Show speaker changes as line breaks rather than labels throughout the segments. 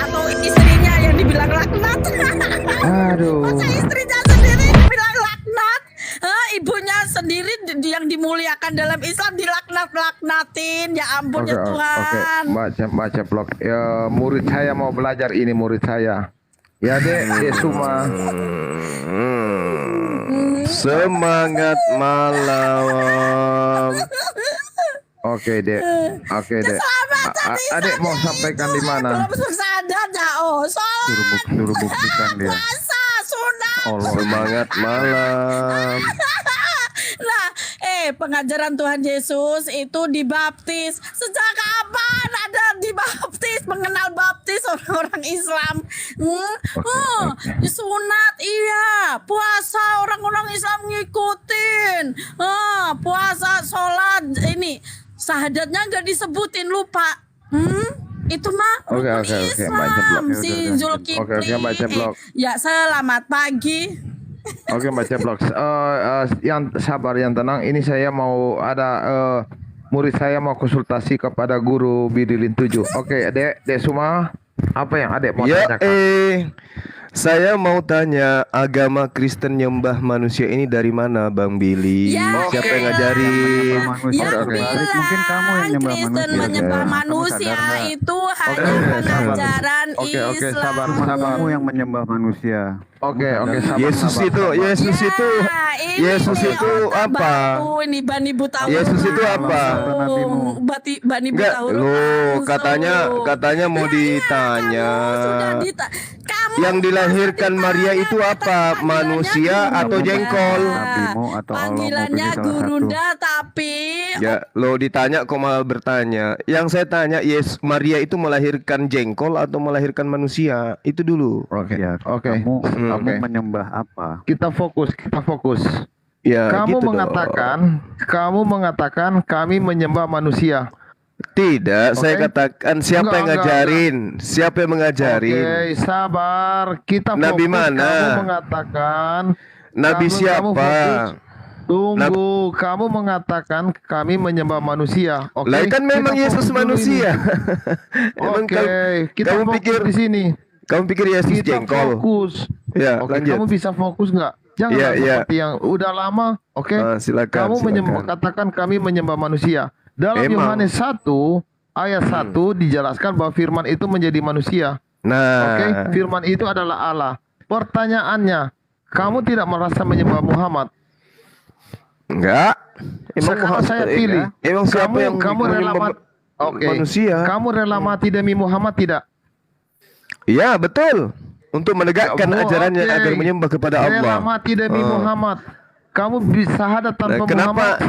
atau istrinya yang dibilang laknat?
Aduh.
Masa istrinya sendiri dibilang laknat? Ibunya sendiri yang dimuliakan dalam Islam dilaknat-laknatin. Ya ampun ya Tuhan.
Baca blog. Ya, murid saya mau belajar ini, murid saya. Ya dek Suma.
Semangat malam.
Oke dek. Adek mau sampaikan di mana?
Belum sadar ya. Sholat.
Suruh buktikan dia.
Puasa, sunat.
Semangat malam.
Nah, pengajaran Tuhan Yesus itu dibaptis. Sejak kapan ada dibaptis? Mengenal baptis orang-orang Islam. Sunat iya. Puasa orang-orang Islam ngikutin. Puasa, sholat ini. Sahadatnya nggak disebutin, lupa. Itu mah Islam.
baca blog.
Si Zulkifli.
Baca blog.
Ya, selamat pagi.
Oke, baca blog. Yang sabar, yang tenang. Ini saya mau ada murid saya mau konsultasi kepada guru Bidilin 7. Oke, Dek Suma, apa yang Adek mau tanyakan?
Saya mau tanya, agama Kristen nyembah manusia ini dari mana, Bang Billy? Siapa yang ngajarin?
Mungkin kamu yang nyembah
Kristen menyembah manusia itu hanya pengajaran Islam.
Sabar.
Kamu yang menyembah manusia.
Oke, sabar.
Yesus itu apa?
Ini Bani Butaurus.
Yesus itu apa?
Bani Butaurus.
Loh, katanya mau ditanya. Yang dilahirkan Maria itu apa? Manusia atau jengkol?
Panggilannya Gurunda tapi
Ya, lo ditanya kok malah bertanya. Yang saya tanya, Maria itu melahirkan jengkol atau melahirkan manusia? Itu dulu.
Oke.
Kamu menyembah apa?
Kita fokus.
Ya,
Kamu
gitu
mengatakan kami menyembah manusia.
Tidak, saya katakan siapa yang ngajarin? Siapa yang mengajarin?
Oke, sabar. Kita
Nabi
fokus.
mana?
Kamu mengatakan
Nabi siapa?
Tunggu, kamu mengatakan kami menyembah manusia. Oke.
Lah kan memang Yesus manusia.
Kita
kamu
fokus
pikir
di sini.
Kamu pikir Yesus
Kita
jengkol?
fokus.
Ya,
Oke,
lanjut.
kamu bisa fokus nggak? Jangan seperti yang udah lama. Oke.
Silakan.
Kamu katakan kami menyembah manusia. Dalam Yohanes 1 ayat 1 dijelaskan bahwa firman itu menjadi manusia.
Nah,
Oke, firman itu adalah Allah. Pertanyaannya, kamu tidak merasa menyembah Muhammad?
enggak.
Sekarang saya pilih.
Emang siapa yang
kamu rela mati? Oke.
Manusia?
Kamu rela mati demi Muhammad tidak?
Iya, betul. Untuk menegakkan ajarannya agar menyembah kepada Allah.
Rela mati demi Muhammad. Kamu bisa hadat tanpa Muhammad.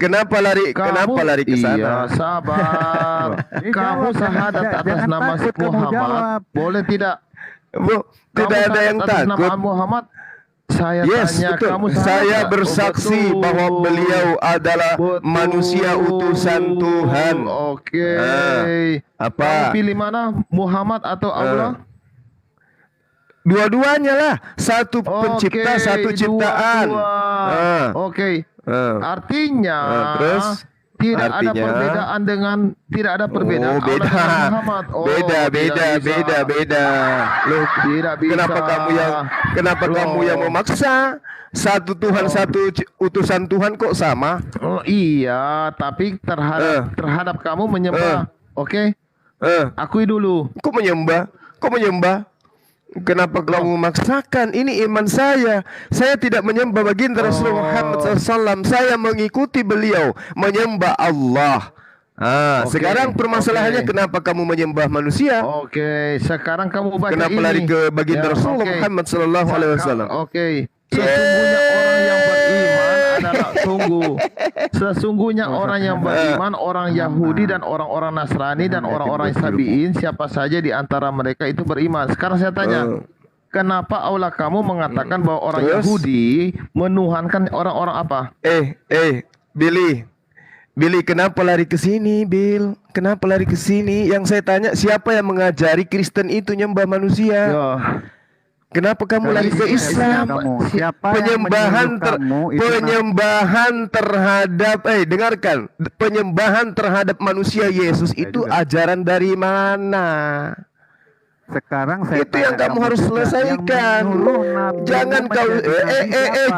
Kenapa lari ke sana?
Iya, sabar. Kamu syahadat atas nama Muhammad. Boleh tidak?
Bu, tidak ada yang takut.
Muhammad. Saya tanya
betul.
kamu
saya bersaksi bahwa beliau adalah manusia utusan Tuhan.
Oke.
Apa?
Kamu pilih mana? Muhammad atau Allah?
Dua-duanya lah. Satu pencipta, satu ciptaan.
Oke. Artinya
terus
tidak ada perbedaan dengan tidak ada perbedaan.
Beda. Loh,
tidak bisa.
Kenapa kamu yang memaksa? Satu Tuhan, satu utusan Tuhan kok sama?
Oh iya, tapi terhadap kamu menyembah. Oke. Akui dulu.
Kok menyembah? Kenapa kamu memaksakan? Ini iman saya. Saya tidak menyembah baginda Rasulullah Muhammad SAW. Saya mengikuti beliau, menyembah Allah. Sekarang permasalahannya kenapa kamu menyembah manusia?
Oke, sekarang kamu baca
kenapa lari ke baginda Rasulullah Muhammad SAW?
Oke. Sesungguhnya orang yang beriman adalah Sesungguhnya orang yang beriman, orang Yahudi dan orang-orang Nasrani dan orang-orang Sabi'in, siapa saja di antara mereka itu beriman. Sekarang saya tanya, kenapa Allah kamu mengatakan bahwa orang Yahudi menuhankan orang-orang apa?
Billy, kenapa lari ke sini, Bill? Kenapa lari ke sini? Yang saya tanya, siapa yang mengajari Kristen itu nyembah manusia? Kenapa kamu lari ke Islam? Penyembahan terhadap penyembahan terhadap manusia Yesus itu ajaran dari mana?
Sekarang saya
Itu yang
tanya
kamu harus
juga,
selesaikan.
yang menyuruh Nabi
Jangan kau
menjadi nabi siapa?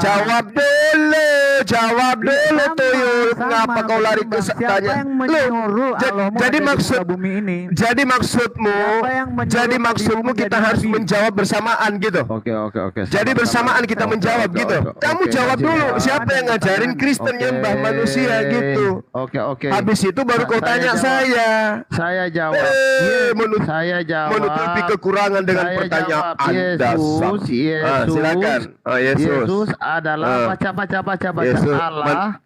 jawab dulu
Sama,
Tuyul.
sama,
Kenapa kau lari ke
Bang. Siapa
tanya?
yang menyuruh Allahmu
Jadi
ada di
maksud
muka bumi ini?
jadi maksudmu
Siapa yang menyuruh
jadi
Nabi
maksudmu
menjadi
kita harus
nabi?
menjawab bersamaan gitu.
Oke.
Jadi
Sabar,
bersamaan
sabar.
kita
Oke,
menjawab
oke,
gitu.
oke,
Kamu
oke,
jawab
Najib.
dulu siapa yang ngajarin Kristen
Oke.
nyembah manusia gitu.
Oke.
Habis itu baru kau tanya
jawab.
saya.
Saya jawab. Saya jawab.
Menutupi kekurangan dengan
Saya
pertanyaan
jawab.
dasar. Silakan. Yesus.
Yesus adalah baca
Yesus.
Allah.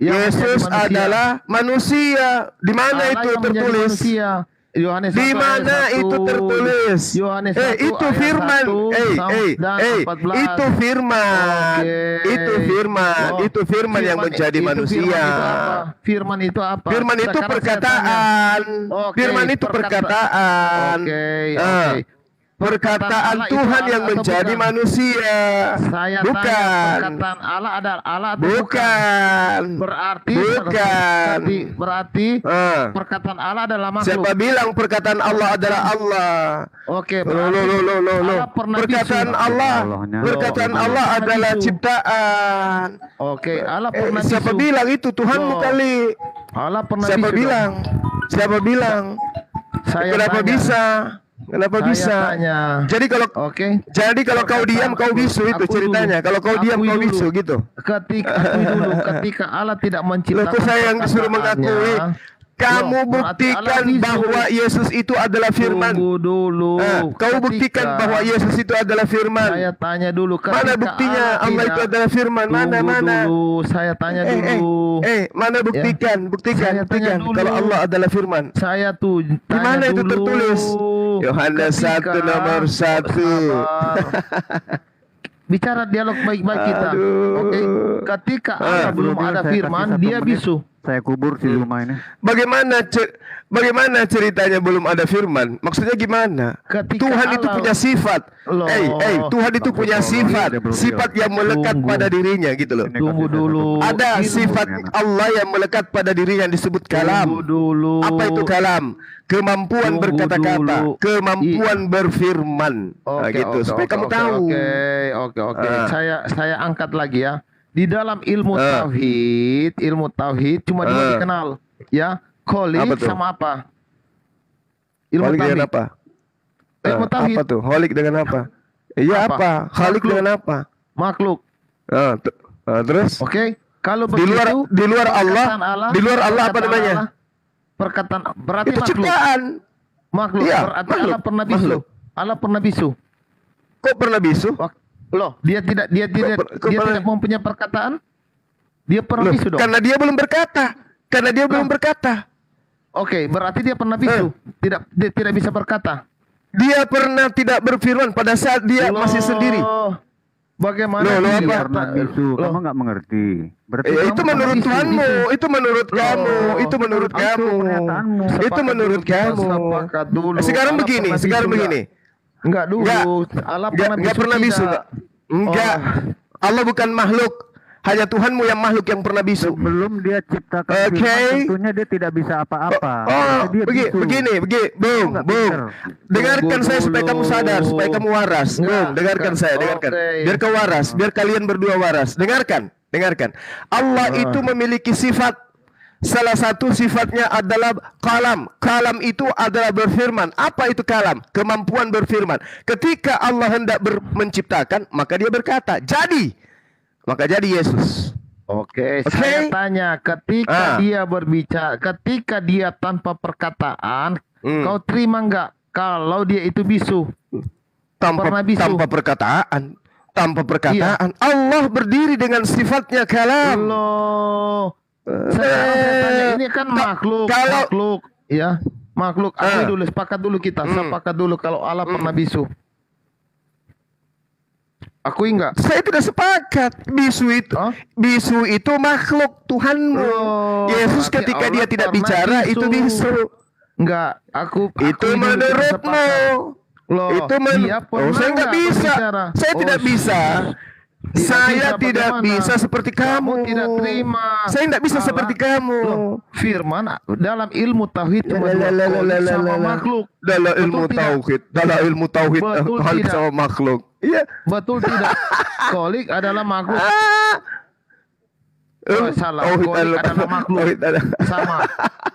yang
Yesus
menjadi manusia.
adalah manusia. Di mana
Allah
itu
yang menjadi
tertulis?
manusia. Yohanes
Di
1 ayat
mana
1.
itu tertulis?
Yohanes 1
itu
ayat
firman.
1 dan 14.
Itu firman.
Oke.
Itu firman.
Oh,
Itu firman yang menjadi
itu
manusia.
Firman itu apa?
Firman itu
Sekarang saya
perkataan.
tanya. Oke,
Firman itu perkataan.
Oke.
Perkataan
Allah itu
Tuhan
Allah
yang
atau
menjadi
bukan?
manusia.
Saya
Bukan.
tanya perkataan Allah adalah Allah atau
Bukan.
Berarti
Bukan.
berarti
Ah.
perkataan Allah adalah makhluk.
Siapa bilang perkataan Allah adalah Allah?
Oke,
Lo,
berarti
Allah
pernah
Perkataan
bisu.
Allah,
Allahnya.
perkataan
Loh,
Allah
pernah
adalah
bisu.
ciptaan.
Oke, Allah pernah
Siapa
bisu.
bilang itu? Tuhanmu
Loh,
kali.
Allah pernah
Siapa
bisu
bilang? Siapa bilang?
Saya
Kenapa
tanya.
bisa? Kenapa
Saya
bisa?
tanya.
Jadi kalau
Oke.
Jadi kalau kau diam kau bisu itu
Aku
ceritanya.
dulu.
Kalau kau diam
Akui
kau
dulu.
bisu gitu.
Ketika Allah tidak
Loh,
menciptakan
kok saya yang disuruh
perkataannya,
mengakui? Kamu
loh, berarti Allah
buktikan
bisu.
bahwa Yesus itu adalah firman.
Tunggu dulu.
Kau buktikan bahwa Yesus itu adalah firman.
Saya tanya dulu.
Mana buktinya Allah itu adalah firman? Mana?
Dulu. Saya tanya dulu.
Mana buktikan?
Saya tanya
Buktikan
dulu.
kalau Allah adalah firman.
Saya tuh
Di
tanya
mana itu
dulu.
tertulis? Yohanes 1 nomor 1.
Sabar. Bicara dialog baik-baik kita.
Aduh.
Oke. Ketika Allah belum
Dulu
ada
saya
firman,
kasih 1
dia
menit.
bisu.
Saya kubur si rumah ini.
Bagaimana ceritanya belum ada firman? Maksudnya gimana?
Ketika
Tuhan itu
Allah-
punya sifat.
Loh.
Tuhan itu punya sifat,
Dia belum
sifat yang melekat
Tunggu.
pada dirinya gitu loh.
Tunggu dulu.
Ada
Ilmu-
sifat Allah yang melekat pada dirinya yang disebut
Tunggu
kalam.
dulu.
Apa itu kalam? Kemampuan
Tunggu
berkata-kata,
dulu.
kemampuan berfirman. Nah,
Oke,
gitu.
oke,
Supaya
oke,
kamu
oke,
tahu.
Oke.
Ah.
Saya angkat lagi ya. Di dalam ilmu tauhid cuma dua
Ah.
dikenal, ya.
Apa
Kholik
tuh?
sama apa? Ilmu
Holik dengan
tauhid.
apa?
Ilmu tauhid.
Apa tuh? Holik dengan apa? Iya
Apa?
apa? Khalik
Makhluk.
dengan apa?
Makhluk.
Terus?
Oke. Kalau
Di luar Allah,
perkataan
di luar Allah apa
perkataan
namanya?
Allah, perkataan berarti
Itu
makhluk.
ciptaan.
Makhluk.
Iya,
Berarti
makhluk.
Allah pernah bisu.
Makhluk.
Allah pernah bisu.
Kok pernah bisu?
Loh, dia tidak
Kok pernah-
tidak mempunyai perkataan. Dia pernah
Loh,
bisu dong.
karena dia belum berkata. Karena dia belum berkata.
Oke, berarti dia pernah bisu. Dia tidak bisa berkata.
Dia pernah tidak berfirman pada saat dia masih sendiri.
Bagaimana?
Loh,
dia
apa?
Karena bisu, kamu nggak mengerti. Berarti kamu
Itu
pernah
menurut
bisu.
Tuhanmu, itu menurut kamu, itu menurut
Itu
kamu.
pernyataanmu.
Itu menurut kamu.
Sepakat dulu.
Sekarang
Allah
begini,
pernah
sekarang
bisu
begini.
Enggak dulu.
Enggak.
Allah
Enggak pernah bisu.
tidak.
Enggak. Allah bukan makhluk. Hanya Tuhanmu yang makhluk yang pernah bisu.
Sebelum dia ciptakan
Oke.
firman, tentunya dia tidak bisa apa-apa. Berarti dia bisu.
begini, Bung,
nggak
Bung.
pinter.
Dengarkan
Tunggu
saya supaya
dulu.
kamu sadar, supaya kamu waras.
Nggak,
Bung, dengarkan
nggak.
saya, dengarkan.
Oke.
Biar kau waras, biar kalian berdua waras. Dengarkan. Allah itu memiliki sifat. Salah satu sifatnya adalah kalam. Kalam itu adalah berfirman. Apa itu kalam? Kemampuan berfirman. Ketika Allah hendak menciptakan, maka dia berkata, jadi. Maka jadi Yesus.
Oke,
Oke.
saya tanya, ketika
Ah.
dia berbicara, ketika dia tanpa perkataan, kau terima enggak kalau dia itu bisu? Pernah bisu.
Tanpa perkataan. Allah berdiri dengan sifatnya kalam.
Loh. Saya tanya, ini kan makhluk, makhluk, ya. Makhluk. Aku dulu sepakat dulu kita, sepakat dulu kalau Allah pernah bisu. Akui enggak?
Saya tidak sepakat. Bisu itu makhluk Tuhanmu.
Loh,
Yesus
berarti
ketika
Allah
dia tidak
pernah
bicara itu bisu.
Enggak, aku
Itu
dulu,
menurutmu.
sepakat. Loh,
Itu
dia pernah
saya nggak bisa.
berbicara?
Saya tidak bisa. Saya tidak
bagaimana?
bisa seperti kamu.
Tidak terima.
Saya tidak bisa
Allah.
seperti kamu.
Loh, firman dalam ilmu tauhid cuma dua, kholik sama makhluk.
Dalam ilmu
Betul tidak?
tauhid, dalam ilmu tauhid
Betul
kholik
tidak?
sama makhluk. Iya.
Betul tidak? Kholik adalah makhluk. Oh, salah.
Tauhid
Kholik adalah makhluk.
Tauhid adalah
Sama.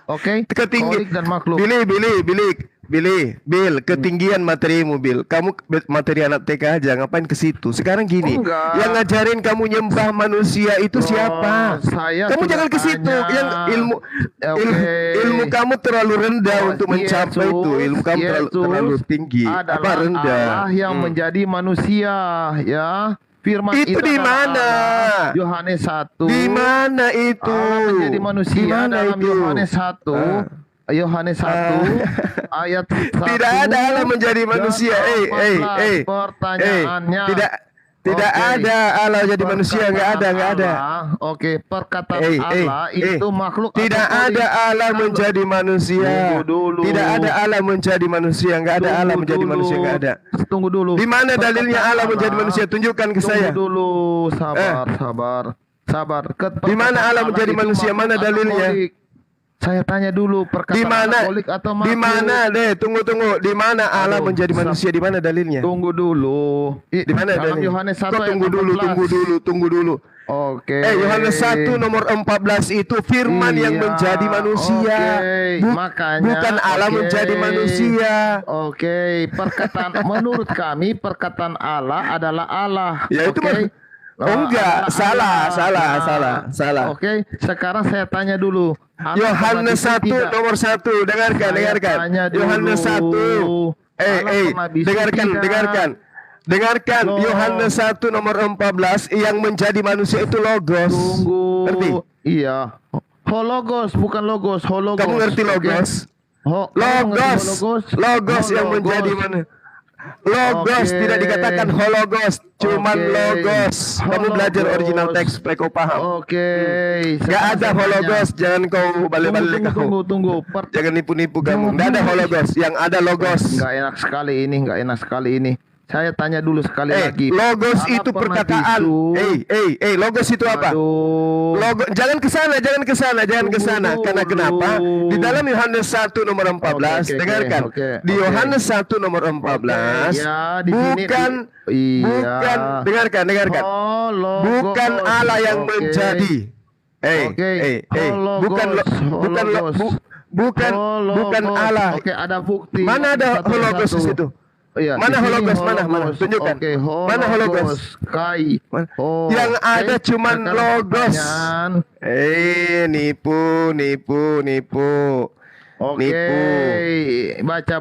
Oke?
ketinggi.
Kholik dan makhluk.
Bil, ketinggian materimu, Bil. Kamu materi anak TK aja, ngapain ke situ? Sekarang gini,
Oh, enggak.
yang ngajarin kamu nyembah manusia itu siapa?
Saya
Kamu
sudah
jangan ke situ.
tanya.
Yang
Oke.
ilmu kamu terlalu rendah
Oh,
untuk mencapai itu. Ilmu kamu terlalu tinggi.
Adalah
Apa rendah?
Allah yang menjadi manusia, ya. Firman
Itu di
adalah
mana?
Allah. Yohanes 1.
Di mana itu?
Allah menjadi manusia
Di mana
dalam
itu?
Yohanes 1. Yohanes 1 ayat 1.
Tidak ada Allah menjadi manusia.
Pertanyaannya.
Tidak
Oke.
ada Allah jadi manusia. Enggak ada.
Allah, Oke, perkataan Allah itu makhluk atau
Tidak
kholik?
ada Allah menjadi manusia.
Tunggu dulu.
Tidak ada Allah menjadi manusia. Enggak ada Allah menjadi manusia. Enggak ada.
Tunggu dulu.
Di mana dalilnya
Perkataan
Allah menjadi manusia? Tunjukkan ke saya.
Tunggu dulu, sabar.
Di mana Allah menjadi
itu
manusia?
makhluk
Mana
atau
dalilnya?
kholik? Saya tanya dulu perkataan
Di mana?
kholik atau makhluk?
Di mana deh? Tunggu. Di mana Allah
Aduh,
menjadi manusia? Di mana dalilnya?
Tunggu dulu.
Di mana
dalam
dalilnya?
Yohanes 1
Kau
ayat
tunggu
14.
dulu.
Oke.
Yohanes 1 nomor 14 itu firman yang
Iya,
menjadi manusia.
oke. Makanya,
Bukan Allah
oke.
menjadi manusia.
Oke, perkataan menurut kami perkataan Allah adalah Allah.
Ya, itu
Oke?
enggak,
Allah.
salah.
Oke, sekarang saya tanya dulu. Allah
Yohanes
pernah
1
bisu tidak?
nomor 1. Dengarkan.
Saya tanya dulu.
Yohanes 1.
Allah pernah bisu tidak?
Dengarkan.
Loh.
Yohanes 1 nomor 14 yang menjadi manusia itu logos.
Tunggu.
Ngerti?
Iya. Hologos bukan logos, hologos.
Kamu ngerti
Oke.
logos?
Kamu ngerti
Logos yang menjadi mana? Logos
Oke.
tidak dikatakan hologos, cuman
Oke.
logos. Kamu belajar
Hologos.
original teks supaya kau paham.
Oke.
Gak ada hologos, jangan kau balik-balik kamu.
Tunggu.
Jangan nipu-nipu kamu. Gak ada hologos, yang ada logos.
Nggak enak sekali ini. Saya tanya dulu sekali lagi.
Logos
Allah
itu
pernah
perkataan.
bisu.
Logos itu apa?
Aduh.
Jangan ke sana.
Tunggu
Karena
dulu.
kenapa? Di dalam Yohanes 1 nomor 14,
Oke,
dengarkan.
oke.
Di Yohanes 1 nomor 14,
Ya, di sini
bukan dengarkan.
Hologos.
Bukan Allah yang
Oke.
menjadi.
Hologos.
Bukan
Hologos.
Allah.
Oke, ada bukti.
Mana ada
Satu
hologos di
persatu.
situ?
Iya,
Mana
di sini
hologos? Mana? Tunjukkan.
Oke,
Mana hologos?
Kai. Oh,
Yang ada
oke.
cuman
Sekarang
logos.
pertanyaan.
Nipu.
Oke, baca.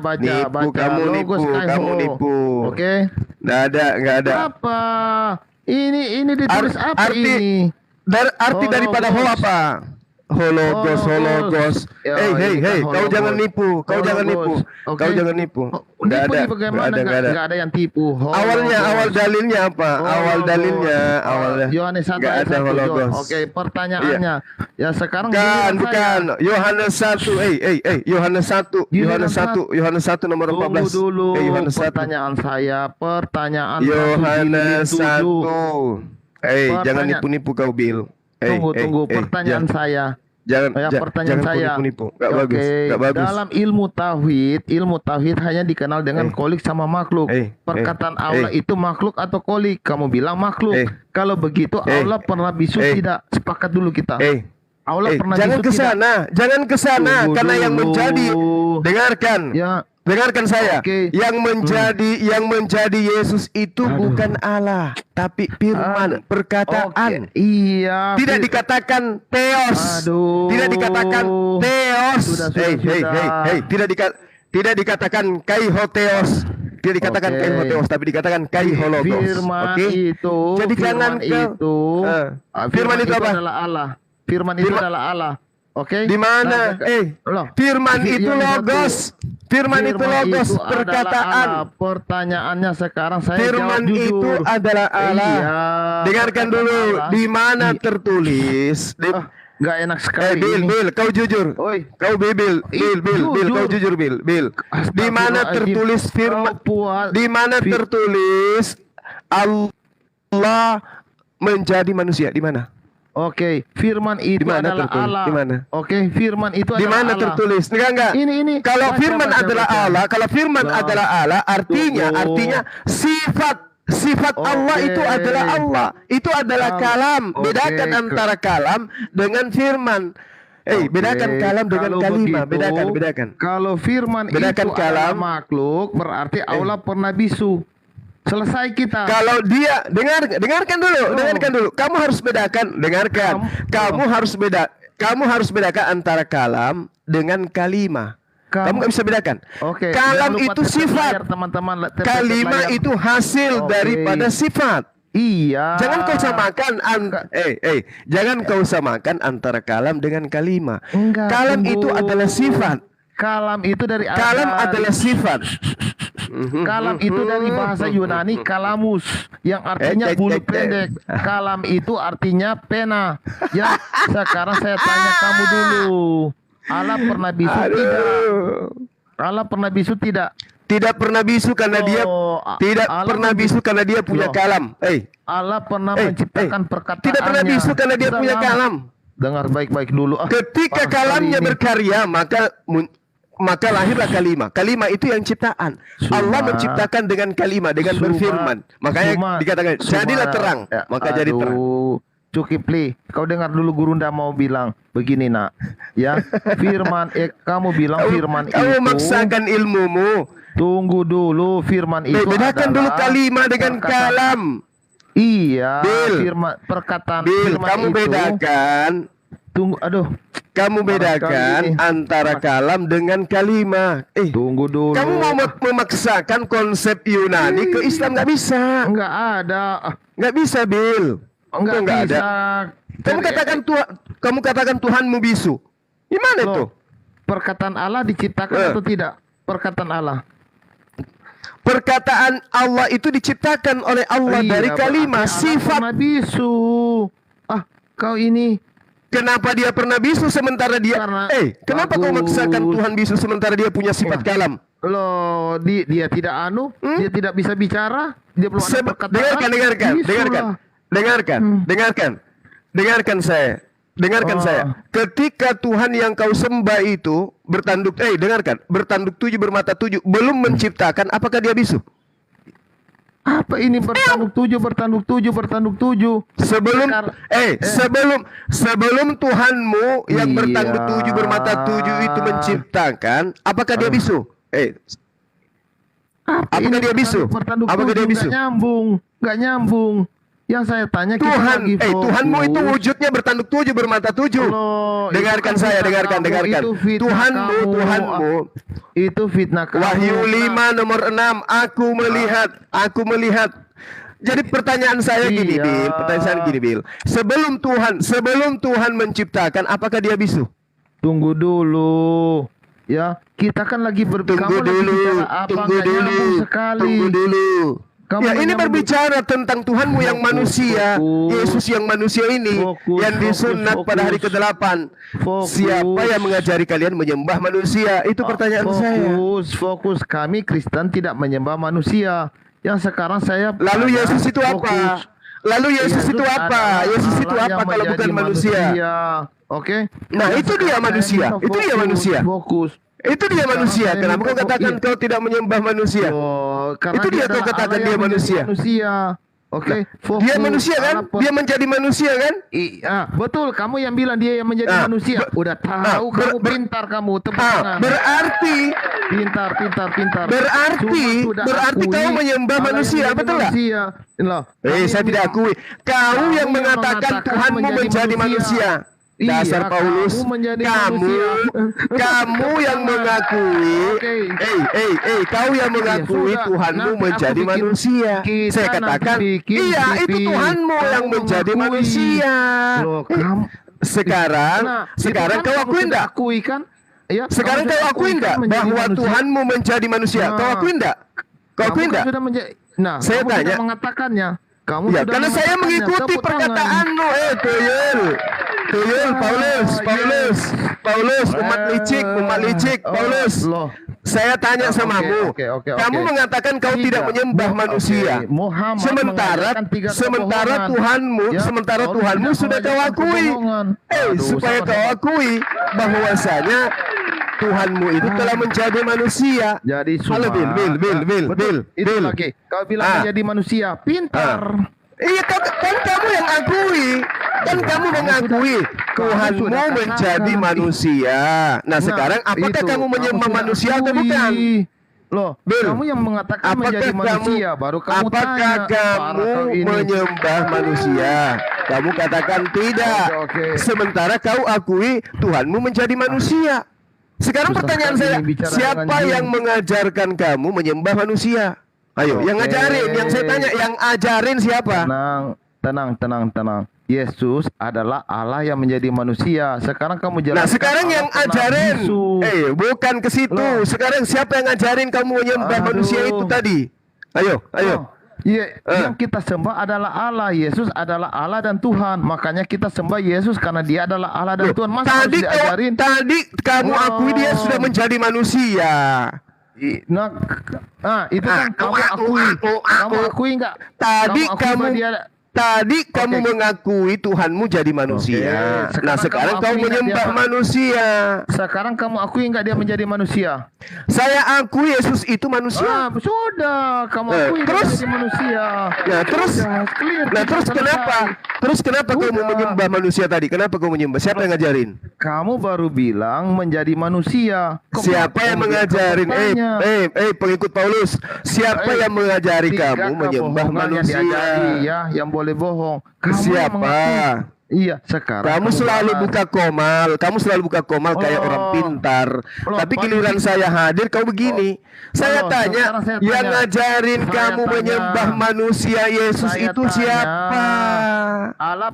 Kamu
Logos
nipu,
Kai
kamu
Ho.
nipu.
Oke.
Nggak ada.
Apa? Ini ditulis apa
arti
ini?
Arti daripada ho
Hologos.
apa? Hologos.
Ya,
Hey,
ini kan
kau
hologos.
jangan nipu. Kau jangan nipu.
Oke.
Kau jangan nipu. Nggak ada.
Bagaimana?
Nggak ada.
Nggak ada yang tipu.
Awal dalilnya apa? Awal dalilnya.
Yohanes 1
Nggak
ayat
ada
1.
hologos.
Oke, pertanyaannya. Ya sekarang
Bukan. Yohanes 1. Yohanes 1. Yohanes 1 nomor 14.
Tunggu dulu.
Yohanes 1.
Pertanyaan saya.
Yohanes 1. Jangan
Pertanyaan.
nipu-nipu kau, Bil.
Tunggu. Pertanyaan saya.
jangan
Pertanyaan saya.
nipu-nipu. Nggak
Oke,
bagus.
dalam ilmu tauhid hanya dikenal dengan kolik sama makhluk. Perkataan Allah itu makhluk atau kolik? Kamu bilang makhluk. Kalau begitu Allah pernah bisu tidak? Sepakat dulu kita. Allah pernah
Jangan
bisu
ke
tidak?
sana, jangan ke sana,
Tunggu
karena yang
dulu.
menjadi, dengarkan,
Ya.
dengarkan saya,
Oke.
yang menjadi Yesus itu bukan Allah, tapi firman, perkataan.
Oke, iya.
Tidak dikatakan theos,
Aduh.
tidak dikatakan theos,
Sudah.
tidak dikatakan kaihotheos. Tidak dikatakan
Oke.
kaihotheos, tapi dikatakan kaihologos.
Firman
Oke?
itu.
Jadi jangan firman itu apa?
adalah Allah. Firman itu adalah Allah. Oke.
Di mana?
Loh.
Firman itu
Yang
logos. Firman itu logos,
itu adalah
perkataan.
Allah. Pertanyaannya sekarang saya
Firman
jawab jujur.
itu adalah Allah.
Iya.
Dengarkan
Perkataan
dulu,
Allah.
di mana tertulis?
Nggak enak sekali ini.
Bil, kau jujur.
Oi.
Kau Bil, kau jujur, Bil. Di mana tertulis firman?
Kau puas.
Di mana tertulis Allah Allah menjadi manusia? Di mana?
Oke, firman itu
Dimana
adalah
tertulis?
Allah.
Dimana?
Oke, firman itu
Di
adalah
mana
Allah.
tertulis? Enggak.
Ini.
Kalau
Baca,
firman
baca,
adalah
baca.
Allah, kalau firman
Loh.
adalah Allah, artinya
Tunggu.
sifat
Oke.
Allah itu adalah Allah. Itu adalah kalam. Bedakan
Oke.
antara kalam dengan firman.
Oke,
Bedakan kalam dengan
kalau
kalimah.
begitu,
Bedakan.
Kalau firman
Bedakan
itu adalah
kalam.
makhluk, berarti Allah pernah bisu. Selesai kita.
Kalau dia dengarkan dulu. Kamu harus bedakan, dengarkan. Kamu harus bedakan antara kalam dengan kalimah. Kamu nggak bisa bedakan.
Oke.
Kalam
jangan lupa
itu
tetap
sifat.
layar, teman-teman. Tetap
Kalimah
layar.
itu hasil
Oke.
daripada sifat.
Iya.
Jangan kau samakan jangan kau samakan antara kalam dengan kalimah.
Enggak,
Kalam
tunggu.
itu adalah sifat.
Kalam itu dari
Kalam adalah sifat.
Kalam itu dari bahasa Yunani kalamus yang artinya bulu pendek. Kalam itu artinya pena. Ya, sekarang saya tanya kamu dulu. Allah pernah bisu tidak? Allah pernah bisu tidak?
Tidak pernah bisu karena dia tidak
Allah
pernah bisu karena dia punya
Loh.
kalam.
Allah pernah menciptakan perkataannya.
Tidak pernah bisu karena dia punya kalam.
Dengar baik-baik dulu.
Ketika
Bang,
kalamnya
hari ini.
berkarya, maka lahirlah kalimah. Kalimah itu yang ciptaan. Allah menciptakan dengan kalimah, dengan berfirman. Makanya dikatakan jadilah terang. Maka jadi terang.
Cukipli, kau dengar dulu Gurunda mau bilang begini nak, ya firman, kamu bilang firman
Kamu
itu.
memaksakan ilmumu.
Tunggu dulu, firman itu.
Bedakan dulu
adalah
kalimah dengan
perkataan.
kalam.
Iya,
Bil.
firman perkataan.
Bil,
firman
kamu
itu,
bedakan.
Tunggu, aduh.
Kamu bedakan
Sekali ini.
antara kalam dengan kalimah.
Tunggu dulu.
Kamu mau memaksakan konsep Yunani ke Islam, nggak bisa.
Enggak ada.
Nggak bisa, Bil.
Enggak
Nggak
bisa.
Kamu katakan Tuhanmu bisu. Gimana itu?
Loh, perkataan Allah diciptakan atau tidak? Perkataan Allah.
Perkataan Allah itu diciptakan oleh Allah dari kalimah,
berarti Allah
sifat.
pernah bisu. Kau ini.
Kenapa dia pernah bisu sementara dia?
Karena
Kenapa kau
bagus.
memaksakan Tuhan bisu sementara dia punya sifat kalam?
Loh, dia tidak dia tidak bisa bicara, dia belum ada perkataan.
Dengarkan saya. Ketika Tuhan yang kau sembah itu bertanduk tujuh bermata tujuh belum menciptakan, apakah dia bisu?
Apa ini bertanduk tujuh?
Sebelum Tuhanmu yang
Iya.
bertanduk tujuh bermata tujuh itu menciptakan, apakah dia bisu? Apakah dia bisu? Apakah dia bisu?
Nggak nyambung. Yang saya tanya kita lagi fokus.
Tuhanmu itu wujudnya bertanduk tujuh bermata tujuh.
Loh,
Dengarkan
itu
saya,
fitnah
dengarkan.
kamu, itu fitnah
Tuhanmu.
Itu fitnah kamu.
Wahyu 5 nomor 6, aku melihat. Jadi pertanyaan saya gini, Bil. Sebelum Tuhan menciptakan, apakah dia bisu?
Tunggu dulu. Ya, kita kan lagi
Tunggu dulu.
Kamu
Ini
menyambung-
berbicara tentang Tuhanmu yang manusia, Yesus yang manusia ini, yang disunat pada hari ke-8. Siapa yang mengajari kalian menyembah manusia? Itu pertanyaan saya.
Fokus kami Kristen tidak menyembah manusia. Yang sekarang saya
Lalu
tanya,
Yesus itu apa? Yesus itu
adalah Allah yang
kalau bukan
menjadi
manusia?
Oke.
Nah,
Yang
itu dia
sekarang
manusia.
saya
Itu dia
fokus,
manusia.
Fokus.
Itu dia
Sekarang
manusia.
saya
Kenapa kau
minta
katakan
iya.
kau tidak menyembah manusia?
Karena
Itu dia kau
adalah
katakan
Allah
dia
yang menjadi
manusia.
Oke.
Dia manusia kan? Dia menjadi manusia kan?
Iya, betul. Kamu yang bilang dia yang menjadi manusia. Udah tahu kamu pintar kamu. Tepuk tangan.
Berarti
Pintar.
Berarti kau menyembah manusia, betul nggak?
Loh,
Saya tidak akui. Kau yang mengatakan Tuhanmu menjadi manusia. Dasar
Iya,
Paulus,
kamu menjadi manusia.
kamu yang mengakui,
Oke.
kau yang mengakui
sudah.
Tuhanmu
Nanti aku
menjadi
bikin-
manusia.
kita
Saya katakan,
nanti bikin
iya
TV.
itu Tuhanmu
Kamu
yang menjadi
mengakui.
manusia.
Loh, kamu
Sekarang
itu kan
kau
kamu
akui
sudah
enggak?
akui kan? Ya,
Sekarang
kamu
kau
sudah
akui enggak
kan menjadi
bahwa
manusia?
Tuhanmu menjadi manusia?
Nah.
Kau akui enggak? Kau akui
Kamu kan
enggak?
sudah Nah,
Saya
kamu
tanya.
sudah mengatakannya. Kamu
Ya,
sudah
karena saya
mengatakannya.
mengikuti
Tepuk tangan.
perkataanmu, Tuyul, Paulus, umat licik,
Loh,
Saya tanya samamu. Kamu mengatakan kau tidak menyembah manusia.
Muhammad
Sementara Tuhanmu,
Ya,
Tuhanmu
tidak
sudah kau
mengajarkan
akui.
kebohongan.
Supaya
sama
kau akui bahwasanya Tuhanmu itu telah menjadi manusia.
Jadi
Halo Bil.
Itu lagi. Kau bilang menjadi manusia, pintar.
Iya kan kamu yang akui. Kan kamu mengakui Tuhanmu menjadi manusia. Nah sekarang apakah
itu,
kamu menyembah
sudah
manusia atau
akui.
bukan?
Loh,
Bil,
kamu yang mengatakan menjadi manusia, baru kamu
apakah
tanya.
kamu menyembah manusia? Kamu katakan tidak.
Oke.
Sementara kau akui Tuhanmu menjadi manusia. Sekarang
Susah
pertanyaan
sekali
saya,
bicara
siapa
dengan jin.
yang mengajarkan kamu menyembah manusia? Ayo, yang
Oke.
ngajarin, yang saya tanya, yang ajarin siapa?
Tenang. Yesus adalah Allah yang menjadi manusia. Sekarang kamu jelaskan.
Nah sekarang
Allah
yang
pernah
ajarin,
bisu.
bukan ke situ.
Loh.
Sekarang siapa yang ngajarin kamu menyembah
Aduh.
manusia itu tadi? Ayo.
Oh, iya, yang kita sembah adalah Allah. Yesus adalah Allah dan Tuhan. Makanya kita sembah Yesus karena Dia adalah Allah dan Tuhan. Masa harus diajarin?
Tadi kamu akui dia sudah menjadi manusia.
Itu kan kamu akui. Kamu akui enggak?
Tadi kamu
Oke.
mengakui Tuhanmu jadi manusia.
Oke.
Nah sekarang kau
kamu akui
menyembah
dia-
manusia.
Sekarang kamu akui enggak dia menjadi manusia?
Saya akui Yesus itu manusia.
Sudah, kamu akui dia
terus?
menjadi manusia.
Ya terus,
Sudah, clear,
nah terus
selesai.
kenapa? Terus kenapa kamu
Udah.
menyembah manusia tadi? Kenapa kamu menyembah? Siapa yang ngajarin?
Kamu baru bilang menjadi manusia.
Siapa yang mengajarin? Pengikut Paulus. Siapa yang mengajari kamu menyembah manusia?
Yang boleh bohong. Kamu yang
Siapa?
mengaku. Iya, sekarang
Kamu selalu
balas.
buka komal kayak orang pintar. Tapi giliran saya hadir kau begini. Saya tanya,
sekarang saya
yang
tanya.
ngajarin
Saya
kamu
tanya.
menyembah manusia Yesus
Saya
itu
tanya.
siapa?
Allah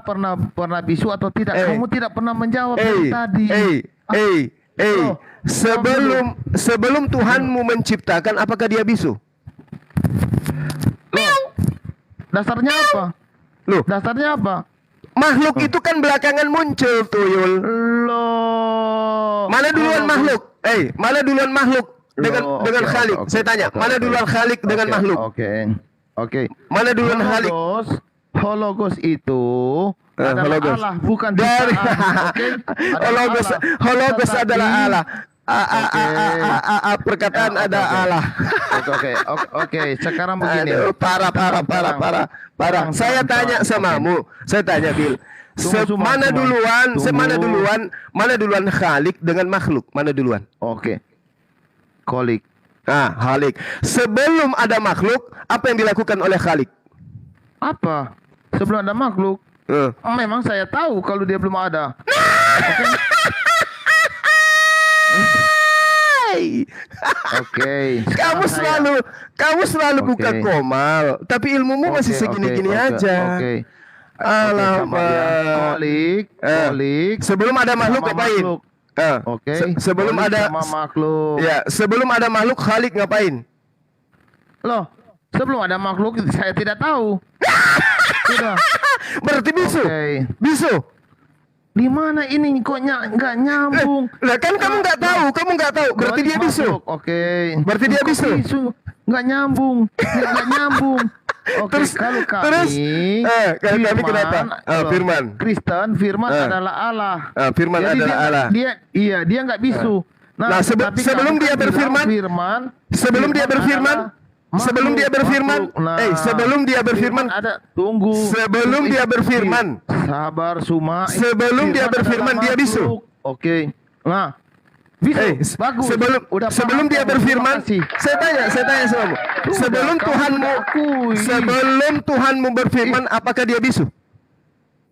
pernah bisu atau tidak? Kamu tidak pernah menjawab dari tadi. Loh,
Sebelum Tuhanmu menciptakan, apakah dia bisu?
Dasarnya apa?
Loh,
Dasarnya apa?
makhluk itu kan belakangan muncul, Tuyul.
Loh.
Mana duluan makhluk? Mana duluan makhluk dengan
Oke,
Khalik?
oke,
Saya tanya,
oke,
mana
oke.
duluan Khalik dengan
Oke,
makhluk?
Oke.
Mana duluan Khalik?
Hologos itu adalah
Hologos.
Allah, bukan
Dari
ciptaan. Oke? Adalah Allah.
Hologos
Tetapi-
adalah Allah. Perkataan
Ya,
ada
oke.
Allah.
Oke. Sekarang begini.
Aduh, parah. Saya tanya samamu. Saya tanya Bil. Mana duluan Khalik dengan makhluk? Mana duluan?
Oke. Kolik.
Khalik. Sebelum ada makhluk, apa yang dilakukan oleh Khalik?
Apa? Sebelum ada makhluk, memang saya tahu kalau dia belum ada. Oke.
Kamu selalu buka komal, tapi ilmumu masih segini-gini aja.
Oke.
Alamak.
Kolik.
Sebelum ada makhluk
sama
ngapain?
makhluk. Oke.
Sebelum
Kolik
ada
sama makhluk.
Ya, sebelum ada makhluk Khalik ngapain?
Loh, sebelum ada makhluk saya tidak tahu. Sudah.
Berarti bisu.
Oke.
Bisu.
Di mana ini kok nggak nyambung?
Lah kan kamu nggak tahu. Berarti dia bisu.
Oke.
Berarti dia
Kok
bisu.
Nggak nyambung. Nggak nyambung. Oke, kalau kami
kami kenapa? Firman.
Kristen, Firman adalah Allah.
Firman
Jadi
adalah Allah.
Dia nggak bisu.
Nah,
tapi
sebelum
kamu
dia
kan
berfirman,
bilang
sebelum dia berfirman, sebelum dia berfirman, sebelum dia berfirman,
tunggu.
Sebelum dia berfirman,
sabar Suma.
Sebelum dia berfirman dia bisu.
Oke. Nah, bisu. Bagus.
Sebelum dia berfirman, saya tanya samamu. Sebelum Tuhanmu berfirman, apakah dia bisu?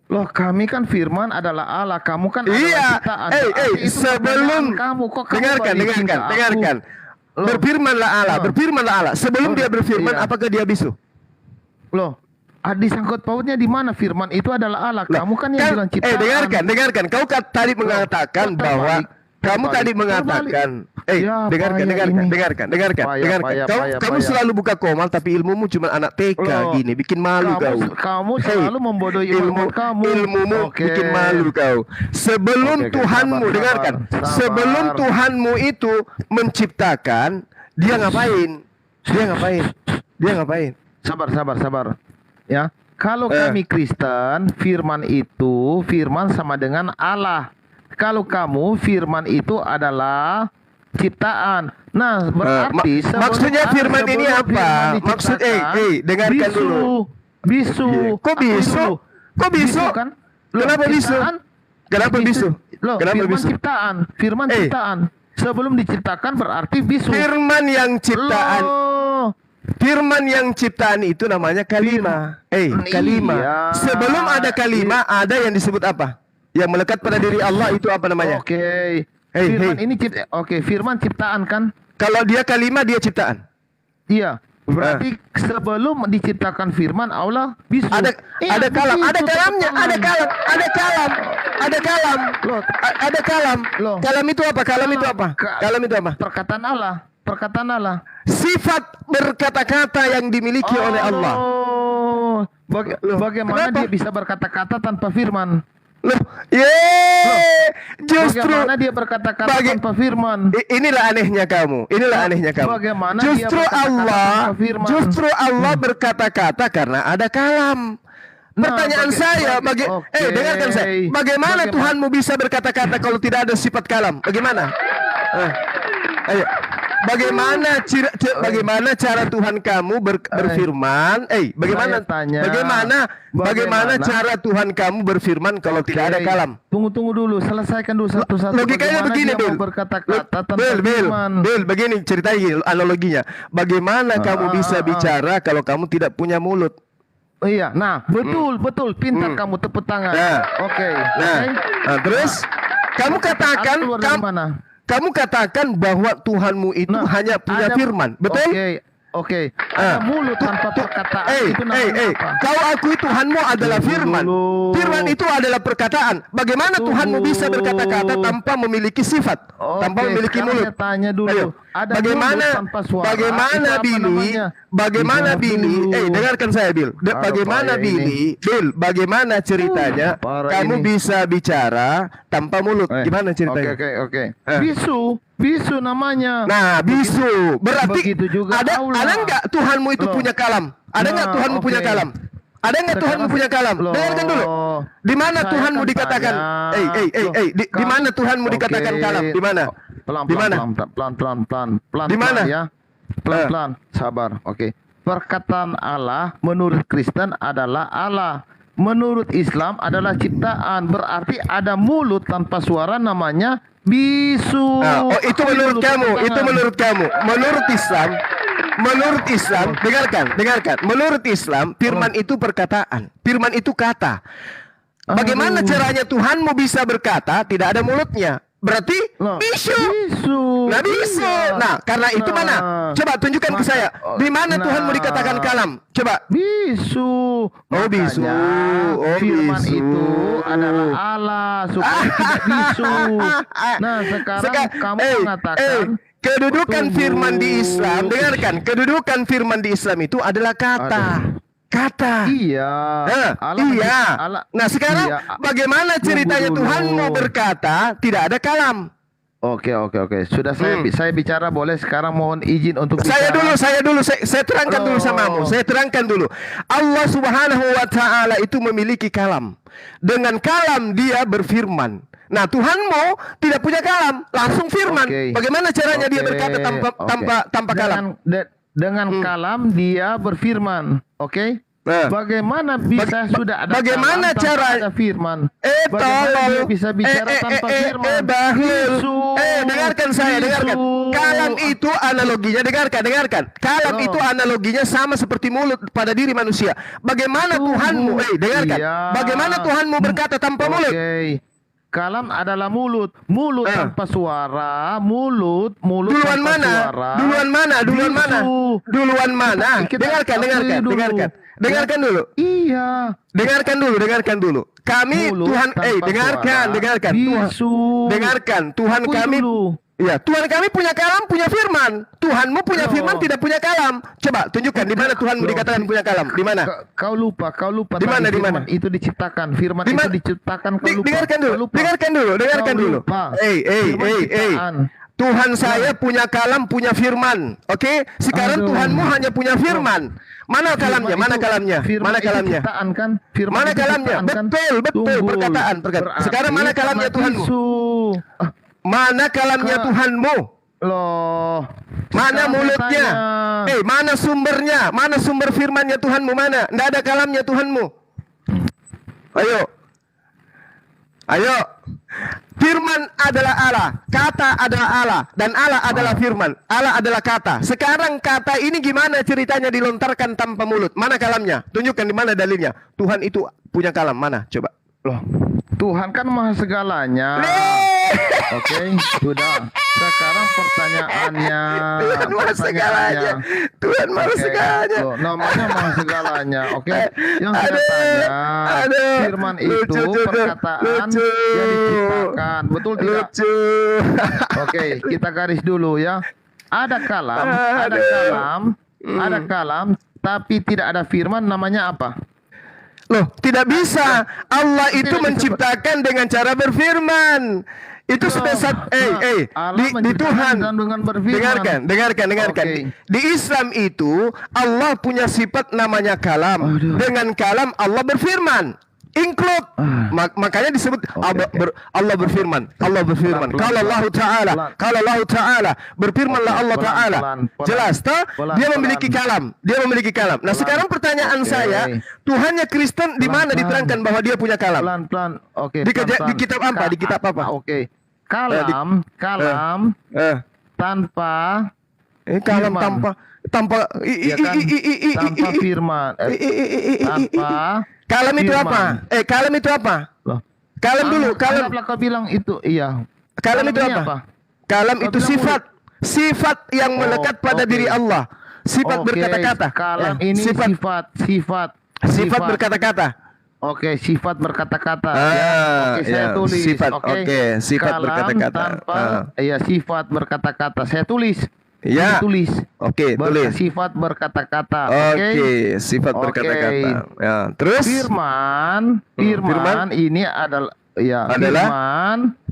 Loh, kami kan Firman adalah Allah, kamu kan
Iya.
adalah ciptaan.
Sebelum
kamu kok kamu
dengarkan. Berfirmanlah Allah. Sebelum dia berfirman, apakah dia bisu?
Loh, disangkut pautnya di mana? Firman itu adalah Allah. Kamu kan yang bilang ciptaan.
Dengarkan. Kau tadi mengatakan bahwa Kamu tadi mengatakan,
Ya,
dengarkan,
payah
dengarkan,
ini.
dengarkan, dengarkan,
Payah,
dengarkan.
payah,
Kamu,
payah,
kamu
payah.
selalu buka komal, tapi ilmumu cuma anak TK
Loh,
gini, bikin malu kau.
kamu selalu membodohi
ilmu
kamu.
ilmumu
Oke.
bikin malu kau. Sebelum
Oke,
Tuhanmu,
sabar,
dengarkan,
sabar.
sebelum Tuhanmu itu menciptakan, dia ngapain? Dia ngapain? Dia ngapain?
Sabar. Ya. Kalau kami Kristen, firman sama dengan Allah. Kalau kamu firman itu adalah ciptaan. Nah, berarti
maksudnya firman ini apa? Maksud dengarkan dulu.
Bisu.
Kok bisu? Kok bisu?
Kan?
Kenapa bisu? Kenapa bisu? Kenapa
Firman
bisu?
ciptaan. Firman ciptaan. Sebelum diciptakan berarti bisu.
Firman yang ciptaan.
Loh.
Firman yang ciptaan itu namanya kalima. Kalima.
Iya.
Sebelum ada kalima, ada yang disebut apa? Yang melekat pada diri Allah itu apa namanya?
Oke. Firman ciptaan kan?
Kalau dia kalima, dia ciptaan.
Iya. Berarti sebelum diciptakan firman Allah bisu.
Ada kalam, ada kalamnya, ada kalam.
Loh.
Ada kalam.
Loh.
Kalam itu apa? Kalam itu apa? Kalam itu apa?
Perkataan Allah.
Sifat berkata-kata yang dimiliki oleh Allah.
Bagaimana
Kenapa?
dia bisa berkata-kata tanpa firman?
Loh, justru
Bagaimana dia berkata-kata tanpa firman?
inilah anehnya kamu.
Bagaimana dia
Justru
berkata-kata tanpa firman?
Justru Allah berkata-kata karena ada kalam. Pertanyaan saya, dengarkan saya. Bagaimana Tuhanmu bisa berkata-kata kalau tidak ada sifat kalam? Bagaimana? Ayo. Bagaimana cara Tuhan kamu berfirman? Bagaimana cara Tuhan kamu berfirman kalau tidak ada kalam?
Tunggu dulu, selesaikan dulu satu-satu.
Logikanya
Bagaimana
begini,
dia
Bil.
mau berkata-kata tanpa firman?
Bil, begini ceritanya analoginya. Bagaimana kamu bisa bicara kalau kamu tidak punya mulut?
Iya, nah betul, pintar kamu, tepuk tangan. Oke.
Terus kamu katakan
Keluar dari mana?
kamu katakan bahwa Tuhanmu itu hanya punya firman, betul?
Oke. Ada mulut tanpa perkataan itu namanya apa?
Kau akui Tuhanmu adalah firman.
Dulu.
Firman itu adalah perkataan. Bagaimana Tuhanmu bisa berkata-kata tanpa memiliki sifat, tanpa memiliki
sekarang
mulut?
saya tanya dulu.
Ayo.
Ada
Bagaimana
mulut tanpa suara,
bagaimana
itu apa
Billy?
namanya?
Bagaimana
Dijawab
Billy?
dulu.
Dengarkan saya, Bill. Bagaimana
payah
Billy? Bill, bagaimana ceritanya
parah
kamu
ini.
bisa bicara tanpa mulut? Gimana ceritanya?
Oke. Bisu namanya.
Nah, bisu. Berarti
Begitu juga
ada
Allah.
enggak Tuhanmu itu
Loh.
punya kalam? Ada enggak
Nah,
Tuhanmu
oke.
punya kalam? Ada enggak Tuhanmu
Sekarang-
punya kalam?
Loh.
Dengarkan dulu. Di mana
Saya
Tuhanmu
kan
dikatakan?
tanya.
Di
Kamu-
mana Tuhanmu dikatakan
Oke.
kalam? Di mana? Di mana?
Pelan.
Di mana?
Ya. Pelan. Sabar. Oke. Perkataan Allah menurut Kristen adalah Allah. Menurut Islam adalah ciptaan. Berarti ada mulut tanpa suara namanya bisu.
Itu menurut kamu. Itu menurut kamu. Menurut Islam, dengarkan. Menurut Islam, firman itu perkataan. Firman itu kata. Bagaimana caranya Tuhanmu bisa berkata tidak ada mulutnya? Berarti bisu. Nah, bisu. Nah, karena itu mana? Coba tunjukkan ke saya. Di mana Tuhanmu dikatakan kalam? Coba.
Bisu.
Bisu.
Firman
Bisu.
itu adalah Allah supaya tidak bisu. Nah, sekarang kamu mengatakan
kedudukan
tunggu.
firman di Islam, dengarkan. Kedudukan firman di Islam itu adalah kata. Kata.
Iya. Allah-
Nah, sekarang
Iya.
bagaimana ceritanya
Tunggu dulu.
Tuhanmu berkata tidak ada kalam?
Oke. Sudah saya bicara, boleh sekarang mohon izin untuk
Saya
bicara.
dulu, saya terangkan dulu samamu. Saya terangkan dulu. Allah Subhanahu wa taala itu memiliki kalam. Dengan kalam dia berfirman. Nah, Tuhanmu tidak punya kalam, langsung firman.
Oke.
Bagaimana caranya dia
Oke.
berkata tanpa kalam?
Dengan kalam dia berfirman. Oke?
Nah.
Bagaimana bisa sudah ada
bagaimana
kalam tanpa
cara-
ada firman? Bagaimana
Tolong.
dia bisa bicara tanpa firman?
Bahlul.
Bisu.
Dengarkan saya, dengarkan.
Bisu.
Kalam itu analoginya, dengarkan. Kalam
Loh.
itu analoginya sama seperti mulut pada diri manusia. Bagaimana Tuhanmu, dengarkan.
Iya.
Bagaimana Tuhanmu berkata tanpa mulut?
Oke. Kalam adalah mulut. Mulut tanpa suara. Mulut
Duluan
tanpa
mana?
suara.
Duluan mana? Duluan mana? Duluan mana? Dengarkan. Dengarkan dulu.
Iya.
Dengarkan dulu. Kami
Mulut
Tuhan,
tanpa
dengarkan.
suara.
Dengarkan. Tuhan
Akui
kami.
dulu.
Ya, Tuhan kami punya kalam, punya firman. Tuhanmu punya firman, tidak punya kalam. Coba tunjukkan di mana Tuhanmu dikatakan punya kalam. Di mana?
Kau lupa.
Di mana?
Tadi firman itu diciptakan. Firman itu diciptakan. Kau lupa.
Dengarkan dulu.
Kau lupa. Firman ciptaan.
Tuhan saya punya kalam, punya firman. Oke? Sekarang
Aduh.
Tuhanmu hanya punya firman. Mana kalamnya? Mana kalamnya? Mana kalamnya?
Ciptaan kan? Firman
Mana
itu
kalamnya?
ciptaan, kan?
Betul.
Tunggu.
Perkataan.
Berarti
Sekarang mana kalamnya
sama
Tuhanmu?
tisu.
Mana kalamnya Tuhanmu?
Loh.
Mana
Sekarang
mulutnya?
tanya.
Mana sumbernya? Mana sumber firmannya Tuhanmu? Mana? Nggak ada kalamnya Tuhanmu. Ayo. Firman adalah Allah, kata adalah Allah, dan Allah adalah firman. Allah adalah kata. Sekarang kata ini gimana ceritanya dilontarkan tanpa mulut? Mana kalamnya? Tunjukkan di mana dalilnya. Tuhan itu punya kalam. Mana? Coba.
Loh. Tuhan kan maha segalanya. Oke, sudah. Sekarang pertanyaannya.
Tuhan maha segalanya. Tuhan maha segalanya.
Loh, namanya maha segalanya. Oke. Yang saya tanya, firman itu perkataan yang diciptakan. Betul tidak? Oke, kita garis dulu ya. Ada kalam, tapi tidak ada firman, namanya apa?
Loh, tidak bisa. Allah itu menciptakan dengan cara berfirman. Itu sudah di Tuhan.
Dengan berfirman.
Dengarkan. Di Islam itu Allah punya sifat namanya kalam. Dengan kalam Allah berfirman. Include. Makanya disebut Allah berfirman. Kalau Allah Ta'ala berfirmanlah Allah Ta'ala. Jelas toh? Dia memiliki kalam. Nah, sekarang pertanyaan saya, Tuhannya Kristen di mana diterangkan bahwa dia punya kalam?
Pelan-pelan. Oke.
Di kitab apa? Di kitab apa?
Oke. Kalam tanpa
kalam tanpa
firman. Tanpa
kalam itu apa? Kalam itu apa?
Loh.
Kalam dulu, kalam.
Kau bilang itu iya.
Kalam itu apa? Kalam itu sifat yang melekat pada diri Allah. Sifat berkata-kata.
Kalam ini sifat
berkata-kata.
Oke, sifat berkata-kata. Oke, saya
ya,
tulis.
Sifat, sifat
Kalam
berkata-kata.
Sifat berkata-kata. Saya tulis.
Ya.
Tulis.
Oke, tulis.
Sifat berkata-kata.
Oke, sifat berkata-kata. Ya, terus
firman ini adalah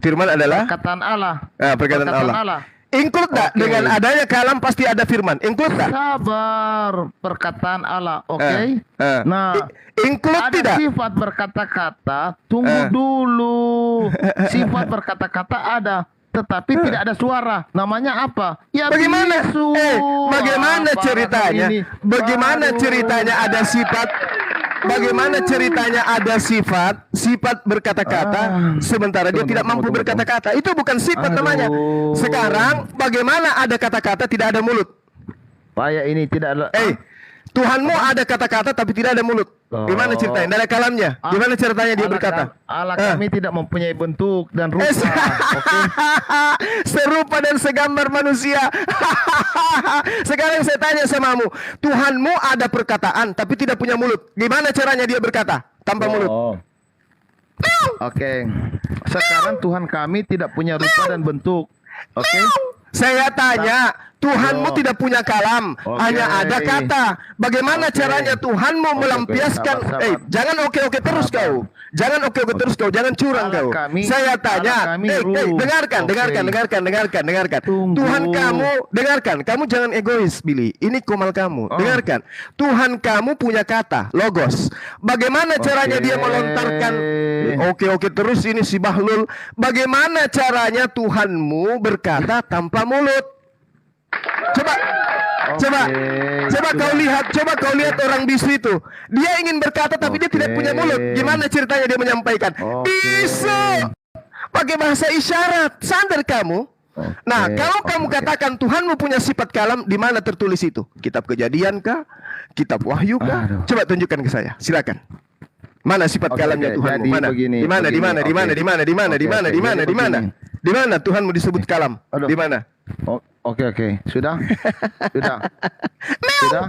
firman adalah
perkataan Allah.
Perkataan Allah. Include tak dengan adanya kalam pasti ada firman. Include tak?
Sabar, perkataan Allah. Oke. Nah,
include
ada
tidak?
sifat berkata-kata. Tunggu dulu. Sifat berkata-kata ada, tetapi tidak ada suara. Namanya apa? Ya,
bagaimana?
bisu.
Bagaimana ceritanya? Bagaimana ceritanya ada sifat? Bagaimana ceritanya ada sifat berkata-kata sementara dia tidak mampu berkata-kata? Itu bukan sifat namanya. Sekarang bagaimana ada kata-kata tidak ada mulut?
Payah ini tidak ada.
Tuhanmu ada kata-kata tapi tidak ada mulut. Gimana ceritanya? Tidak ada kalamnya. Gimana ceritanya dia berkata?
Allah kami tidak mempunyai bentuk dan rupa.
Serupa dan segambar manusia. Sekarang saya tanya samamu, Tuhanmu ada perkataan tapi tidak punya mulut. Gimana caranya dia berkata tanpa mulut?
Oke. Sekarang Tuhan kami tidak punya rupa dan bentuk. Oke.
Saya tanya, Tuhanmu tidak punya kalam, hanya ada kata. Bagaimana caranya Tuhanmu melampiaskan? Jangan oke terus kau. Jangan oke terus kau. Jangan curang kau. Saya tanya, dengarkan. Tuhan kamu, dengarkan. Kamu jangan egois, Billy. Ini komal kamu. Dengarkan. Tuhan kamu punya kata, logos. Bagaimana caranya dia melontarkan? Oke terus ini si Bahlul. Bagaimana caranya Tuhanmu berkata tanpa mulut? Coba kau lihat orang bisu itu. Dia ingin berkata tapi dia tidak punya mulut. Gimana ceritanya dia menyampaikan? Bisu pakai bahasa isyarat. Sadar kamu? Nah, kalau kamu katakan Tuhanmu punya sifat kalam, di mana tertulis itu? Kitab Kejadian kah? Kitab Wahyu kah? Coba tunjukkan ke saya. Silakan. Mana sifat
Oke,
kalamnya
oke.
Tuhanmu?
Jadi
Mana?
begini,
Di mana? Di
begini.
mana? Di
Oke.
mana? Di mana? Di mana? Di
Oke,
mana?
oke.
Di mana?
Jadi
Di mana?
begini.
Di mana Tuhanmu disebut kalam?
Aduh.
Di mana?
Oke, oke. Sudah? Sudah? Sudah?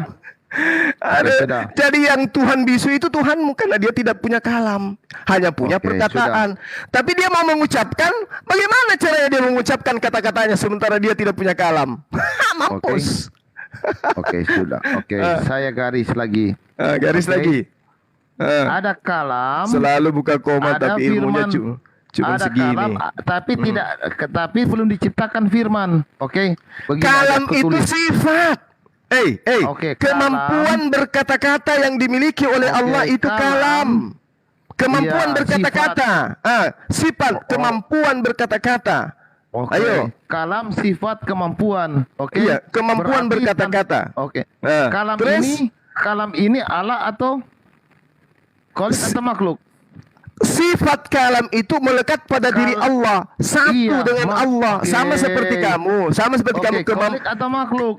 Ada.
sudah.
Jadi yang Tuhan bisu itu Tuhanmu karena dia tidak punya kalam, hanya punya
Oke,
perkataan. Tapi dia mau mengucapkan, bagaimana caranya dia mengucapkan kata-katanya sementara dia tidak punya kalam? Mampus.
Oke, sudah. Oke, saya garis lagi.
Garis
Oke.
lagi.
Ada kalam,
Selalu buka koma
ada
tapi ilmunya
firman,
cuma
ada
segini.
kalam, tapi tapi belum diciptakan firman. Oke. Begini
Kalam
ada
itu
kutulis.
sifat.
Oke,
kemampuan berkata-kata yang dimiliki oleh
Oke,
Allah itu kalam. Kemampuan
Iya,
berkata-kata. Sifat kemampuan berkata-kata.
Oke.
Ayo.
Kalam sifat kemampuan. Oke.
Iya, kemampuan
Berarti
berkata-kata.
Oke.
Nah,
Kalam
terus?
ini Allah atau kholik atau makhluk?
Sifat kalam itu melekat pada diri Allah, satu
Iya,
dengan Allah,
oke.
sama seperti kamu, sama seperti kamu.
Kholik atau makhluk?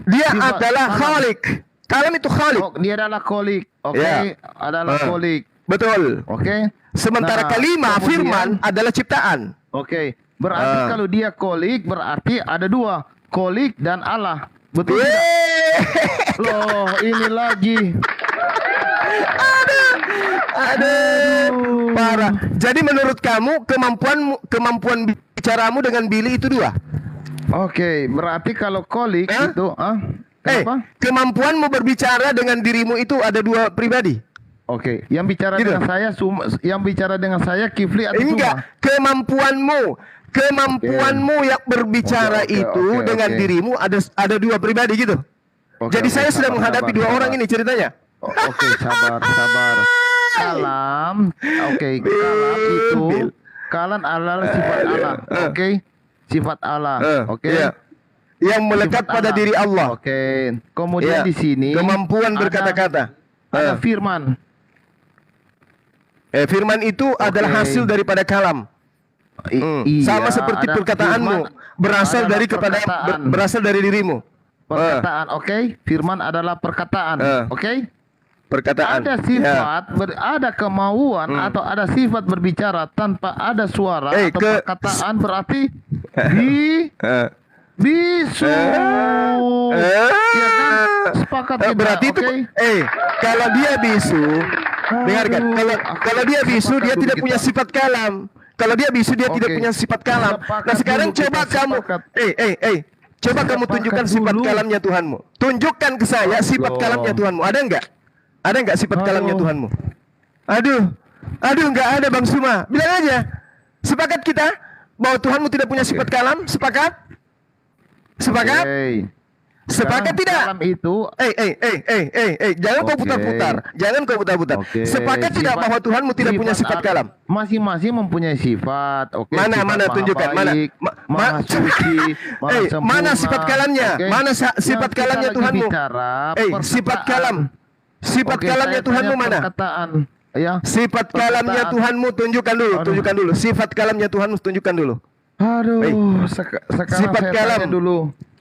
Dia
Sifat
adalah
kalam.
khalik. Kalam itu khalik.
Oh, dia adalah kholik. Oke,
Ya.
adalah kholik.
Betul.
Oke.
Sementara
Nah,
kalimah
kemudian-
firman adalah ciptaan.
Oke. Berarti kalau dia kholik berarti ada dua, kholik dan Allah. Betul tidak? Loh, ini lagi.
Aduh, parah. Jadi menurut kamu kemampuan bicaramu dengan Billy itu dua?
Oke, berarti kalau kholik itu kenapa?
Kemampuanmu berbicara dengan dirimu itu ada dua pribadi?
Oke, yang bicara
Gitu.
dengan saya yang bicara dengan saya Kifli atau
Enggak, kemampuanmu yang berbicara
Oke,
itu
oke,
dengan
oke.
dirimu ada dua pribadi gitu.
Oke,
Jadi
oke,
saya sedang
sabar,
menghadapi
sabar,
dua
sabar.
orang ini ceritanya.
Oke, sabar. Kalam, oke, kalam itu
Bil.
kalam adalah sifat Allah. Oke, sifat Allah. Oke.
Iya. Yang melekat
Sifat
pada
Allah.
diri Allah.
Oke. Kemudian
Iya.
di sini
Kemampuan berkata-kata.
Ada firman.
Firman itu adalah hasil daripada kalam.
Iya,
Sama seperti
ada
perkataanmu
firman
berasal
adalah
dari kepada
perkataan.
berasal dari dirimu.
Perkataan, oke. Firman adalah perkataan, oke.
Perkataan.
Ada sifat, ada kemauan atau ada sifat berbicara tanpa ada suara atau perkataan berarti bisu. Ya kan? Sepakat kita,
Berarti itu
oke?
kalau dia bisu, dengarkan, kalau dia bisu dia
Sepakat
tidak
dulu
punya
kita.
sifat kalam. Kalau dia bisu dia tidak
Oke.
punya sifat kalam.
Sepakat
Nah sekarang
dulu,
coba
kita
kamu,
sepakat.
coba kamu
Sepakat
tunjukkan sifat
dulu.
kalamnya Tuhanmu. Tunjukkan ke saya sifat
Allah.
kalamnya Tuhanmu. Ada enggak? Ada enggak sifat kalamnya
Aduh.
Tuhanmu? Aduh enggak ada Bang Suma. Bilang aja. Sepakat kita bahwa Tuhanmu tidak punya sifat kalam? Sepakat? Sepakat?
Oke.
Sepakat
Sekarang
tidak?
kalam itu
Jangan kau
Oke.
putar-putar. Jangan kau putar-putar.
Oke,
Sepakat tidak
sifat-
bahwa Tuhanmu tidak punya sifat kalam?
Masing-masing mempunyai sifat. Oke.
Mana
sifat
mana
maha
tunjukkan
baik, maha suci, maha sempurna.
mana sifat kalamnya?
Oke.
Mana sifat
Yang
kalamnya
kita lagi
Tuhanmu?
bicara
Sifat
perkataan.
kalam. Sifat
Oke,
kalamnya
saya
Tuhanmu
tanya
mana?
Perkataan. Ya.
Sifat kalamnya
Perkataan.
Tuhanmu tunjukkan dulu,
Aduh.
tunjukkan dulu. Sifat kalamnya Tuhanmu tunjukkan dulu.
Aduh, sekarang
Sifat
saya
kalam.
tanya dulu.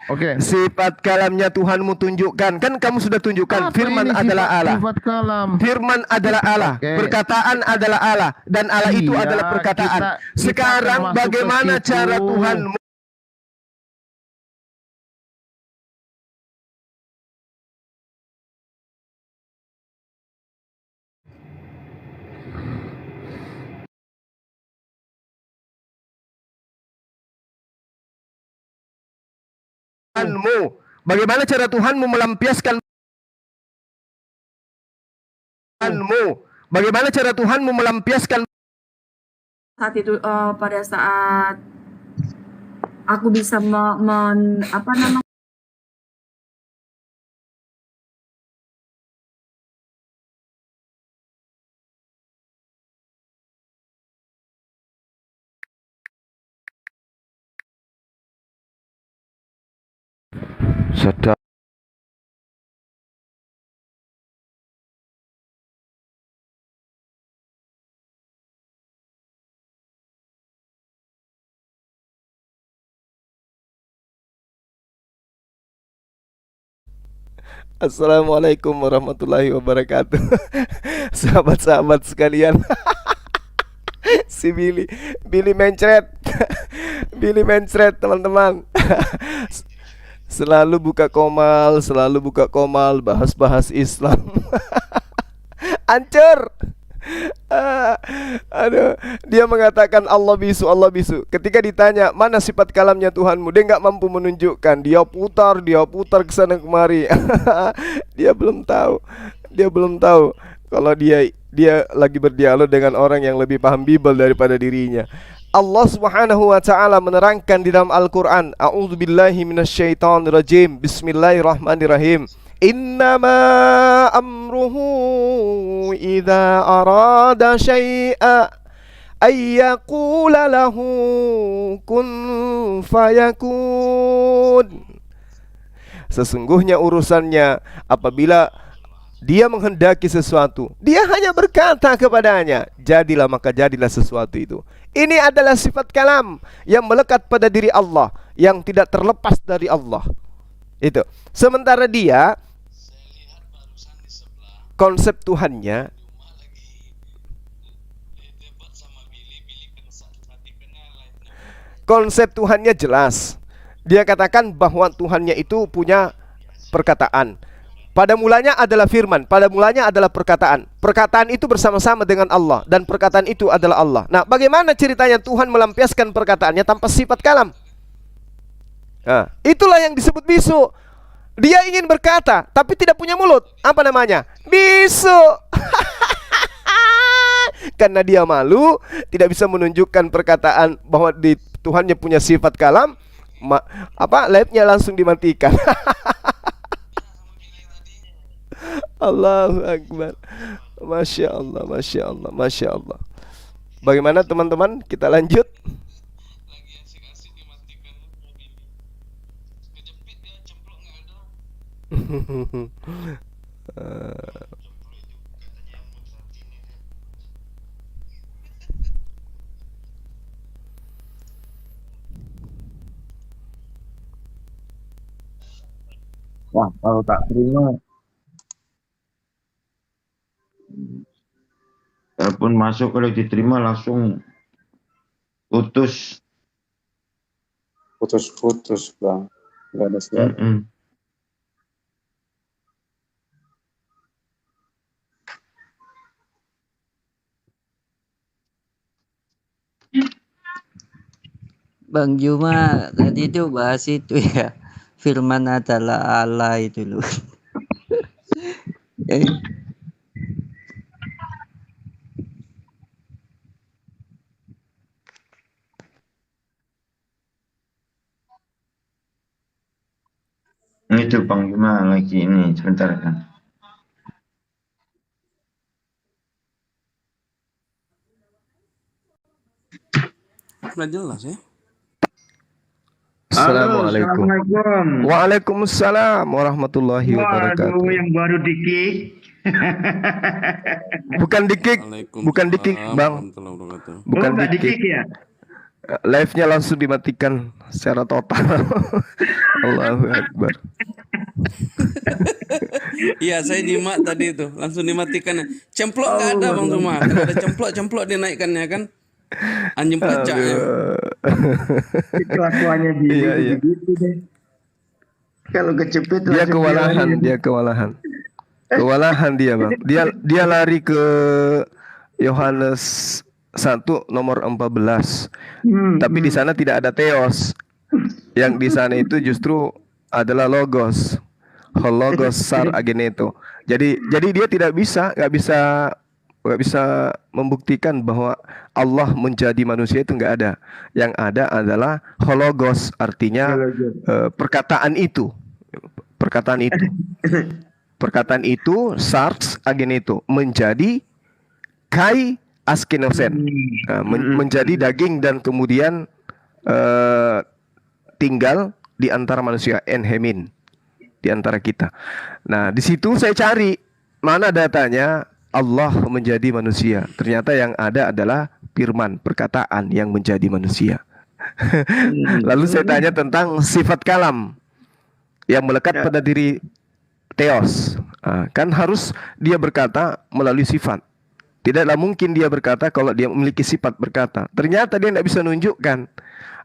Oke.
Sifat kalamnya Tuhanmu tunjukkan. Kan kamu sudah tunjukkan.
Apa
Firman
ini
adalah Allah.
Sifat kalam.
Firman adalah Allah,
Oke.
perkataan adalah Allah, dan Allah itu
Iya,
adalah perkataan.
kita
Sekarang
akan masuk
bagaimana
ke situ.
cara Tuhan Tuhanmu? Bagaimana cara Tuhanmu melampiaskan Tuhanmu? Bagaimana cara Tuhanmu melampiaskan
Saat itu pada saat aku bisa apa namanya
sedang Assalamualaikum warahmatullahi wabarakatuh. Sahabat-sahabat sekalian. Si Billy mencret. Billy mencret, teman-teman. Selalu buka komal, bahas-bahas Islam. Hancur. Aduh, dia mengatakan Allah bisu. Ketika ditanya mana sifat kalamnya Tuhanmu, dia nggak mampu menunjukkan. Dia putar ke sana kemari. Dia belum tahu kalau dia lagi berdialog dengan orang yang lebih paham Bible daripada dirinya. Allah Subhanahu wa taala menerangkan di dalam Al-Qur'an, A'udzubillahi minasyaitonirrajim. Bismillahirrahmanirrahim. Innama amruhu idza arada syai'a ayyaqula lahu kun fayakun. Sesungguhnya urusannya apabila dia menghendaki sesuatu, dia hanya berkata kepadanya, jadilah, maka jadilah sesuatu itu. Ini adalah sifat kalam yang melekat pada diri Allah, yang tidak terlepas dari Allah. Itu. Sementara dia, konsep Tuhannya, jelas. Dia katakan bahwa Tuhannya itu punya perkataan. Pada mulanya adalah firman, pada mulanya adalah perkataan. Perkataan itu bersama-sama dengan Allah, dan perkataan itu adalah Allah. Nah, bagaimana ceritanya Tuhan melampiaskan perkataannya tanpa sifat kalam? Nah, itulah yang disebut bisu. Dia ingin berkata, tapi tidak punya mulut. Apa namanya? Bisu. Karena dia malu, tidak bisa menunjukkan perkataan bahwa Tuhannya punya sifat kalam. Laptopnya langsung dimatikan. Allahu Akbar. Masya Allah. Bagaimana teman-teman? Kita lanjut.
Wah, kalau tak terima, telepon masuk, kalau diterima langsung putus.
Putus bang, nggak ada suara.
Bang Juma tadi itu bahas itu ya, firman adalah Allah itu loh.
Itu Bang Juma lagi ini, sebentar kan.
Nggak jelas ya.
Assalamualaikum.
Assalamualaikum.
Waalaikumsalam warahmatullahi wabarakatuh.
Waduh, yang baru di-kick.
Bukan di-kick, Bang. Bukan di-kick
ya.
Live-nya langsung dimatikan secara total. Allahu Akbar.
Iya, saya nyimak tadi itu, langsung dimatikan. Cemplok nggak ada Bang Juma. Kalau ada cemplok dinaikkannya kan. Anjing pelacaknya.
Kelakuannya begitu deh. Kalau kecepet
Dia kewalahan. Kewalahan dia, Bang. Dia lari ke Yohanes 1 nomor 14. Tapi di sana tidak ada theos. Yang di sana itu justru adalah logos. Logos sar ageneto. Jadi dia nggak bisa membuktikan bahwa Allah menjadi manusia, itu nggak ada. Yang ada adalah hologos, artinya perkataan itu sars ageneto, menjadi kai askenosen, menjadi daging dan kemudian tinggal di antara manusia, enhemin, di antara kita. Nah, di situ saya cari mana datanya Allah menjadi manusia. Ternyata yang ada adalah firman, perkataan yang menjadi manusia. Lalu saya tanya tentang sifat kalam yang melekat pada diri Theos. Kan harus dia berkata melalui sifat. Tidaklah mungkin dia berkata kalau dia memiliki sifat berkata. Ternyata dia tidak bisa nunjukkan.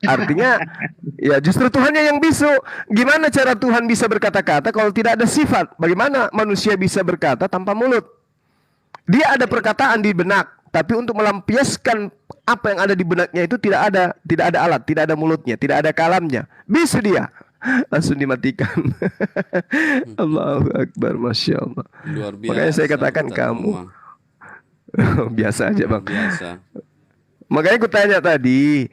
Artinya ya justru Tuhannya yang bisu. Gimana cara Tuhan bisa berkata-kata kalau tidak ada sifat? Bagaimana manusia bisa berkata tanpa mulut? Dia ada perkataan di benak, tapi untuk melampiaskan apa yang ada di benaknya itu tidak ada alat, tidak ada mulutnya, tidak ada kalamnya. Bisu dia. Langsung dimatikan. Allahu Akbar, Masya Allah.
Luar biasa.
Makanya saya katakan
kita
kamu
semua.
biasa aja bang.
Biasa.
Makanya aku tanya tadi,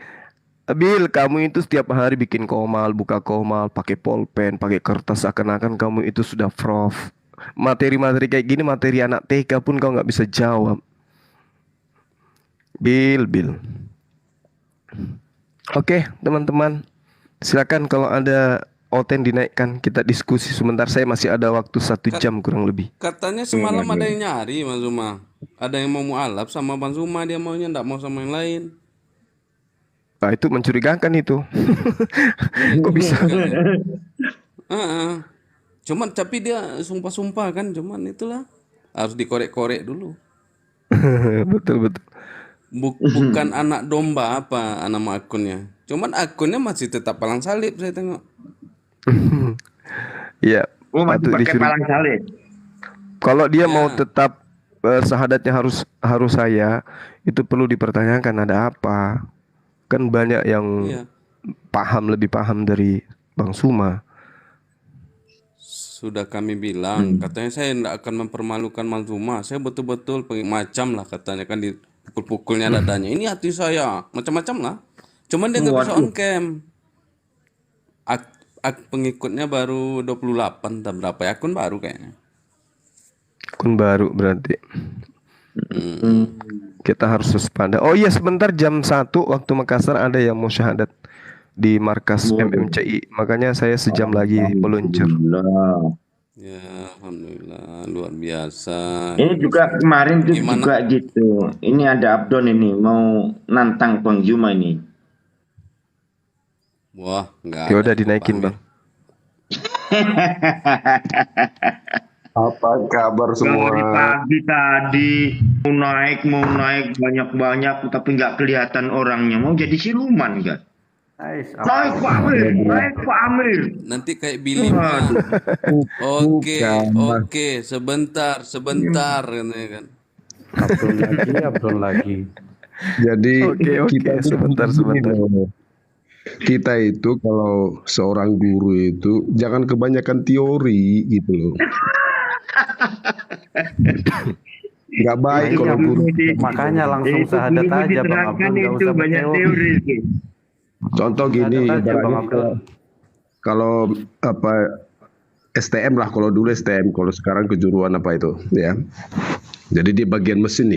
Bil, kamu itu setiap hari bikin komal, buka komal, pakai pulpen, pakai kertas, seakan-akan kamu itu sudah prof. Materi-materi kayak gini, materi anak TK pun kau nggak bisa jawab. Bil. Oke, teman-teman, silakan kalau ada Oten dinaikkan, kita diskusi sebentar. Saya masih ada waktu 1 jam kurang lebih.
Katanya semalam ada yang nyari Mas Zuma. Ada yang mau mualaf sama Bang Zuma, dia maunya enggak mau sama yang lain.
Nah, itu mencurigakan itu. Kok bisa?
Cuman tapi dia sumpah-sumpah kan, cuman itulah harus dikorek-korek dulu.
Betul.
Bukan anak domba apa nama akunnya. Cuman akunnya masih tetap palang salib saya tengok.
Iya.
Masih pakai palang salib.
Kalau dia mau tetap syahadatnya harus saya, itu perlu dipertanyakan ada apa. Kan banyak yang lebih paham dari Bang Suma.
Sudah kami bilang, katanya saya tidak akan mempermalukan Bang Suma. Saya betul-betul macam lah katanya kan dipukul-pukulnya dadanya. Ini hati saya, macam-macam lah. Cuman dia nggak bisa on cam. Pengikutnya baru 28, tak berapa ya, akun baru kayaknya.
Akun baru berarti. Kita harus waspada. Oh iya, sebentar jam 1 waktu Makassar ada yang mau syahadat di markas MMCI. Makanya saya sejam lagi meluncur.
Ya, alhamdulillah, luar biasa.
Ini juga kemarin tuh juga gitu. Ini ada Abdon ini mau nantang Bang Zuma ini.
Wah, enggak.
Ya udah dinaikin, Bang.
Apa kabar semua?
Dari pagi tadi mau naik banyak-banyak tapi nggak kelihatan orangnya. Mau jadi siluman kan? Naik Pak Amir.
Nanti kayak Billy. Oke, sebentar kan.
Abdul lagi.
Jadi
Oke, sebentar.
Kita itu kalau seorang guru itu jangan kebanyakan teori gitu loh. Nggak baik kalau guru.
Makanya langsung syahadat aja Bang Abdul, nggak usah
banyak teori.
Contoh gini, kalau STM lah, kalau dulu STM, kalau sekarang kejuruan apa itu ya. Jadi di bagian mesin.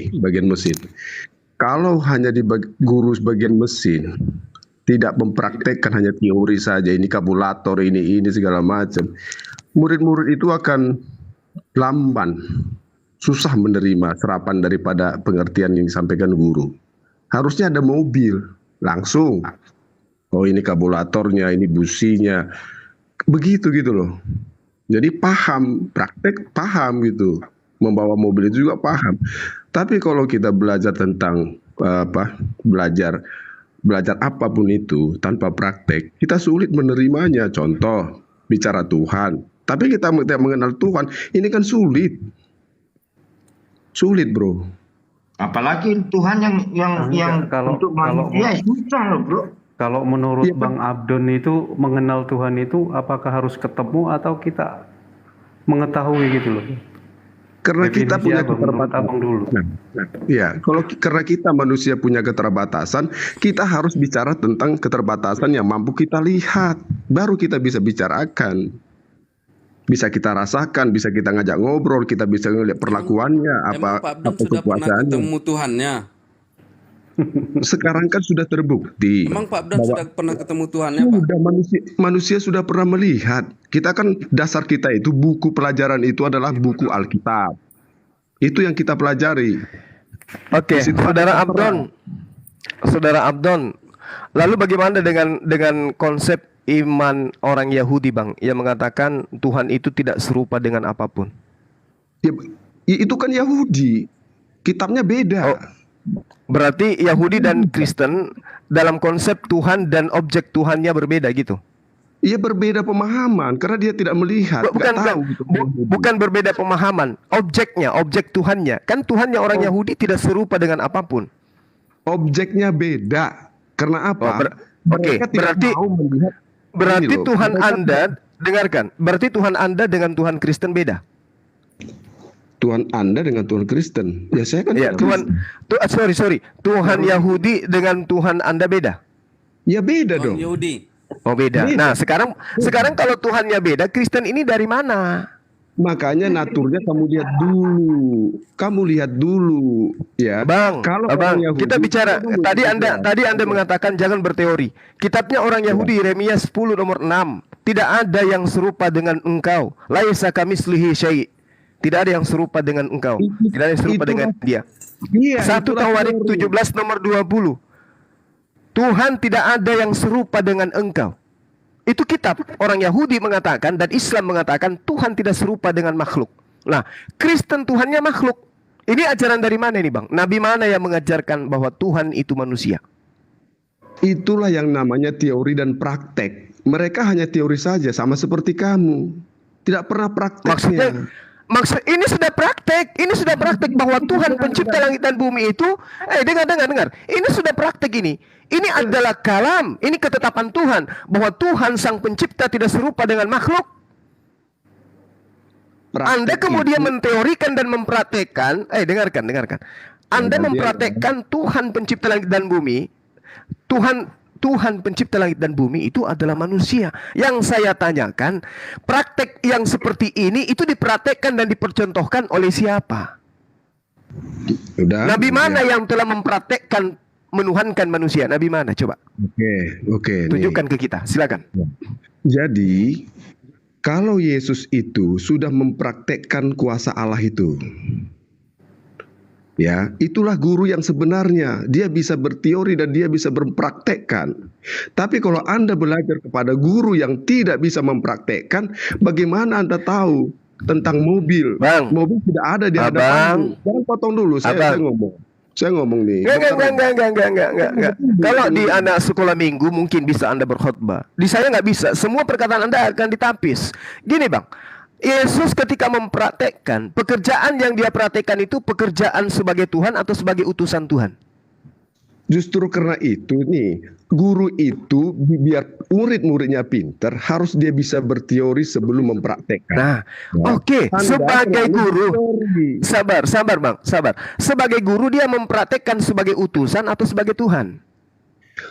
Kalau hanya di guru bagian mesin, tidak mempraktekkan, hanya teori saja, ini kabulator, ini segala macam, murid-murid itu akan lamban, susah menerima serapan daripada pengertian yang disampaikan guru. Harusnya ada mobil, langsung. Oh ini kabulatornya, ini businya, begitu gitu loh. Jadi paham, praktek paham gitu. Membawa mobil itu juga paham. Tapi kalau kita belajar tentang belajar apapun itu tanpa praktek, kita sulit menerimanya. Contoh, bicara Tuhan. Tapi kita tidak mengenal Tuhan, ini kan sulit. Sulit, bro.
Apalagi Tuhan yang
kalau
manusia susah loh, bro.
Kalau menurut Bang Abdon itu mengenal Tuhan itu apakah harus ketemu atau kita mengetahui gitu loh?
Karena kita punya
keterbatasan dulu.
Karena kita manusia punya keterbatasan, kita harus bicara tentang keterbatasan yang mampu kita lihat, baru kita bisa bicarakan. Bisa kita rasakan, bisa kita ngajak ngobrol, kita bisa ngelihat perlakuannya, apa
sudah pernah ketemu Tuhannya?
Sekarang kan sudah terbukti.
Emang Pak Abdan sudah pernah ketemu Tuhannya, Pak?
Sudah, manusia sudah pernah melihat. Kita kan dasar kita itu buku pelajaran itu adalah buku Alkitab. Itu yang kita pelajari.
Oke, Saudara Abdon. Lalu bagaimana dengan konsep iman orang Yahudi, Bang, yang mengatakan Tuhan itu tidak serupa dengan apapun?
Ya, itu kan Yahudi. Kitabnya beda.
Oh, berarti Yahudi dan Kristen dalam konsep Tuhan dan objek Tuhannya berbeda gitu?
Iya, berbeda pemahaman karena dia tidak melihat.
Bukan berbeda pemahaman, objeknya, objek Tuhannya. Kan Tuhannya orang Yahudi tidak serupa dengan apapun.
Objeknya beda. Karena apa?
Oke, berarti Tuhan Anda, dengarkan, berarti Tuhan Anda dengan Tuhan Kristen beda.
Tuhan Anda dengan Tuhan Kristen. Ya saya kan.
Ya, sorry. Tuhan Yahudi dengan Tuhan Anda beda.
Ya beda dong.
Yahudi.
Oh beda. Nah sekarang kalau Tuhannya beda, Kristen ini dari mana?
Makanya naturnya kamu lihat dulu, ya.
Bang,
kalau
Bang,
Yahudi,
kita bicara tadi Anda mengatakan jangan berteori. Kitabnya orang Yahudi Yeremia 10 nomor 6. Tidak ada yang serupa dengan engkau. Laisa kamitslihi syai'. Tidak ada yang serupa dengan engkau. Tidak ada yang serupa dengan dia. 1 Tawarik 17 nomor 20. Tuhan tidak ada yang serupa dengan engkau. Itu kitab orang Yahudi mengatakan dan Islam mengatakan Tuhan tidak serupa dengan makhluk. Nah, Kristen Tuhannya makhluk. Ini ajaran dari mana ini, Bang? Nabi mana yang mengajarkan bahwa Tuhan itu manusia?
Itulah yang namanya teori dan praktek. Mereka hanya teori saja, sama seperti kamu. Tidak pernah prakteknya.
Maksud ini sudah praktek. Ini sudah praktek bahwa Tuhan pencipta langit dan bumi itu dengar. Ini sudah praktek ini. Ini adalah kalam, ini ketetapan Tuhan bahwa Tuhan sang pencipta tidak serupa dengan makhluk. Anda kemudian menteorikan dan mempraktekkan, dengarkan. Anda mempraktekkan Tuhan pencipta langit dan bumi. Tuhan pencipta langit dan bumi itu adalah manusia. Yang saya tanyakan, praktek yang seperti ini itu dipraktekkan dan dipercontohkan oleh siapa? Nabi mana yang telah mempraktekkan menuhankan manusia? Nabi mana? Coba.
Oke.
Tunjukkan ke kita, silakan.
Jadi, kalau Yesus itu sudah mempraktekkan kuasa Allah itu, ya, itulah guru yang sebenarnya. Dia bisa berteori dan dia bisa mempraktekkan. Tapi kalau Anda belajar kepada guru yang tidak bisa mempraktekkan, bagaimana Anda tahu tentang mobil?
Bang,
mobil tidak ada di hadapan. Jangan potong dulu, saya ngomong. Saya ngomong nih.
Enggak. Kalau di anak sekolah minggu mungkin bisa Anda berkhutbah. Di saya nggak bisa. Semua perkataan Anda akan ditapis. Gini, Bang. Yesus ketika mempraktekkan, pekerjaan yang dia praktekkan itu pekerjaan sebagai Tuhan atau sebagai utusan Tuhan?
Justru karena itu nih, guru itu biar murid-muridnya pintar, harus dia bisa berteori sebelum mempraktekkan.
Nah, oke. Sebagai guru, sabar Bang, sabar. Sebagai guru dia mempraktekkan sebagai utusan atau sebagai Tuhan?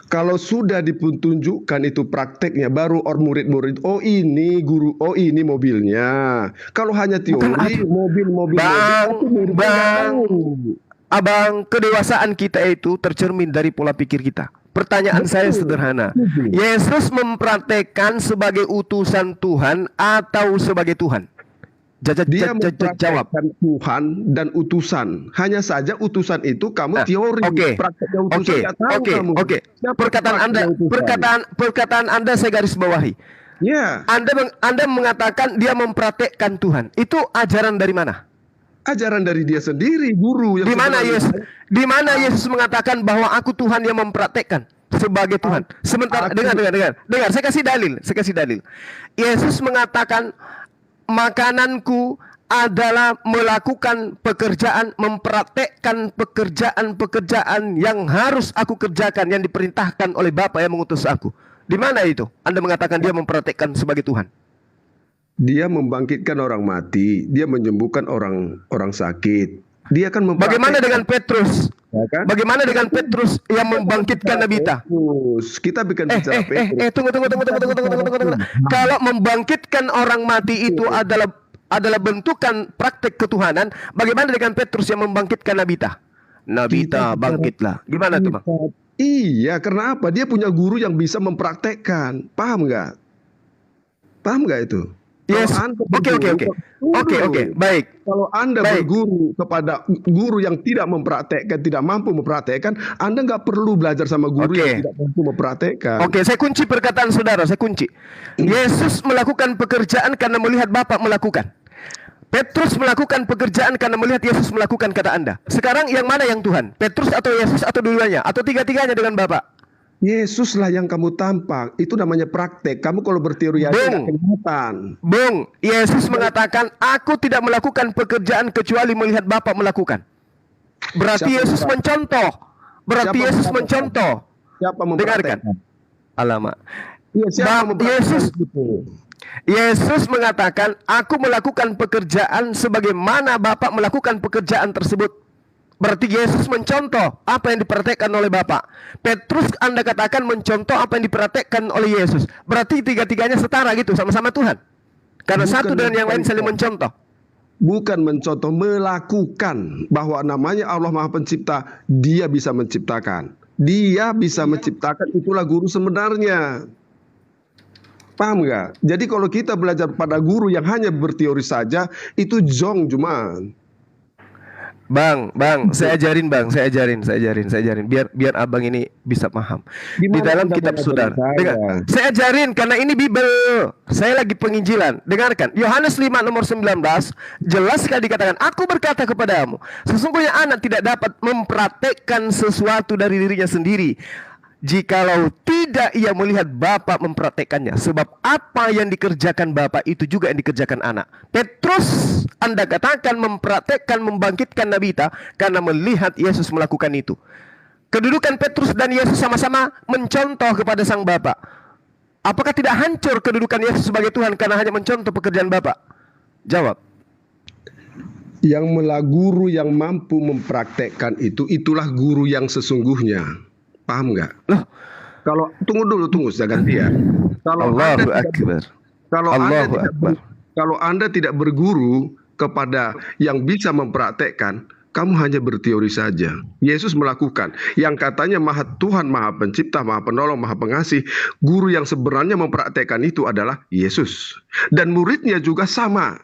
Kalau sudah ditunjukkan itu prakteknya, baru murid-murid, oh ini guru, oh ini mobilnya. Kalau hanya teori, mobil-mobil.
Abang, kedewasaan kita itu tercermin dari pola pikir kita. Pertanyaan saya sederhana. Yesus mempraktekkan sebagai utusan Tuhan atau sebagai Tuhan?
Dia mempraktekkan Tuhan dan utusan. Hanya saja utusan itu kamu teori.
Oke. Perkataan Anda saya garis bawahi.
Ya.
Anda mengatakan dia mempraktekkan Tuhan. Itu ajaran dari mana?
Ajaran dari dia sendiri, guru yang
di mana Yesus mengatakan bahwa aku Tuhan yang mempraktekkan sebagai Tuhan. Sementara dengar, saya kasih dalil. Yesus mengatakan makananku adalah melakukan pekerjaan, mempraktekkan pekerjaan yang harus aku kerjakan, yang diperintahkan oleh Bapa yang mengutus aku. Di mana itu? Anda mengatakan dia mempraktekkan sebagai Tuhan.
Dia membangkitkan orang mati, dia menyembuhkan orang sakit. Dia kan
bagaimana dengan Petrus? Ya kan? Bagaimana dengan Petrus yang membangkitkan Nabita?
Kita bikin bicara Petrus.
Tunggu. Kalau membangkitkan orang mati itu adalah bentukan praktek ketuhanan, bagaimana dengan Petrus yang membangkitkan Nabita? Nabita bangkitlah. Gimana tuh, Bang?
Iya, karena apa? Dia punya guru yang bisa mempraktekkan. Paham nggak? Paham nggak itu?
Yes.
Anda
Oke, baik.
Kalau Anda
Baik.
berguru kepada guru yang tidak mempraktekkan, tidak mampu mempraktekkan, Anda nggak perlu belajar sama guru
Oke.
yang tidak mampu mempraktekkan.
Oke, saya kunci perkataan saudara, saya kunci. Yesus melakukan pekerjaan karena melihat Bapa melakukan. Petrus melakukan pekerjaan karena melihat Yesus melakukan, kata Anda. Sekarang yang mana yang Tuhan? Petrus atau Yesus atau dua-duanya? Atau tiga-tiganya dengan Bapa?
Yesuslah yang kamu tampak. Itu namanya praktek. Kamu kalau berteori aja nggak kelihatan.
Bung, Yesus mengatakan, aku tidak melakukan pekerjaan kecuali melihat Bapa melakukan. Berarti
Siapa
Yesus
yang
mencontoh. Berarti
Siapa
Yesus
mempraktekkan?
mencontoh.
Siapa
Dengarkan.
mempraktekkan?
Alamak.
Iya, siapa mempraktekkan itu?
Yesus mengatakan, aku melakukan pekerjaan sebagaimana Bapa melakukan pekerjaan tersebut. Berarti Yesus mencontoh apa yang dipraktekkan oleh Bapa. Petrus Anda katakan mencontoh apa yang dipraktekkan oleh Yesus. Berarti tiga-tiganya setara gitu, sama-sama Tuhan. Karena
Bukan
satu dan yang lain saling
mencontoh.
mencontoh.
Bukan mencontoh, melakukan. Bahwa namanya Allah Maha Pencipta, Dia bisa menciptakan. Dia bisa menciptakan, itulah guru sebenarnya. Paham nggak? Jadi kalau kita belajar pada guru yang hanya berteori saja, itu jong cuma.
Bang, saya ajarin bang, saya ajarin. Biar abang ini bisa paham. Di dalam kitab saudara. Dengar, saya ajarin karena ini Bible. Saya lagi penginjilan. Dengarkan, Yohanes 5 nomor 19 jelas sekali dikatakan, aku berkata kepadamu, sesungguhnya anak tidak dapat mempraktekkan sesuatu dari dirinya sendiri, jikalau tidak ia melihat Bapa mempraktekkannya. Sebab apa yang dikerjakan Bapa itu juga yang dikerjakan anak. Petrus Anda katakan mempraktekkan, membangkitkan Nabi Isa karena melihat Yesus melakukan itu. Kedudukan Petrus dan Yesus sama-sama mencontoh kepada sang Bapa. Apakah tidak hancur kedudukan Yesus sebagai Tuhan karena hanya mencontoh pekerjaan Bapa? Jawab.
Yang guru yang mampu mempraktekkan itu, itulah guru yang sesungguhnya. Paham nggak?
Loh,
kalau tunggu saya ganti ya. Kalau
Allahu Akbar.
Kalau Anda tidak berguru kepada yang bisa mempraktekkan, kamu hanya berteori saja. Yesus melakukan yang katanya Maha Tuhan, Maha Pencipta, Maha Penolong, Maha Pengasih. Guru yang sebenarnya mempraktekkan itu adalah Yesus. Dan muridnya juga sama.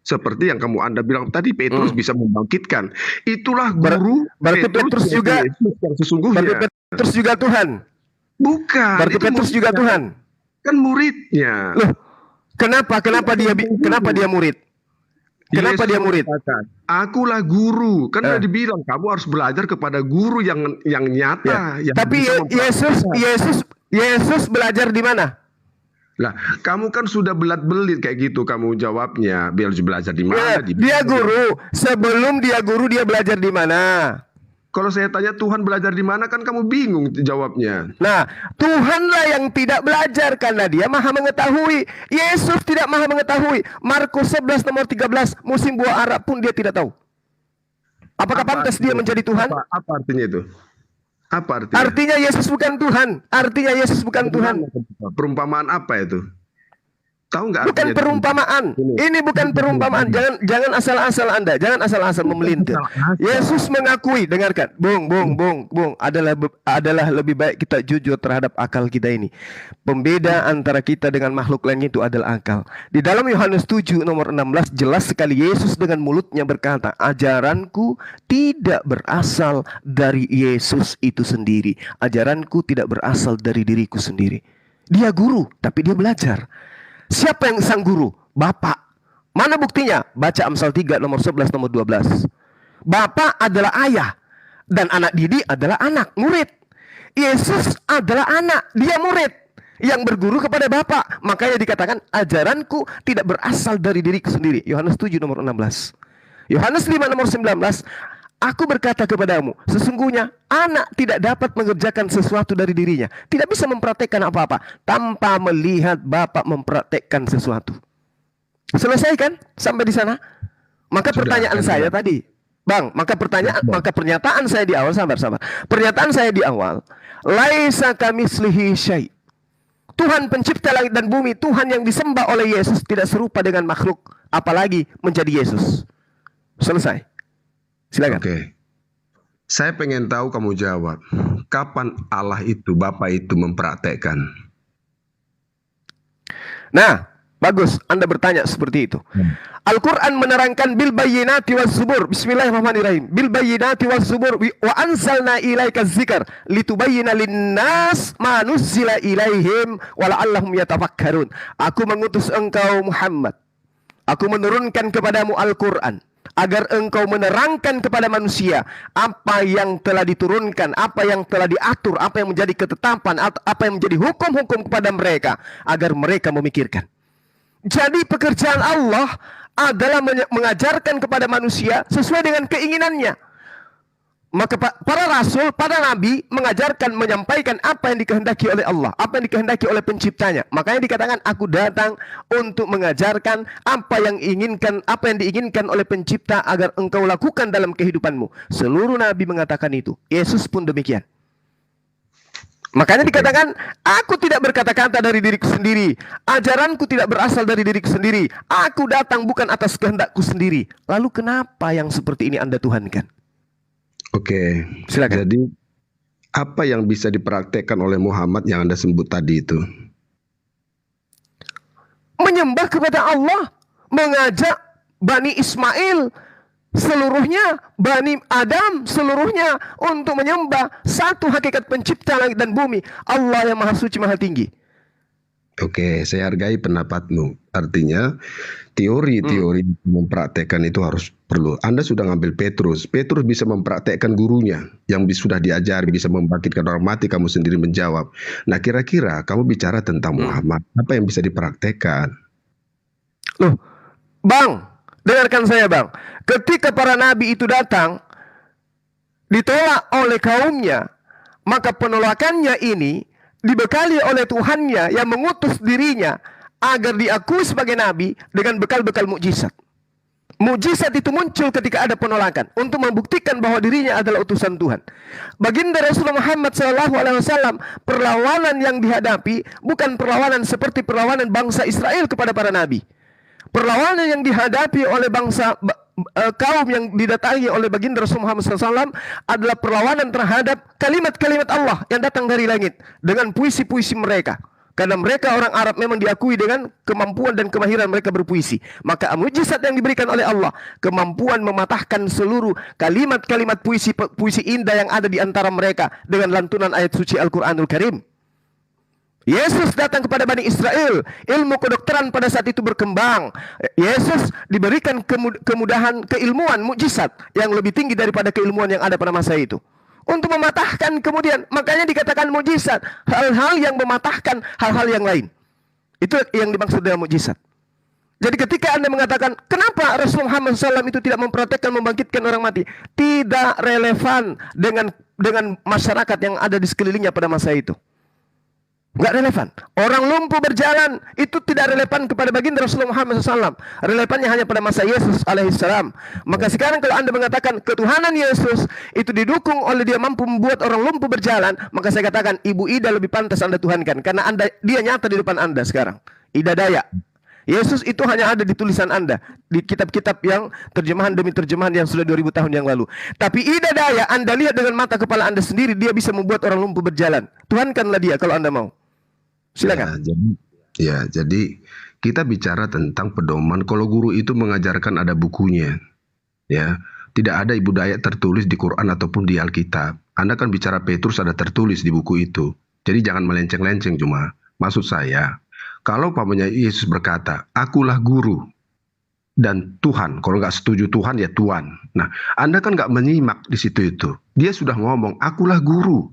Seperti yang Anda bilang tadi, Petrus bisa membangkitkan. Itulah guru.
Berarti Petrus juga
Yesus yang sesungguhnya.
Berarti Petrus juga Tuhan.
Bukan.
Berarti Petrus juga Tuhan.
Kan muridnya.
Loh, kenapa dia murid? Kenapa
Yesus
dia murid?
mengatakan, akulah guru. Kan udah dibilang kamu harus belajar kepada guru yang nyata. Yang
Tapi
bisa
Yesus belajar di mana?
Lah, kamu kan sudah belat-belit kayak gitu kamu jawabnya. Biar belajar di mana?
Dia guru. Sebelum dia guru, dia belajar di mana?
Kalau saya tanya Tuhan belajar di mana, kan kamu bingung jawabnya.
Nah, Tuhanlah yang tidak belajar karena dia maha mengetahui. Yesus tidak maha mengetahui. Markus 11 nomor 13, musim buah ara pun dia tidak tahu. Apakah pantas dia menjadi Tuhan?
Apa artinya itu? Apa artinya?
Artinya Yesus bukan Tuhan. Artinya Yesus bukan Tuhan.
Perumpamaan apa itu? Tahu nggak?
Bukan perumpamaan. Ini bukan perumpamaan. Jangan asal-asal Anda. Jangan asal-asal memelintir. Yesus mengakui. Dengarkan, Bung. Adalah lebih baik kita jujur terhadap akal kita ini. Pembeda antara kita dengan makhluk lainnya itu adalah akal. Di dalam Yohanes 7 nomor 16 jelas sekali Yesus dengan mulutnya berkata, ajaranku tidak berasal dari Yesus itu sendiri. Ajaranku tidak berasal dari diriku sendiri. Dia guru, tapi dia belajar. Siapa yang sang guru? Bapak. Mana buktinya? Baca Amsal 3 nomor 11 nomor 12. Bapak adalah ayah dan anak didik adalah anak, murid. Yesus adalah anak, dia murid yang berguru kepada Bapak. Makanya dikatakan ajaranku tidak berasal dari diriku sendiri. Yohanes 7 nomor 16. Yohanes 5 nomor 19. Aku berkata kepadamu, sesungguhnya anak tidak dapat mengerjakan sesuatu dari dirinya. Tidak bisa mempraktekkan apa-apa tanpa melihat Bapa mempraktekkan sesuatu. Selesai kan sampai di sana? Maka pertanyaan saya tadi, Bang, maka pernyataan saya di awal, sabar. Pernyataan saya di awal, laisa kamitslihi syai'. Tuhan pencipta langit dan bumi, Tuhan yang disembah oleh Yesus tidak serupa dengan makhluk, apalagi menjadi Yesus. Selesai. Silakan.
Oke. Saya pengen tahu kamu jawab. Kapan Allah itu, Bapa itu mempraktekkan?
Nah, Bagus, Anda bertanya seperti itu. Al-Quran menerangkan bil bayyinati was zubur. Bismillahirrahmanirrahim. Bil bayyinati was zubur wa anzalna ilaika dzikr litubayyana linnas ma nuzzila ilaihim wa la'allahum yatafakkarun. Aku mengutus engkau Muhammad. Aku menurunkan kepadamu Al-Quran agar engkau menerangkan kepada manusia apa yang telah diturunkan, apa yang telah diatur, apa yang menjadi ketetapan, apa yang menjadi hukum-hukum kepada mereka, agar mereka memikirkan. Jadi pekerjaan Allah adalah mengajarkan kepada manusia sesuai dengan keinginannya. Maka para rasul, para nabi mengajarkan, menyampaikan apa yang dikehendaki oleh Allah, apa yang dikehendaki oleh penciptanya. Makanya dikatakan aku datang untuk mengajarkan apa yang diinginkan oleh pencipta agar engkau lakukan dalam kehidupanmu. Seluruh nabi mengatakan itu. Yesus pun demikian. Makanya dikatakan, aku tidak berkata-kata dari diriku sendiri. Ajaranku tidak berasal dari diriku sendiri. Aku datang bukan atas kehendakku sendiri. Lalu kenapa yang seperti ini Anda tuhankan?
Oke,
silakan.
Jadi apa yang bisa dipraktekkan oleh Muhammad yang Anda sebut tadi itu?
Menyembah kepada Allah. Mengajak Bani Ismail seluruhnya, Bani Adam seluruhnya untuk menyembah satu hakikat pencipta langit dan bumi, Allah yang maha suci maha tinggi.
Oke, saya hargai pendapatmu. Artinya teori-teori mempraktekkan itu harus perlu. Anda sudah ngambil Petrus. Petrus bisa mempraktekkan gurunya yang sudah diajari, bisa membangkitkan orang mati. Kamu sendiri menjawab. Nah, kira-kira kamu bicara tentang Muhammad, apa yang bisa dipraktekkan?
Loh, Bang, dengarkan saya, Bang. Ketika para nabi itu datang, ditolak oleh kaumnya, maka penolakannya ini dibekali oleh Tuhannya yang mengutus dirinya agar diakui sebagai nabi dengan bekal-bekal mukjizat. Mukjizat itu muncul ketika ada penolakan untuk membuktikan bahwa dirinya adalah utusan Tuhan. Baginda Rasulullah Muhammad SAW, perlawanan yang dihadapi bukan perlawanan seperti perlawanan bangsa Israel kepada para nabi. Perlawanan yang dihadapi oleh bangsa kaum yang didatangi oleh baginda Rasulullah Muhammad SAW adalah perlawanan terhadap kalimat-kalimat Allah yang datang dari langit dengan puisi-puisi mereka. Karena mereka orang Arab memang diakui dengan kemampuan dan kemahiran mereka berpuisi. Maka mukjizat yang diberikan oleh Allah, kemampuan mematahkan seluruh kalimat-kalimat puisi indah yang ada di antara mereka dengan lantunan ayat suci Al-Quranul Karim. Yesus datang kepada Bani Israel. Ilmu kedokteran pada saat itu berkembang. Yesus diberikan kemudahan keilmuan, mukjizat yang lebih tinggi daripada keilmuan yang ada pada masa itu. Untuk mematahkan kemudian, makanya dikatakan mukjizat. Hal-hal yang mematahkan hal-hal yang lain. Itu yang dimaksud dengan mukjizat. Jadi ketika Anda mengatakan, kenapa Rasulullah Muhammad SAW itu tidak mempraktekkan membangkitkan orang mati? Tidak relevan dengan masyarakat yang ada di sekelilingnya pada masa itu. Nggak relevan. Orang lumpuh berjalan itu tidak relevan kepada baginda Rasulullah Muhammad SAW. Relevannya hanya pada masa Yesus alaihissalam. Maka sekarang kalau Anda mengatakan ketuhanan Yesus itu didukung oleh dia mampu membuat orang lumpuh berjalan, maka saya katakan Ibu Ida lebih pantas Anda tuhankan, karena dia nyata di depan Anda sekarang. Ida Dayak. Yesus itu hanya ada di tulisan Anda, di kitab-kitab yang terjemahan demi terjemahan yang sudah 2000 tahun yang lalu. Tapi Ida Dayak Anda lihat dengan mata kepala Anda sendiri, dia bisa membuat orang lumpuh berjalan. Tuhankanlah dia kalau Anda mau. Silakan.
Jadi kita bicara tentang pedoman. Kalau guru itu mengajarkan ada bukunya, ya, tidak ada Ibu Dayak tertulis di Quran ataupun di Alkitab. Anda kan bicara Petrus ada tertulis di buku itu. Jadi jangan melenceng-lenceng cuma. Maksud saya, kalau pamannya Yesus berkata, akulah guru dan Tuhan. Kalau nggak setuju Tuhan ya Tuhan. Nah, Anda kan nggak menyimak di situ itu. Dia sudah ngomong, akulah guru.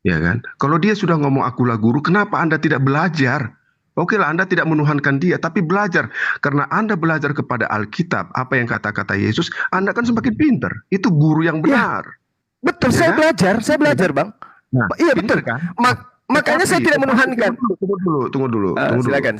Ya kan? Kalau dia sudah ngomong akulah guru, kenapa Anda tidak belajar? Oke lah, Anda tidak menuhankan dia, tapi belajar. Karena Anda belajar kepada Alkitab, apa yang kata-kata Yesus, Anda kan semakin pintar. Itu guru yang benar.
Ya, betul,
ya
saya belajar Bang.
Nah,
iya betul kan? Makanya saya tidak menuhankan.
Tunggu dulu.
Silakan.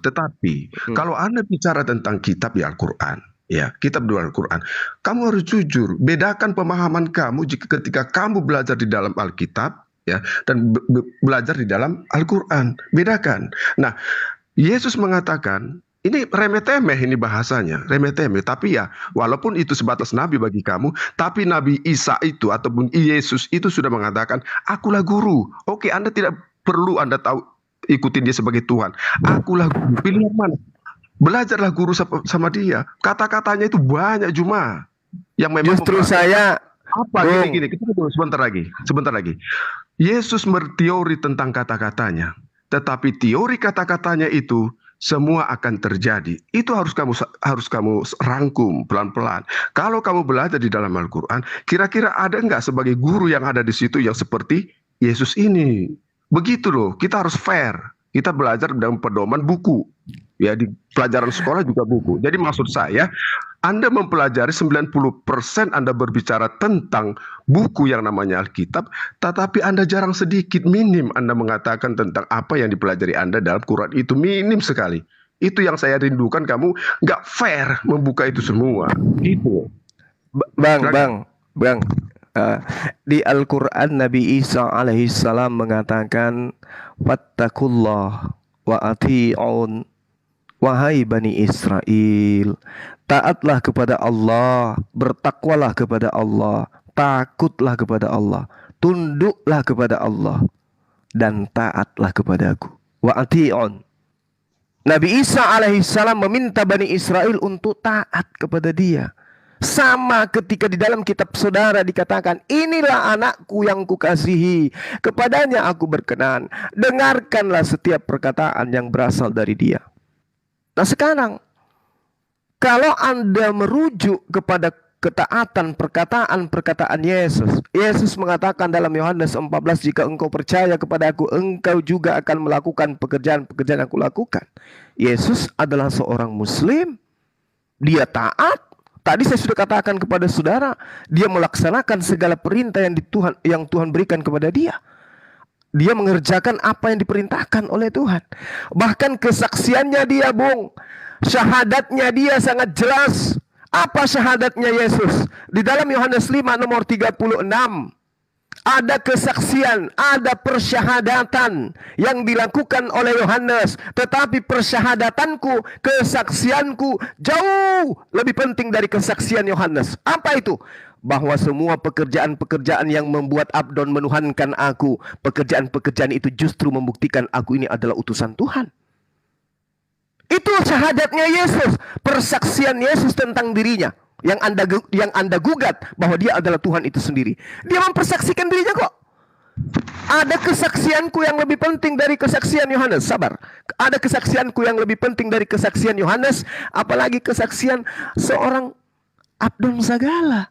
Tetapi kalau Anda bicara tentang kitab di Al-Quran, ya, kitab di Al-Quran, kamu harus jujur, bedakan pemahaman kamu ketika kamu belajar di dalam Alkitab, ya, dan belajar di dalam Al-Quran, bedakan. Nah, Yesus mengatakan, ini remeh-temeh ini bahasanya, remeh-temeh, tapi ya, walaupun itu sebatas nabi bagi kamu, tapi Nabi Isa itu ataupun Yesus itu sudah mengatakan, akulah guru. Oke, Anda tidak perlu Anda tahu ikuti dia sebagai Tuhan. Akulah guru. Pilih yang mana? Belajarlah guru sama dia. Kata-katanya itu banyak cuma yang memang
Justru saya
apa gini kita tunggu sebentar lagi. Yesus berteori tentang kata-katanya, tetapi teori kata-katanya itu semua akan terjadi. Itu harus kamu rangkum pelan-pelan. Kalau kamu belajar di dalam Al-Quran, kira-kira ada nggak sebagai guru yang ada di situ yang seperti Yesus ini? Begitu loh, kita harus fair. Kita belajar dalam pedoman buku. Ya, di pelajaran sekolah juga buku. Jadi maksud saya, Anda mempelajari 90% Anda berbicara tentang buku yang namanya Alkitab, tetapi Anda jarang sedikit, minim Anda mengatakan tentang apa yang dipelajari Anda dalam Quran itu, minim sekali. Itu yang saya rindukan, kamu nggak fair membuka itu semua. Gitu.
Bang. Di Al-Quran Nabi Isa alaihissalam mengatakan, Wattaqullah wa ati'un, wahai Bani Israel, taatlah kepada Allah, bertakwalah kepada Allah, takutlah kepada Allah, tunduklah kepada Allah, dan taatlah kepadaku. Wa ati'un. Nabi Isa alaihissalam meminta Bani Israel untuk taat kepada dia. Sama ketika di dalam kitab saudara dikatakan, inilah anakku yang kukasihi, kepadanya aku berkenan, dengarkanlah setiap perkataan yang berasal dari dia. Nah sekarang, kalau Anda merujuk kepada ketaatan perkataan Yesus mengatakan dalam Yohanes 14, jika engkau percaya kepada aku, engkau juga akan melakukan pekerjaan-pekerjaan yang aku lakukan. Yesus adalah seorang Muslim, dia taat. Tadi saya sudah katakan kepada saudara, dia melaksanakan segala perintah yang Tuhan berikan kepada dia. Dia mengerjakan apa yang diperintahkan oleh Tuhan. Bahkan kesaksiannya dia, Bung, syahadatnya dia sangat jelas. Apa syahadatnya Yesus? Di dalam Yohanes 5 nomor 36. Ada kesaksian, ada persyahadatan yang dilakukan oleh Yohanes. Tetapi persyahadatanku, kesaksianku jauh lebih penting dari kesaksian Yohanes. Apa itu? Bahwa semua pekerjaan-pekerjaan yang membuat Abdon menuhankan aku, pekerjaan-pekerjaan itu justru membuktikan aku ini adalah utusan Tuhan. Itu syahadatnya Yesus, persaksian Yesus tentang dirinya. Yang Anda gugat bahwa dia adalah Tuhan itu sendiri. Dia mempersaksikan dirinya kok. Ada kesaksianku yang lebih penting dari kesaksian Yohanes. Sabar. Ada kesaksianku yang lebih penting dari kesaksian Yohanes, apalagi kesaksian seorang Abdon Zagala.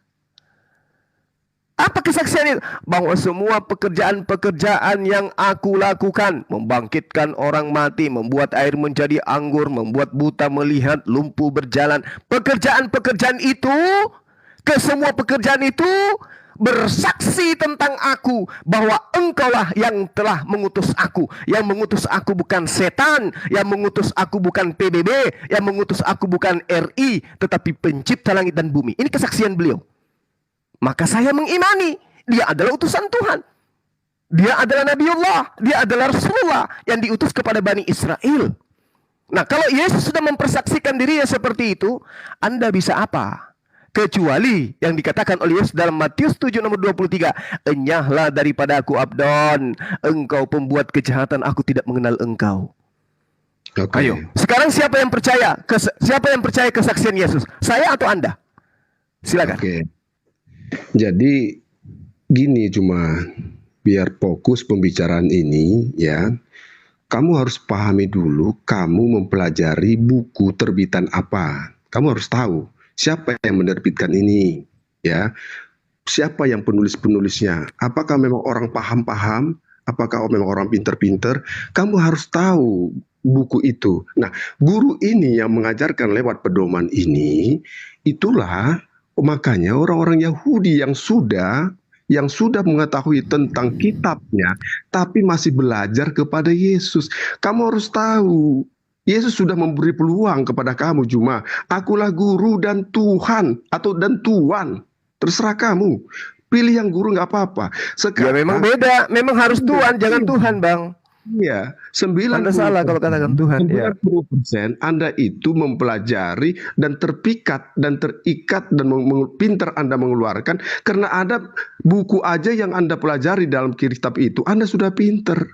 Apa kesaksian itu? Bahwa semua pekerjaan-pekerjaan yang aku lakukan, membangkitkan orang mati, membuat air menjadi anggur, membuat buta melihat, lumpuh berjalan, pekerjaan-pekerjaan itu, kesemua pekerjaan itu bersaksi tentang aku, bahwa engkaulah yang telah mengutus aku. Yang mengutus aku bukan setan, yang mengutus aku bukan PBB, yang mengutus aku bukan RI, tetapi pencipta langit dan bumi. Ini kesaksian beliau. Maka saya mengimani dia adalah utusan Tuhan. Dia adalah Nabiullah, dia adalah Rasulullah yang diutus kepada Bani Israel. Nah, kalau Yesus sudah mempersaksikan dirinya seperti itu, Anda bisa apa? Kecuali yang dikatakan oleh Yesus dalam Matius 7 nomor 23, enyahlah daripada aku Abdon, engkau pembuat kejahatan, aku tidak mengenal engkau.
Okay.
Ayo, sekarang siapa yang percaya kesaksian Yesus? Saya atau Anda? Silakan.
Okay. Jadi gini, cuma biar fokus pembicaraan ini ya, kamu harus pahami dulu kamu mempelajari buku terbitan apa. Kamu harus tahu siapa yang menerbitkan ini ya, siapa yang penulis-penulisnya, apakah memang orang paham-paham, apakah memang orang pinter-pinter. Kamu harus tahu buku itu. Nah, guru ini yang mengajarkan lewat pedoman ini, itulah makanya orang-orang Yahudi yang sudah mengetahui tentang kitabnya, tapi masih belajar kepada Yesus. Kamu harus tahu, Yesus sudah memberi peluang kepada kamu, cuma akulah guru dan Tuhan, dan Tuan. Terserah kamu. Pilih yang guru nggak apa-apa.
Ya memang beda, memang harus Tuan, jangan Tuhan, Bang.
Iya, 90%.
Anda salah kalau katakan Tuhan.
90% Anda itu mempelajari dan terpikat dan terikat dan pintar Anda mengeluarkan karena ada buku aja yang Anda pelajari dalam kitab itu, Anda sudah pintar.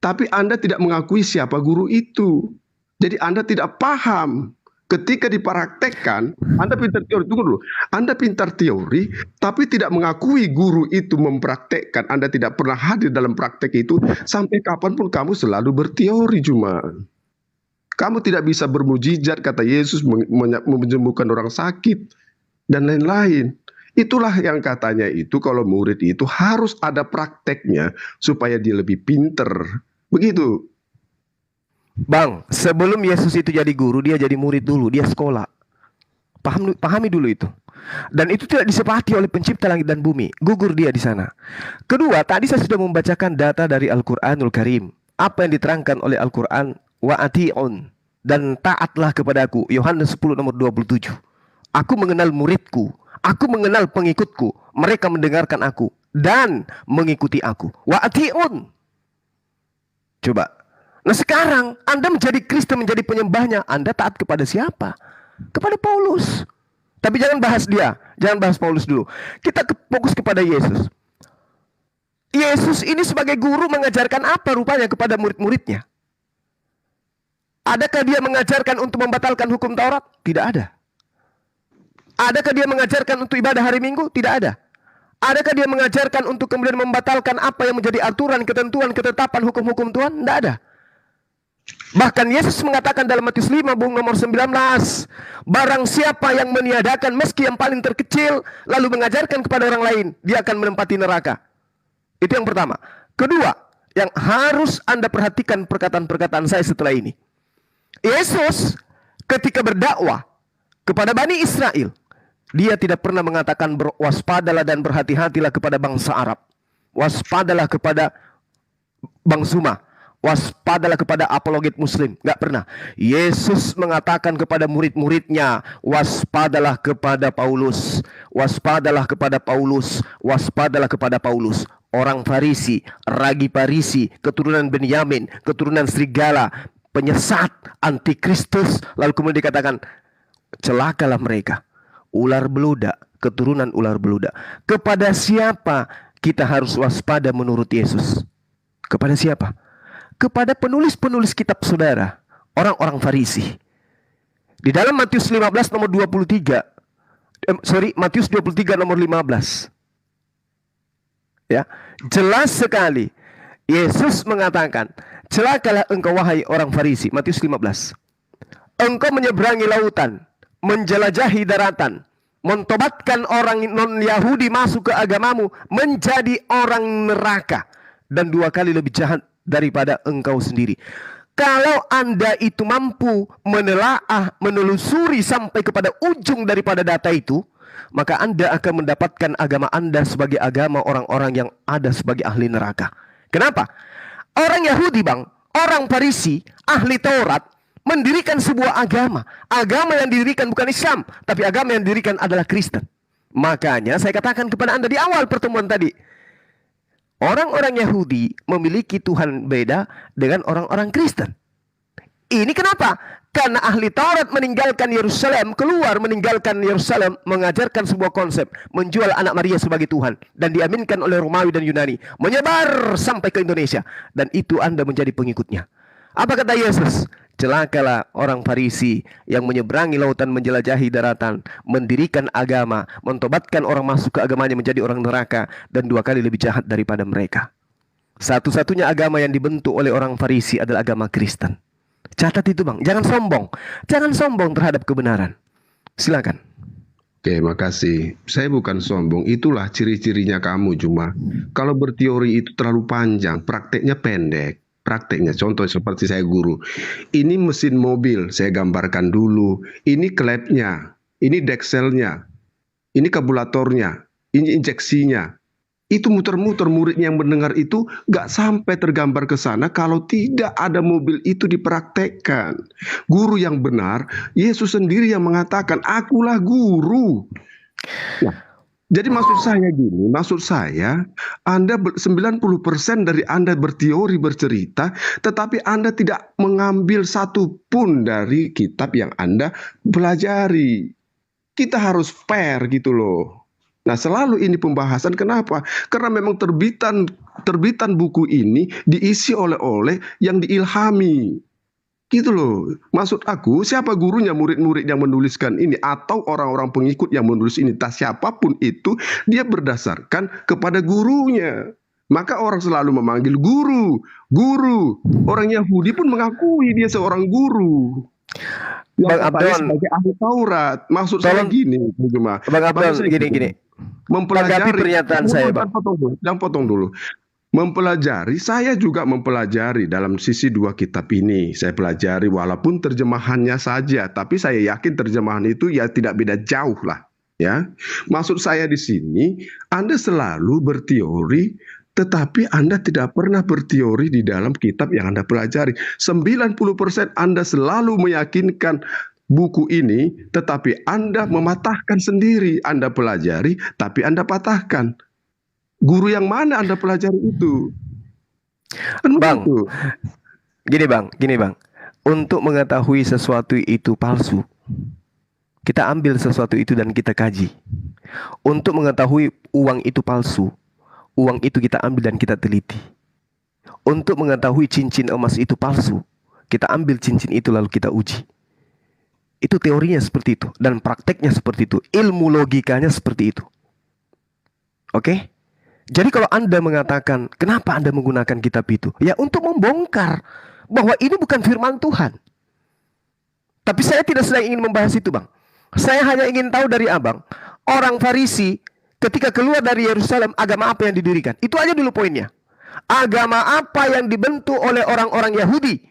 tapi Anda tidak mengakui siapa guru itu. Jadi Anda tidak paham. Ketika dipraktekkan, Anda pintar teori, tunggu dulu. Anda pintar teori, tapi tidak mengakui guru itu mempraktekkan. Anda tidak pernah hadir dalam praktek itu. Sampai kapanpun kamu selalu berteori cuma. Kamu tidak bisa bermujizat, kata Yesus, menyembuhkan orang sakit, dan lain-lain. Itulah yang katanya itu kalau murid itu harus ada prakteknya supaya dia lebih pinter. Begitu.
Bang, sebelum Yesus itu jadi guru, dia jadi murid dulu, dia sekolah. Pahami dulu itu. Dan itu tidak disepakati oleh pencipta langit dan bumi. Gugur dia di sana. Kedua, tadi saya sudah membacakan data dari Al-Quranul Karim. Apa yang diterangkan oleh Al-Quran, wa'ati'un, dan taatlah kepadaku. Yohanes 10 nomor 27. Aku mengenal muridku, aku mengenal pengikutku, mereka mendengarkan aku dan mengikuti aku. Wa'ati'un. Coba. Nah sekarang Anda menjadi Kristen, menjadi penyembahnya, Anda taat kepada siapa? Kepada Paulus. Tapi jangan bahas dia, jangan bahas Paulus dulu. Kita fokus kepada Yesus. Yesus ini sebagai guru mengajarkan apa rupanya kepada murid-muridnya? Adakah dia mengajarkan untuk membatalkan hukum Taurat? Tidak ada. Adakah dia mengajarkan untuk ibadah hari Minggu? Tidak ada. Adakah dia mengajarkan untuk kemudian membatalkan apa yang menjadi aturan, ketentuan, ketetapan, hukum-hukum Tuhan? Tidak ada. Bahkan Yesus mengatakan dalam Matius 5 nomor 19, barang siapa yang meniadakan meski yang paling terkecil lalu mengajarkan kepada orang lain, dia akan menempati neraka. Itu yang pertama. Kedua, yang harus Anda perhatikan perkataan-perkataan saya setelah ini. Yesus ketika berdakwah kepada Bani Israel, dia tidak pernah mengatakan waspadalah dan berhati-hatilah kepada bangsa Arab. Waspadalah kepada Bang Zuma. Waspadalah kepada apologet Muslim. Gak pernah. Yesus mengatakan kepada murid-muridnya, waspadalah kepada Paulus. Waspadalah kepada Paulus. Waspadalah kepada Paulus. Orang Farisi, ragi Farisi, keturunan Benyamin, keturunan serigala, penyesat, antikristus. Lalu kemudian dikatakan, celakalah mereka. Ular beludak, keturunan ular beludak. Kepada siapa kita harus waspada menurut Yesus? Kepada siapa? Kepada penulis-penulis kitab saudara, orang-orang Farisi. Di dalam Matius 15 nomor 23, Matius 23 nomor 15. Ya, jelas sekali Yesus mengatakan, celakalah engkau wahai orang Farisi, Matius 15. Engkau menyeberangi lautan, menjelajahi daratan, mentobatkan orang non-Yahudi masuk ke agamamu, menjadi orang neraka, dan 2 kali lebih jahat daripada engkau sendiri. Kalau Anda itu mampu menelaah, menelusuri sampai kepada ujung daripada data itu, maka Anda akan mendapatkan agama Anda sebagai agama orang-orang yang ada sebagai ahli neraka. Kenapa? Orang Yahudi, Bang, orang Farisi, ahli Taurat, mendirikan sebuah agama. Agama yang didirikan bukan Islam, tapi agama yang didirikan adalah Kristen. Makanya saya katakan kepada Anda di awal pertemuan tadi, orang-orang Yahudi memiliki Tuhan beda dengan orang-orang Kristen. Ini kenapa? Karena ahli Taurat meninggalkan Yerusalem, keluar meninggalkan Yerusalem, mengajarkan sebuah konsep, menjual anak Maria sebagai Tuhan, dan diaminkan oleh Romawi dan Yunani, menyebar sampai ke Indonesia, dan itu Anda menjadi pengikutnya. Apa kata Yesus? Celakalah orang Farisi yang menyeberangi lautan, menjelajahi daratan, mendirikan agama, mentobatkan orang masuk ke agamanya menjadi orang neraka, dan 2 kali lebih jahat daripada mereka. Satu-satunya agama yang dibentuk oleh orang Farisi adalah agama Kristen. Catat itu, Bang. Jangan sombong. Jangan sombong terhadap kebenaran. Silakan.
Oke, makasih. Saya bukan sombong. Itulah ciri-cirinya kamu cuma. Kalau berteori itu terlalu panjang, prakteknya pendek. Prakteknya, contoh seperti saya guru. Ini mesin mobil, saya gambarkan dulu. Ini klepnya, ini dekselnya, ini kabulatornya, ini injeksinya. Itu muter-muter, muridnya yang mendengar itu gak sampai tergambar ke sana kalau tidak ada mobil itu dipraktekkan. Guru yang benar, Yesus sendiri yang mengatakan, akulah guru. Nah, jadi maksud saya gini, maksud saya Anda 90% dari Anda berteori bercerita, tetapi Anda tidak mengambil satu pun dari kitab yang Anda pelajari. Kita harus fair gitu loh. Nah, selalu ini pembahasan. Kenapa? Karena memang terbitan buku ini diisi oleh yang diilhami. Gitu loh. Maksud aku, siapa gurunya, murid-murid yang menuliskan ini atau orang-orang pengikut yang menulis ini, tak siapapun itu, dia berdasarkan kepada gurunya. Maka orang selalu memanggil guru, guru. Orang Yahudi pun mengakui dia seorang guru.
Bang Abdon
sebagai ahli Taurat. Maksud saya gini,
Bang Abdon, gini.
Mempelajari
pernyataan saya, Bang.
Jangan potong dulu. Mempelajari, saya juga mempelajari dalam sisi dua kitab ini. Saya pelajari walaupun terjemahannya saja, tapi saya yakin terjemahan itu ya tidak beda jauh lah. Ya, maksud saya di sini, Anda selalu berteori, tetapi Anda tidak pernah berteori di dalam kitab yang Anda pelajari. 90% Anda selalu meyakinkan buku ini, tetapi Anda mematahkan sendiri. Anda pelajari, tapi Anda patahkan. Guru yang mana Anda pelajari itu?
Bang, gini bang. Untuk mengetahui sesuatu itu palsu, kita ambil sesuatu itu dan kita kaji. Untuk mengetahui uang itu palsu, uang itu kita ambil dan kita teliti. Untuk mengetahui cincin emas itu palsu, kita ambil cincin itu lalu kita uji. Itu teorinya seperti itu. Dan prakteknya seperti itu. Ilmu logikanya seperti itu. Oke? Jadi kalau Anda mengatakan, kenapa Anda menggunakan kitab itu? Ya untuk membongkar bahwa ini bukan firman Tuhan. Tapi saya tidak sedang ingin membahas itu, Bang. Saya hanya ingin tahu dari Abang, orang Farisi ketika keluar dari Yerusalem, agama apa yang didirikan? Itu aja dulu poinnya. Agama apa yang dibentuk oleh orang-orang Yahudi?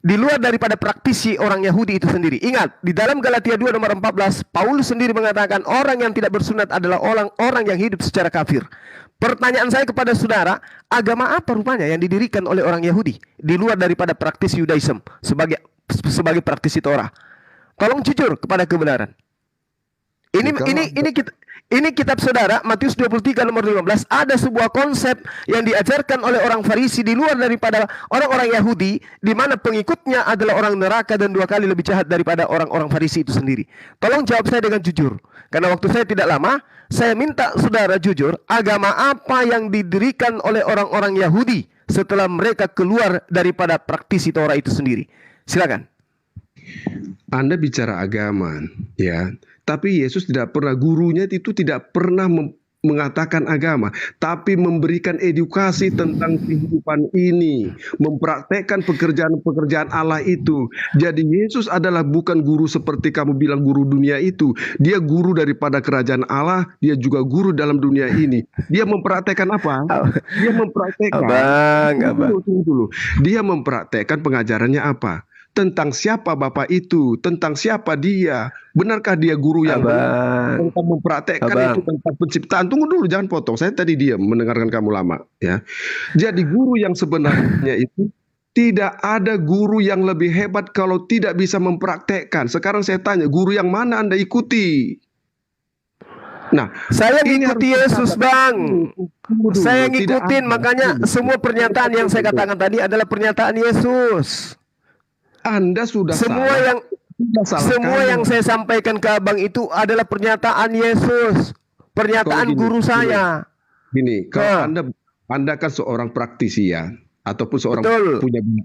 Di luar daripada praktisi orang Yahudi itu sendiri. Ingat, di dalam Galatia 2 nomor 14, Paulus sendiri mengatakan orang yang tidak bersunat adalah orang yang hidup secara kafir. Pertanyaan saya kepada saudara, agama apa rupanya yang didirikan oleh orang Yahudi? Di luar daripada praktisi Yudaism sebagai praktisi Torah. Tolong jujur kepada kebenaran. Ini kitab saudara, Matius 23 nomor 15, ada sebuah konsep yang diajarkan oleh orang Farisi di luar daripada orang-orang Yahudi, di mana pengikutnya adalah orang neraka dan 2 kali lebih jahat daripada orang-orang Farisi itu sendiri. Tolong jawab saya dengan jujur, karena waktu saya tidak lama. Saya minta saudara jujur, agama apa yang didirikan oleh orang-orang Yahudi setelah mereka keluar daripada praktisi Torah itu sendiri? Silakan.
Anda bicara agama, ya. Tapi Yesus tidak pernah, gurunya itu tidak pernah mengatakan agama, tapi memberikan edukasi tentang kehidupan ini, mempraktekkan pekerjaan-pekerjaan Allah itu. Jadi Yesus adalah bukan guru seperti kamu bilang guru dunia itu. Dia guru daripada kerajaan Allah, dia juga guru dalam dunia ini. Dia mempraktekkan apa? Dia mempraktekkan. Dia mempraktekkan pengajarannya apa? Tentang siapa Bapak itu, tentang siapa dia. Benarkah dia guru yang tentang mempraktekkan itu tentang penciptaan? Tunggu dulu, jangan potong. Saya tadi diam mendengarkan kamu lama, ya. Jadi guru yang sebenarnya itu tidak ada guru yang lebih hebat kalau tidak bisa mempraktekkan. Sekarang saya tanya, guru yang mana Anda ikuti? Nah,
saya ngikuti Yesus, Bang. Saya ngikutin, makanya semua pernyataan yang saya katakan tadi adalah pernyataan Yesus.
Anda sudah
semua yang saya sampaikan ke Abang itu adalah pernyataan Yesus, pernyataan guru saya.
Gini, kalau Anda kan seorang praktisi ya, ataupun seorang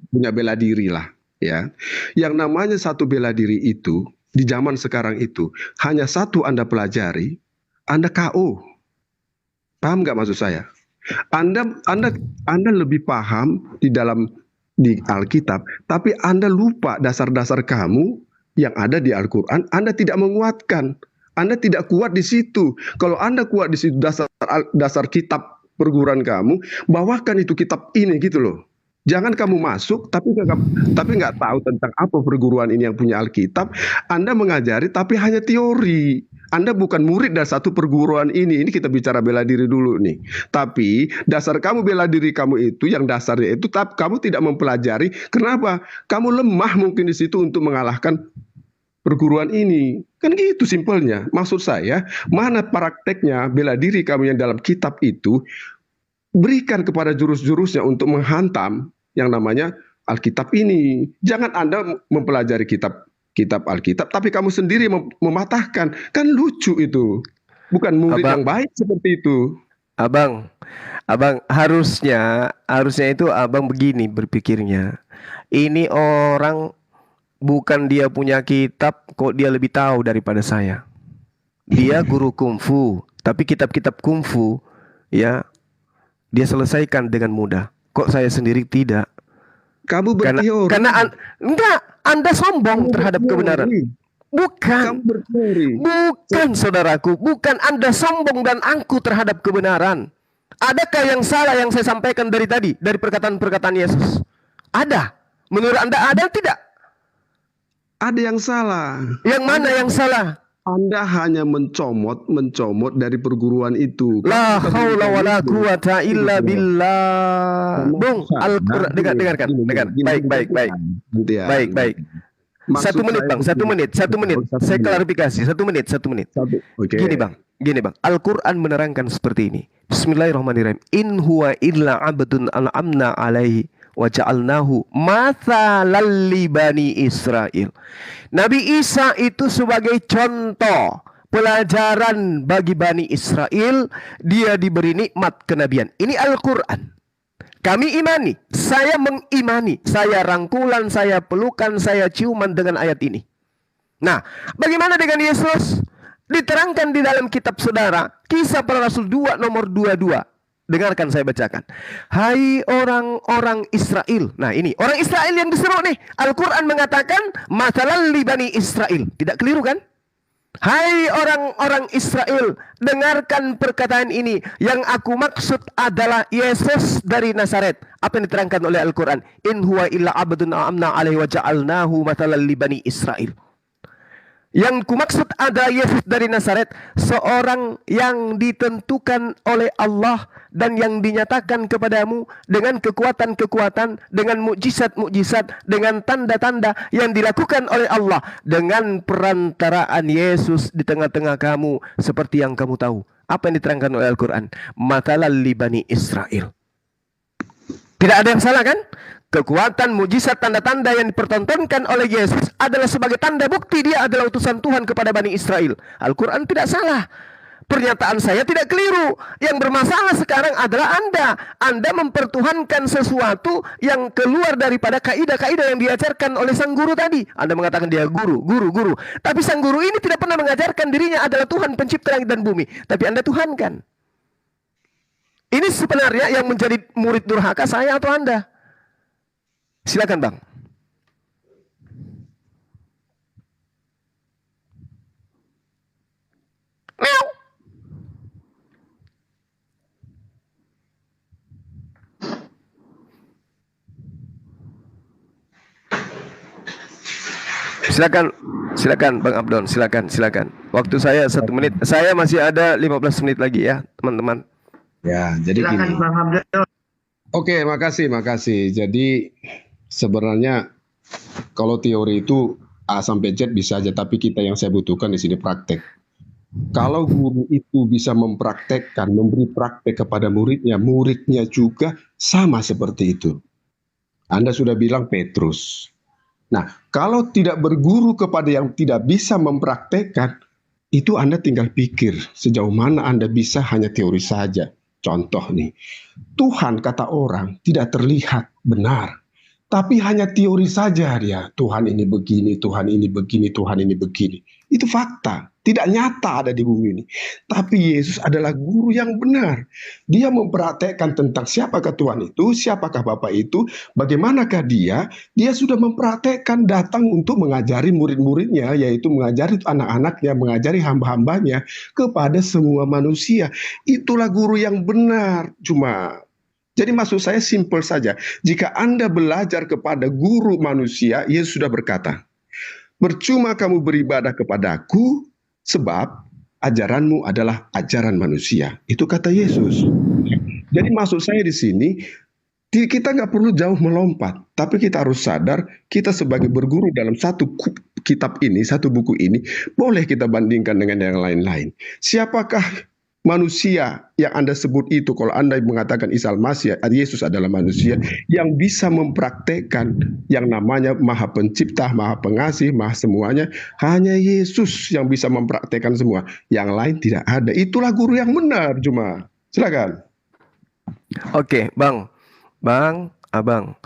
punya bela diri lah, ya. Yang namanya satu bela diri itu di zaman sekarang itu hanya satu Anda pelajari, Anda KO. Paham nggak maksud saya? Anda lebih paham di Alkitab, tapi Anda lupa dasar-dasar kamu yang ada di Al-Quran. Anda tidak menguatkan, Anda tidak kuat di situ. Kalau Anda kuat di situ dasar kitab perguruan kamu, bawakan itu kitab ini gitu loh. Jangan kamu masuk tapi nggak tahu tentang apa perguruan ini yang punya Alkitab. Anda mengajari tapi hanya teori. Anda bukan murid dari satu perguruan ini. Ini kita bicara bela diri dulu nih. Tapi dasar kamu bela diri kamu itu, yang dasarnya itu, tapi kamu tidak mempelajari. Kenapa? Kamu lemah mungkin di situ untuk mengalahkan perguruan ini. Kan gitu simpelnya. Maksud saya, mana prakteknya bela diri kamu yang dalam kitab itu, berikan kepada jurus-jurusnya untuk menghantam yang namanya Alkitab ini. Jangan Anda mempelajari kitab Alkitab, tapi kamu sendiri mematahkan. Kan lucu itu. Bukan murid
Abang.
yang baik seperti itu.
Abang harusnya itu abang begini berpikirnya. Ini orang bukan dia punya kitab, kok dia lebih tahu daripada saya. Dia guru kungfu, tapi kitab-kitab kungfu ya dia selesaikan dengan mudah. Kok saya sendiri tidak?
Kamu berteori.
Enggak, Anda sombong terhadap kebenaran. Bukan, saudaraku, bukan Anda sombong dan angku terhadap kebenaran. Adakah yang salah yang saya sampaikan dari tadi, dari perkataan-perkataan Yesus? Ada. Menurut Anda ada tidak?
Ada yang salah.
Yang mana yang salah?
Anda hanya mencomot dari perguruan itu.
La haula wala quwata illa billah. Bung, Al-Qur'an, dengarkan. Baik. Satu menit bang. Saya klarifikasi. Satu menit. Gini bang. Al-Quran menerangkan seperti ini. Bismillahirrahmanirrahim. In huwa illa abdun an'amna alaihi wa ja'alnahu mathalan li bani Israel. Nabi Isa itu sebagai contoh pelajaran bagi Bani Israel. Dia diberi nikmat kenabian. Ini Al-Quran. Kami imani, saya mengimani, saya rangkulan, saya pelukan, saya ciuman dengan ayat ini. Nah, bagaimana dengan Yesus? Diterangkan di dalam kitab saudara, Kisah Para Rasul 2 nomor 22. Dengarkan saya bacakan. Hai orang-orang Israel. Nah ini, orang Israel yang diseru nih. Al-Quran mengatakan, mathalan li bani Israel. Tidak keliru kan? Hai orang-orang Israel, dengarkan perkataan ini. Yang aku maksud adalah Yesus dari Nazaret. Apa yang diterangkan oleh Al-Quran? In huwa illa abdun amna alaihi wa ja'alnahu mathalan li bani Israel. Yang kumaksud adalah Yesus dari Nazaret, seorang yang ditentukan oleh Allah dan yang dinyatakan kepadamu dengan kekuatan-kekuatan, dengan mukjizat-mukjizat, dengan tanda-tanda yang dilakukan oleh Allah dengan perantaraan Yesus di tengah-tengah kamu, seperti yang kamu tahu. Apa yang diterangkan oleh Al-Quran? Mathalan li bani Israel. Tidak ada yang salah kan? Kekuatan, mujizat, tanda-tanda yang dipertontonkan oleh Yesus adalah sebagai tanda bukti dia adalah utusan Tuhan kepada Bani Israel. Al-Quran tidak salah. Pernyataan saya tidak keliru. Yang bermasalah sekarang adalah Anda. Anda mempertuhankan sesuatu yang keluar daripada kaidah-kaidah yang diajarkan oleh sang guru tadi. Anda mengatakan dia guru. Tapi sang guru ini tidak pernah mengajarkan dirinya adalah Tuhan pencipta langit dan bumi. Tapi Anda tuhankan. Ini sebenarnya yang menjadi murid durhaka saya atau Anda? Silakan bang. Meow. Silakan Bang Abdon, silakan. Waktu saya 1 menit. Saya masih ada 15 menit lagi ya, teman-teman.
Ya, jadi
Silakan
gini.
Bang Abdul.
Oke, makasih. Jadi sebenarnya kalau teori itu A sampai Z bisa aja, tapi yang saya butuhkan di sini praktek. Kalau guru itu bisa mempraktekkan, memberi praktek kepada muridnya juga sama seperti itu. Anda sudah bilang Petrus. Nah, kalau tidak berguru kepada yang tidak bisa mempraktekkan, itu Anda tinggal pikir sejauh mana Anda bisa hanya teori saja. Contoh nih, Tuhan kata orang tidak terlihat benar, tapi hanya teori saja dia. Tuhan ini begini, Tuhan ini begini, Tuhan ini begini. Itu fakta, tidak nyata ada di bumi ini. Tapi Yesus adalah guru yang benar. Dia mempraktekkan tentang siapakah Tuhan itu, siapakah Bapa itu, bagaimanakah dia. Dia sudah mempraktekkan datang untuk mengajari murid-muridnya, yaitu mengajari anak-anaknya, mengajari hamba-hambanya kepada semua manusia. Itulah guru yang benar. Jadi maksud saya simpel saja. Jika Anda belajar kepada guru manusia, Yesus sudah berkata, percuma kamu beribadah kepadaku, sebab ajaranmu adalah ajaran manusia. Itu kata Yesus. Jadi maksud saya di sini, kita nggak perlu jauh melompat, tapi kita harus sadar, kita sebagai berguru dalam satu kitab ini, satu buku ini, boleh kita bandingkan dengan yang lain-lain. Siapakah manusia yang Anda sebut itu, kalau Anda mengatakan Isa Al-Masih, Yesus adalah manusia yang bisa mempraktekkan yang namanya Maha Pencipta, Maha Pengasih, Maha semuanya, hanya Yesus yang bisa mempraktekkan semua. Yang lain tidak ada. Itulah guru yang benar, Juma. Silakan.
Oke, Bang, Abang.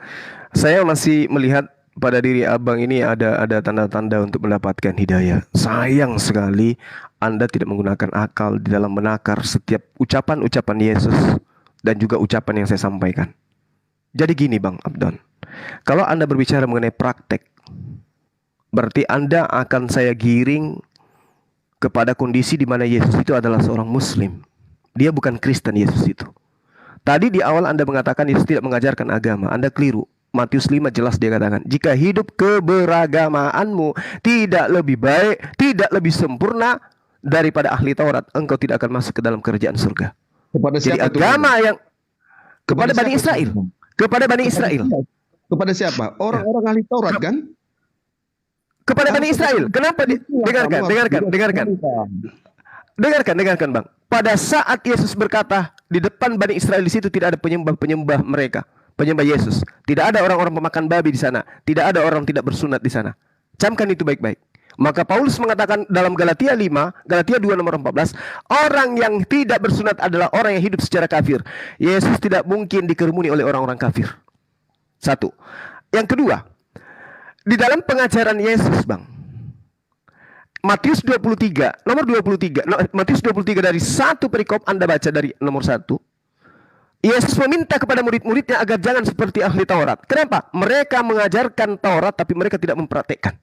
Saya masih melihat pada diri Abang ini ada tanda-tanda untuk mendapatkan hidayah. Sayang sekali Anda tidak menggunakan akal di dalam menakar setiap ucapan-ucapan Yesus dan juga ucapan yang saya sampaikan. Jadi gini Bang Abdon, kalau Anda berbicara mengenai praktek, berarti Anda akan saya giring kepada kondisi di mana Yesus itu adalah seorang Muslim. Dia bukan Kristen, Yesus itu. Tadi di awal Anda mengatakan Yesus tidak mengajarkan agama. Anda keliru. Matius 5 jelas dia katakan, jika hidup keberagamaanmu tidak lebih baik, tidak lebih sempurna daripada ahli Taurat, engkau tidak akan masuk ke dalam kerajaan surga.
Kepada
Jadi
siapa
agama yang kepada Bani
siapa
Israel.
itu?
Kepada Bani Israel.
Kepada siapa? Orang-orang ahli Taurat kan?
Kepada Bani Israel. Kenapa? Dengarkan Bang. Pada saat Yesus berkata di depan Bani Israel, di situ tidak ada penyembah mereka. Penyembah Yesus. Tidak ada orang-orang pemakan babi di sana. Tidak ada orang tidak bersunat di sana. Camkan itu baik-baik. Maka Paulus mengatakan dalam Galatia 2 nomor 14, orang yang tidak bersunat adalah orang yang hidup secara kafir. Yesus tidak mungkin dikerumuni oleh orang-orang kafir. Satu. Yang kedua, di dalam pengajaran Yesus, Bang, Matius 23, nomor 23, Matius 23 dari satu perikop Anda baca dari nomor 1. Yesus meminta kepada murid-muridnya agar jangan seperti ahli Taurat. Kenapa? Mereka mengajarkan Taurat tapi mereka tidak mempraktekkan.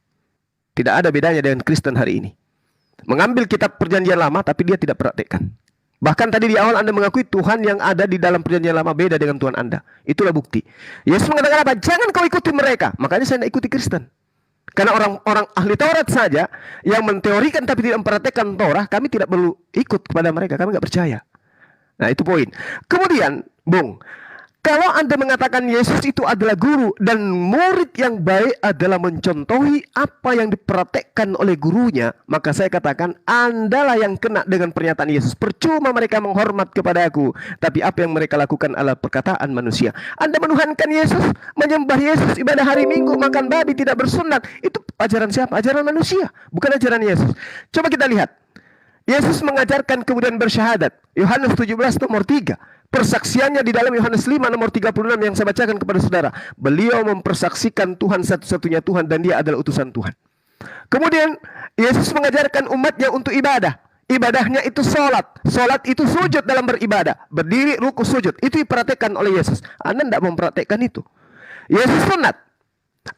Tidak ada bedanya dengan Kristen hari ini. Mengambil kitab perjanjian lama tapi dia tidak praktekkan. Bahkan tadi di awal Anda mengakui Tuhan yang ada di dalam perjanjian lama beda dengan Tuhan Anda. Itulah bukti. Yesus mengatakan apa? Jangan kau ikuti mereka. Makanya saya tidak ikuti Kristen. Karena orang-orang ahli Taurat saja yang menteorikan tapi tidak mempraktekkan Taurat, kami tidak perlu ikut kepada mereka. Kami nggak percaya. Nah itu poin. Kemudian, Bung, kalau Anda mengatakan Yesus itu adalah guru dan murid yang baik adalah mencontohi apa yang dipraktekkan oleh gurunya, maka saya katakan Andalah yang kena dengan pernyataan Yesus. Percuma mereka menghormat kepada aku, tapi apa yang mereka lakukan adalah perkataan manusia. Anda menuhankan Yesus, menyembah Yesus, ibadah hari Minggu, makan babi, tidak bersunat. Itu ajaran siapa? Ajaran manusia, bukan ajaran Yesus. Coba kita lihat. Yesus mengajarkan kemudian bersyahadat. Yohanes 17 nomor 3. Persaksiannya di dalam Yohanes 5 nomor 36 yang saya bacakan kepada saudara. Beliau mempersaksikan Tuhan satu-satunya Tuhan dan dia adalah utusan Tuhan. Kemudian Yesus mengajarkan umatnya untuk ibadah. Ibadahnya itu sholat. Sholat itu sujud dalam beribadah. Berdiri, ruku, sujud. Itu dipraktekkan oleh Yesus. Anda tidak mempraktekkan itu. Yesus sunat.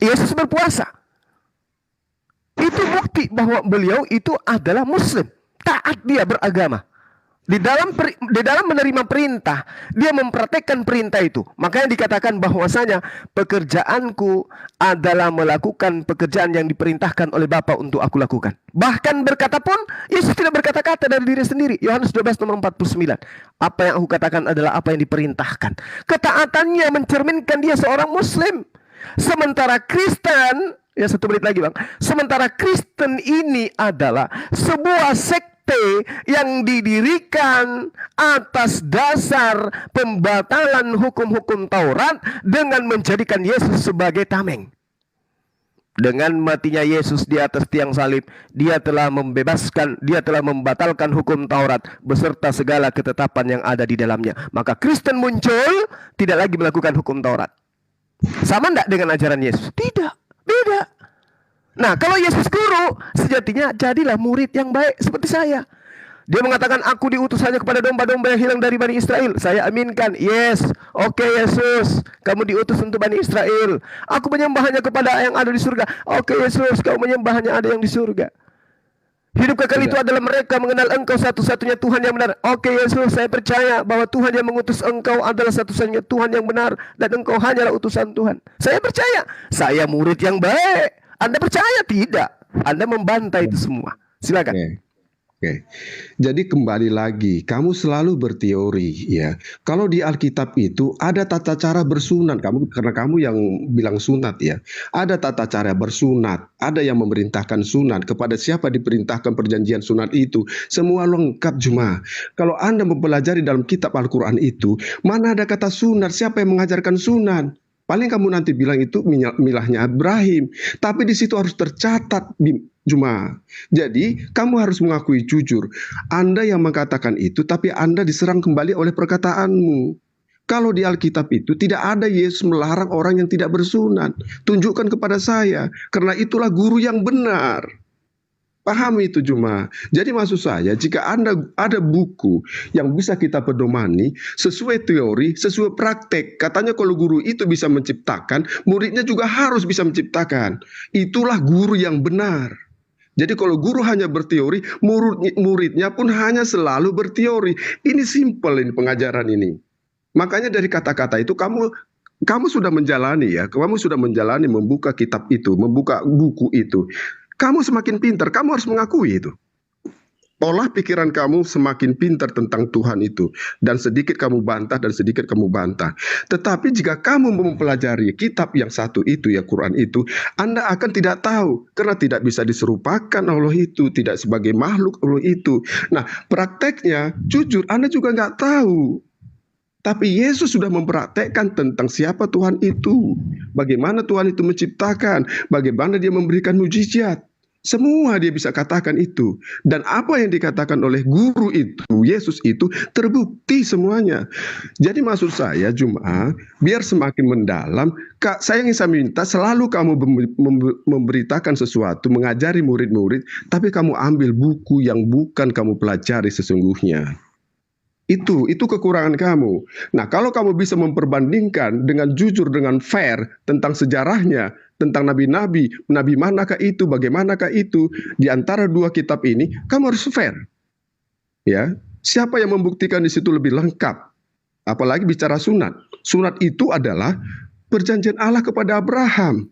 Yesus berpuasa. Itu bukti bahwa beliau itu adalah Muslim. Taat dia beragama. Di dalam menerima perintah, dia mempraktekkan perintah itu. Makanya dikatakan bahwasanya pekerjaanku adalah melakukan pekerjaan yang diperintahkan oleh Bapa untuk aku lakukan. Bahkan berkata pun, Yesus tidak berkata-kata dari diri sendiri. Yohanes 12 nomor 49. Apa yang aku katakan adalah apa yang diperintahkan. Ketaatannya mencerminkan dia seorang Muslim. Sementara Kristen, ya satu menit lagi Bang. Sementara Kristen ini adalah sebuah sekte yang didirikan atas dasar pembatalan hukum-hukum Taurat dengan menjadikan Yesus sebagai tameng. Dengan matinya Yesus di atas tiang salib, dia telah membebaskan, dia telah membatalkan hukum Taurat beserta segala ketetapan yang ada di dalamnya. Maka Kristen muncul tidak lagi melakukan hukum Taurat. Sama enggak dengan ajaran Yesus? Tidak, beda. Nah, kalau Yesus guru, sejatinya jadilah murid yang baik seperti saya. Dia mengatakan, aku diutus hanya kepada domba-domba yang hilang dari Bani Israel. Saya aminkan, yes, oke Yesus, kamu diutus untuk Bani Israel. Aku menyembah hanya kepada yang ada di surga. Oke Yesus, kamu menyembah hanya ada yang di surga. Hidup kekal itu adalah mereka mengenal engkau satu-satunya Tuhan yang benar. Oke Yesus, saya percaya bahwa Tuhan yang mengutus engkau adalah satu-satunya Tuhan yang benar. Dan engkau hanyalah utusan Tuhan. Saya percaya, saya murid yang baik. Anda percaya? Tidak. Anda membantai itu semua. Silakan.
Oke. Jadi kembali lagi, kamu selalu berteori ya. Kalau di Alkitab itu ada tata cara bersunat, karena kamu yang bilang sunat ya. Ada tata cara bersunat, ada yang memerintahkan sunat, kepada siapa diperintahkan perjanjian sunat itu, semua lengkap jemaah. Kalau Anda mempelajari dalam kitab Al-Qur'an itu, mana ada kata sunat, siapa yang mengajarkan sunat? Paling kamu nanti bilang itu milahnya Ibrahim, tapi di situ harus tercatat jemaah. Jadi kamu harus mengakui jujur, Anda yang mengatakan itu, tapi Anda diserang kembali oleh perkataanmu. Kalau di Alkitab itu tidak ada Yesus melarang orang yang tidak bersunat. Tunjukkan kepada saya, karena itulah guru yang benar. Pahami itu jemaah. Jadi maksud saya, jika Anda ada buku yang bisa kita pedomani sesuai teori, sesuai praktek. Katanya kalau guru itu bisa menciptakan, muridnya juga harus bisa menciptakan. Itulah guru yang benar. Jadi kalau guru hanya berteori, muridnya pun hanya selalu berteori. Ini simple ini pengajaran ini. Makanya dari kata-kata itu kamu sudah menjalani ya, kamu sudah menjalani membuka kitab itu, membuka buku itu. Kamu semakin pintar, kamu harus mengakui itu. Pola pikiran kamu semakin pintar tentang Tuhan itu. Dan sedikit kamu bantah, dan sedikit kamu bantah. Tetapi jika kamu mempelajari kitab yang satu itu, ya Quran itu, Anda akan tidak tahu. Karena tidak bisa diserupakan Allah itu, tidak sebagai makhluk Allah itu. Nah, prakteknya, jujur, Anda juga nggak tahu. Tapi Yesus sudah mempraktekkan tentang siapa Tuhan itu. Bagaimana Tuhan itu menciptakan. Bagaimana dia memberikan mujizat. Semua dia bisa katakan itu. Dan apa yang dikatakan oleh guru itu, Yesus itu, terbukti semuanya. Jadi maksud saya, jemaah, biar semakin mendalam, saya minta selalu kamu memberitakan sesuatu, mengajari murid-murid, tapi kamu ambil buku yang bukan kamu pelajari sesungguhnya. Itu kekurangan kamu. Nah, kalau kamu bisa memperbandingkan dengan jujur, dengan fair tentang sejarahnya, tentang nabi-nabi, nabi manakah itu, bagaimanakah itu, di antara dua kitab ini, kamu harus fair. Ya, siapa yang membuktikan di situ lebih lengkap? Apalagi bicara sunat. Sunat itu adalah perjanjian Allah kepada Abraham.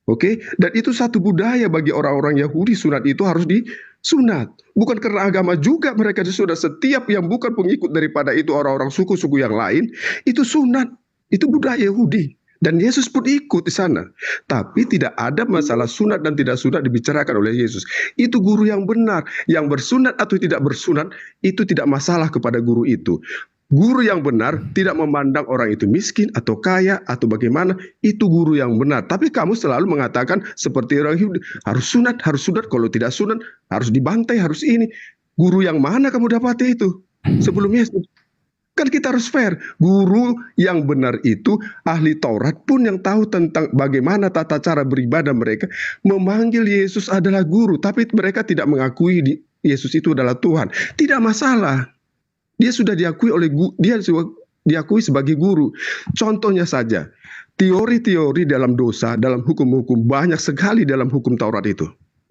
Oke, dan itu satu budaya bagi orang-orang Yahudi, sunat itu harus disunat. Bukan karena agama juga mereka disunat. Setiap yang bukan pengikut daripada itu orang-orang suku-suku yang lain, itu sunat. Itu budaya Yahudi. Dan Yesus pun ikut di sana. Tapi tidak ada masalah sunat dan tidak sunat dibicarakan oleh Yesus. Itu guru yang benar. Yang bersunat atau tidak bersunat, itu tidak masalah kepada guru itu. Guru yang benar tidak memandang orang itu miskin atau kaya atau bagaimana, itu guru yang benar. Tapi kamu selalu mengatakan seperti orang Yahudi, harus sunat, kalau tidak sunat harus dibantai, harus ini. Guru yang mana kamu dapati itu sebelum Yesus? Kan kita harus fair. Guru yang benar itu ahli Taurat pun yang tahu tentang bagaimana tata cara beribadah mereka, memanggil Yesus adalah guru, tapi mereka tidak mengakui Yesus itu adalah Tuhan. Tidak masalah. Dia sudah diakui diakui sebagai guru. Contohnya saja, teori-teori dalam dosa, dalam hukum-hukum, banyak sekali dalam hukum Taurat itu.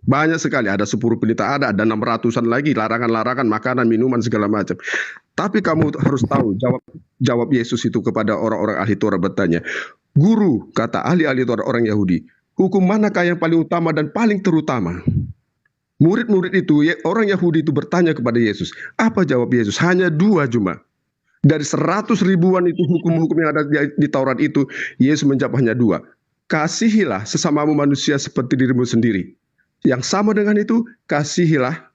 Banyak sekali, ada 10 pelita ada 600-an lagi, larangan-larangan, makanan, minuman, segala macam. Tapi kamu harus tahu, jawab Yesus itu kepada orang-orang ahli Taurat bertanya, guru, kata ahli-ahli Taurat orang Yahudi, hukum manakah yang paling utama dan paling terutama? Murid-murid itu, orang Yahudi itu bertanya kepada Yesus. Apa jawab Yesus? Hanya 2 cuma. Dari 100 ribuan itu hukum-hukum yang ada di Taurat itu, Yesus menjawab hanya 2. Kasihilah sesamamu manusia seperti dirimu sendiri. Yang sama dengan itu, kasihilah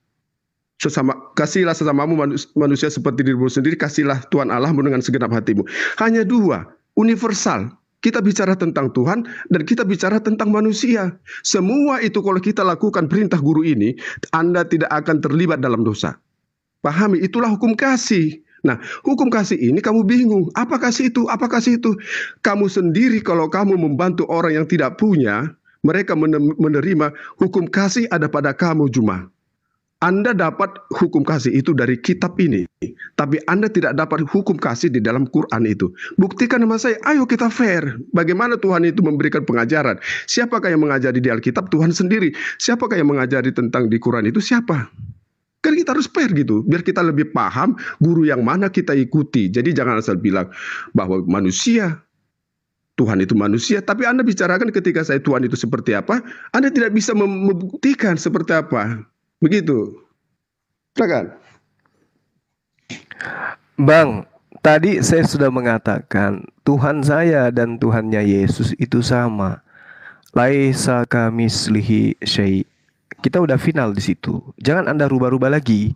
sesamamu manusia seperti dirimu sendiri, kasihlah Tuhan Allahmu dengan segenap hatimu. Hanya 2, universal. Kita bicara tentang Tuhan dan kita bicara tentang manusia. Semua itu kalau kita lakukan perintah guru ini, Anda tidak akan terlibat dalam dosa. Pahami, itulah hukum kasih. Nah, hukum kasih ini kamu bingung. Apa kasih itu? Apa kasih itu? Kamu sendiri kalau kamu membantu orang yang tidak punya, mereka menerima hukum kasih ada pada kamu cuma. Anda dapat hukum kasih itu dari kitab ini, tapi Anda tidak dapat hukum kasih di dalam Quran itu. Buktikan sama saya, ayo kita fair. Bagaimana Tuhan itu memberikan pengajaran? Siapakah yang mengajari di Alkitab? Tuhan sendiri. Siapakah yang mengajari tentang di Quran itu? Siapa? Kan kita harus fair gitu, biar kita lebih paham guru yang mana kita ikuti. Jadi jangan asal bilang bahwa manusia, Tuhan itu manusia, tapi Anda bicarakan ketika saya Tuhan itu seperti apa, Anda tidak bisa membuktikan seperti apa. Begitu. Silakan.
Bang, tadi saya sudah mengatakan Tuhan saya dan Tuhannya Yesus itu sama. Laisa kamislihi syai'. Kita udah final di situ. Jangan Anda rubah-rubah lagi.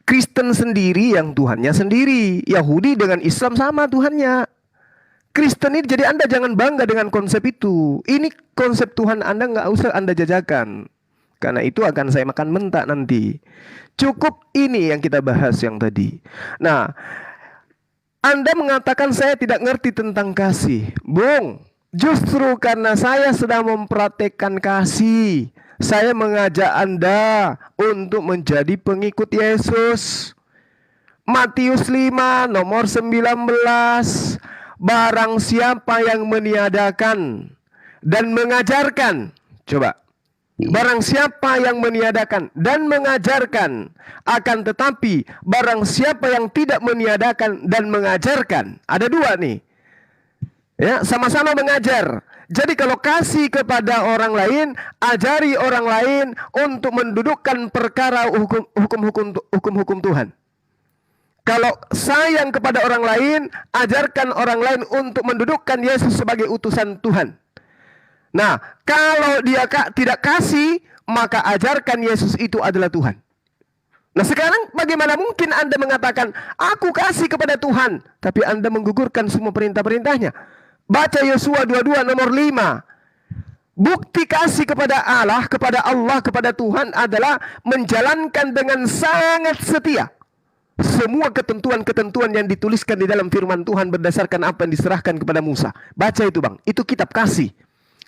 Kristen sendiri yang Tuhannya sendiri. Yahudi dengan Islam sama Tuhannya. Kristen ini, jadi Anda jangan bangga dengan konsep itu. Ini konsep Tuhan Anda nggak usah Anda jajakan. Karena itu akan saya makan mentah nanti. Cukup ini yang kita bahas yang tadi. Nah, Anda mengatakan saya tidak ngerti tentang kasih. Bung, justru karena saya sedang mempraktekkan kasih, saya mengajak Anda untuk menjadi pengikut Yesus. Matius 5 nomor 19. Barang siapa yang meniadakan dan mengajarkan. Coba. Barang siapa yang meniadakan dan mengajarkan, akan tetapi barang siapa yang tidak meniadakan dan mengajarkan, ada dua nih, ya, sama-sama mengajar. Jadi kalau kasih kepada orang lain, ajari orang lain untuk mendudukkan perkara hukum-hukum Tuhan. Kalau sayang kepada orang lain, ajarkan orang lain untuk mendudukkan Yesus sebagai utusan Tuhan. Nah, kalau dia tidak kasih, maka ajarkan Yesus itu adalah Tuhan. Nah, sekarang bagaimana mungkin Anda mengatakan, aku kasih kepada Tuhan, tapi Anda menggugurkan semua perintah-perintahnya? Baca Yosua 22 nomor 5. Bukti kasih kepada Allah, kepada Tuhan adalah menjalankan dengan sangat setia semua ketentuan-ketentuan yang dituliskan di dalam firman Tuhan berdasarkan apa yang diserahkan kepada Musa. Baca itu, Bang. Itu kitab kasih.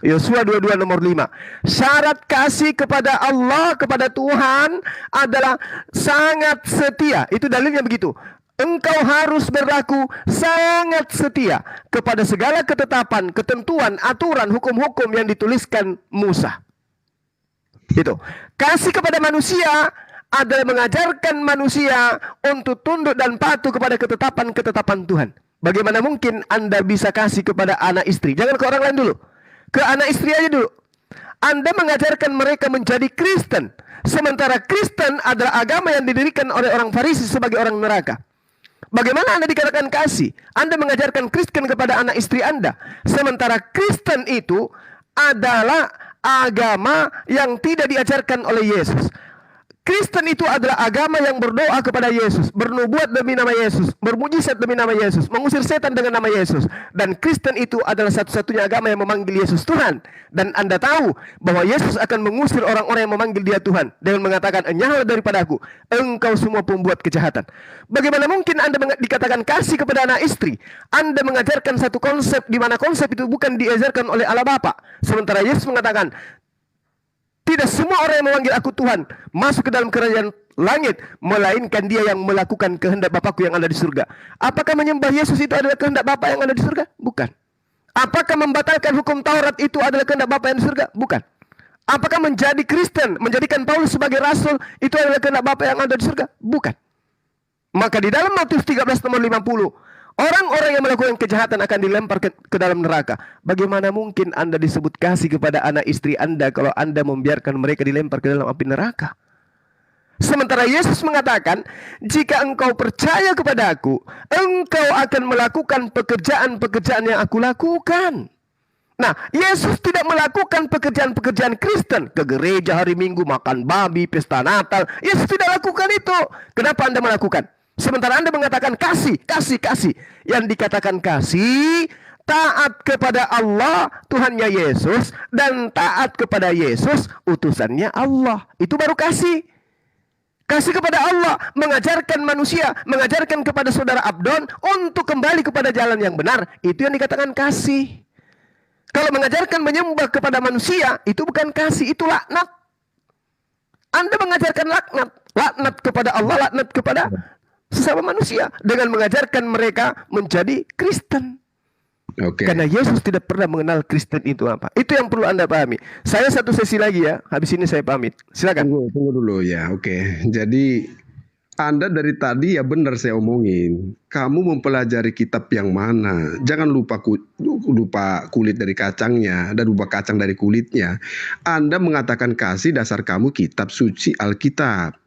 Yosua 22 nomor 5. Syarat kasih kepada Allah, kepada Tuhan adalah sangat setia. Itu dalilnya begitu. Engkau harus berlaku sangat setia kepada segala ketetapan, ketentuan, aturan, hukum-hukum yang dituliskan Musa. Itu. Kasih kepada manusia adalah mengajarkan manusia untuk tunduk dan patuh kepada ketetapan-ketetapan Tuhan. Bagaimana mungkin Anda bisa kasih kepada anak istri? Jangan ke orang lain dulu. Ke anak istri aja dulu. Anda mengajarkan mereka menjadi Kristen. Sementara Kristen adalah agama yang didirikan oleh orang Farisi sebagai orang neraka. Bagaimana Anda dikatakan kasih? Anda mengajarkan Kristen kepada anak istri Anda. Sementara Kristen itu adalah agama yang tidak diajarkan oleh Yesus. Kristen itu adalah agama yang berdoa kepada Yesus, bernubuat demi nama Yesus, bermujizat demi nama Yesus, mengusir setan dengan nama Yesus. Dan Kristen itu adalah satu-satunya agama yang memanggil Yesus Tuhan. Dan Anda tahu bahwa Yesus akan mengusir orang-orang yang memanggil dia Tuhan dengan mengatakan, enyahlah daripadaku, engkau semua pembuat kejahatan. Bagaimana mungkin Anda dikatakan kasih kepada anak istri? Anda mengajarkan satu konsep di mana konsep itu bukan diajarkan oleh Allah Bapa. Sementara Yesus mengatakan, tidak semua orang yang memanggil aku Tuhan masuk ke dalam kerajaan langit, melainkan dia yang melakukan kehendak Bapakku yang ada di surga. Apakah menyembah Yesus itu adalah kehendak Bapa yang ada di surga? Bukan. Apakah membatalkan hukum Taurat itu adalah kehendak Bapa yang di surga? Bukan. Apakah menjadi Kristen, menjadikan Paulus sebagai rasul itu adalah kehendak Bapa yang ada di surga? Bukan. Maka di dalam Matius 13 nomor 50, orang-orang yang melakukan kejahatan akan dilempar ke dalam neraka. Bagaimana mungkin Anda disebut kasih kepada anak istri Anda kalau Anda membiarkan mereka dilempar ke dalam api neraka? Sementara Yesus mengatakan, jika engkau percaya kepada aku, engkau akan melakukan pekerjaan-pekerjaan yang aku lakukan. Nah, Yesus tidak melakukan pekerjaan-pekerjaan Kristen. Ke gereja hari Minggu, makan babi, pesta Natal. Yesus tidak lakukan itu. Kenapa Anda melakukan? Sementara Anda mengatakan kasih. Yang dikatakan kasih, taat kepada Allah, Tuhannya Yesus, dan taat kepada Yesus, utusannya Allah. Itu baru kasih. Kasih kepada Allah, mengajarkan manusia, mengajarkan kepada saudara Abdon untuk kembali kepada jalan yang benar. Itu yang dikatakan kasih. Kalau mengajarkan menyembah kepada manusia, itu bukan kasih, itu laknat. Anda mengajarkan laknat. Laknat kepada Allah, laknat kepada sesama manusia. Dengan mengajarkan mereka menjadi Kristen. Karena Yesus tidak pernah mengenal Kristen itu apa. Itu yang perlu Anda pahami. Saya satu sesi lagi ya. Habis ini saya pamit. Silakan.
Tunggu dulu ya. Jadi Anda dari tadi ya benar saya omongin. Kamu mempelajari kitab yang mana? Jangan lupa kulit dari kacangnya dan lupa kacang dari kulitnya. Anda mengatakan kasih dasar kamu kitab suci Alkitab.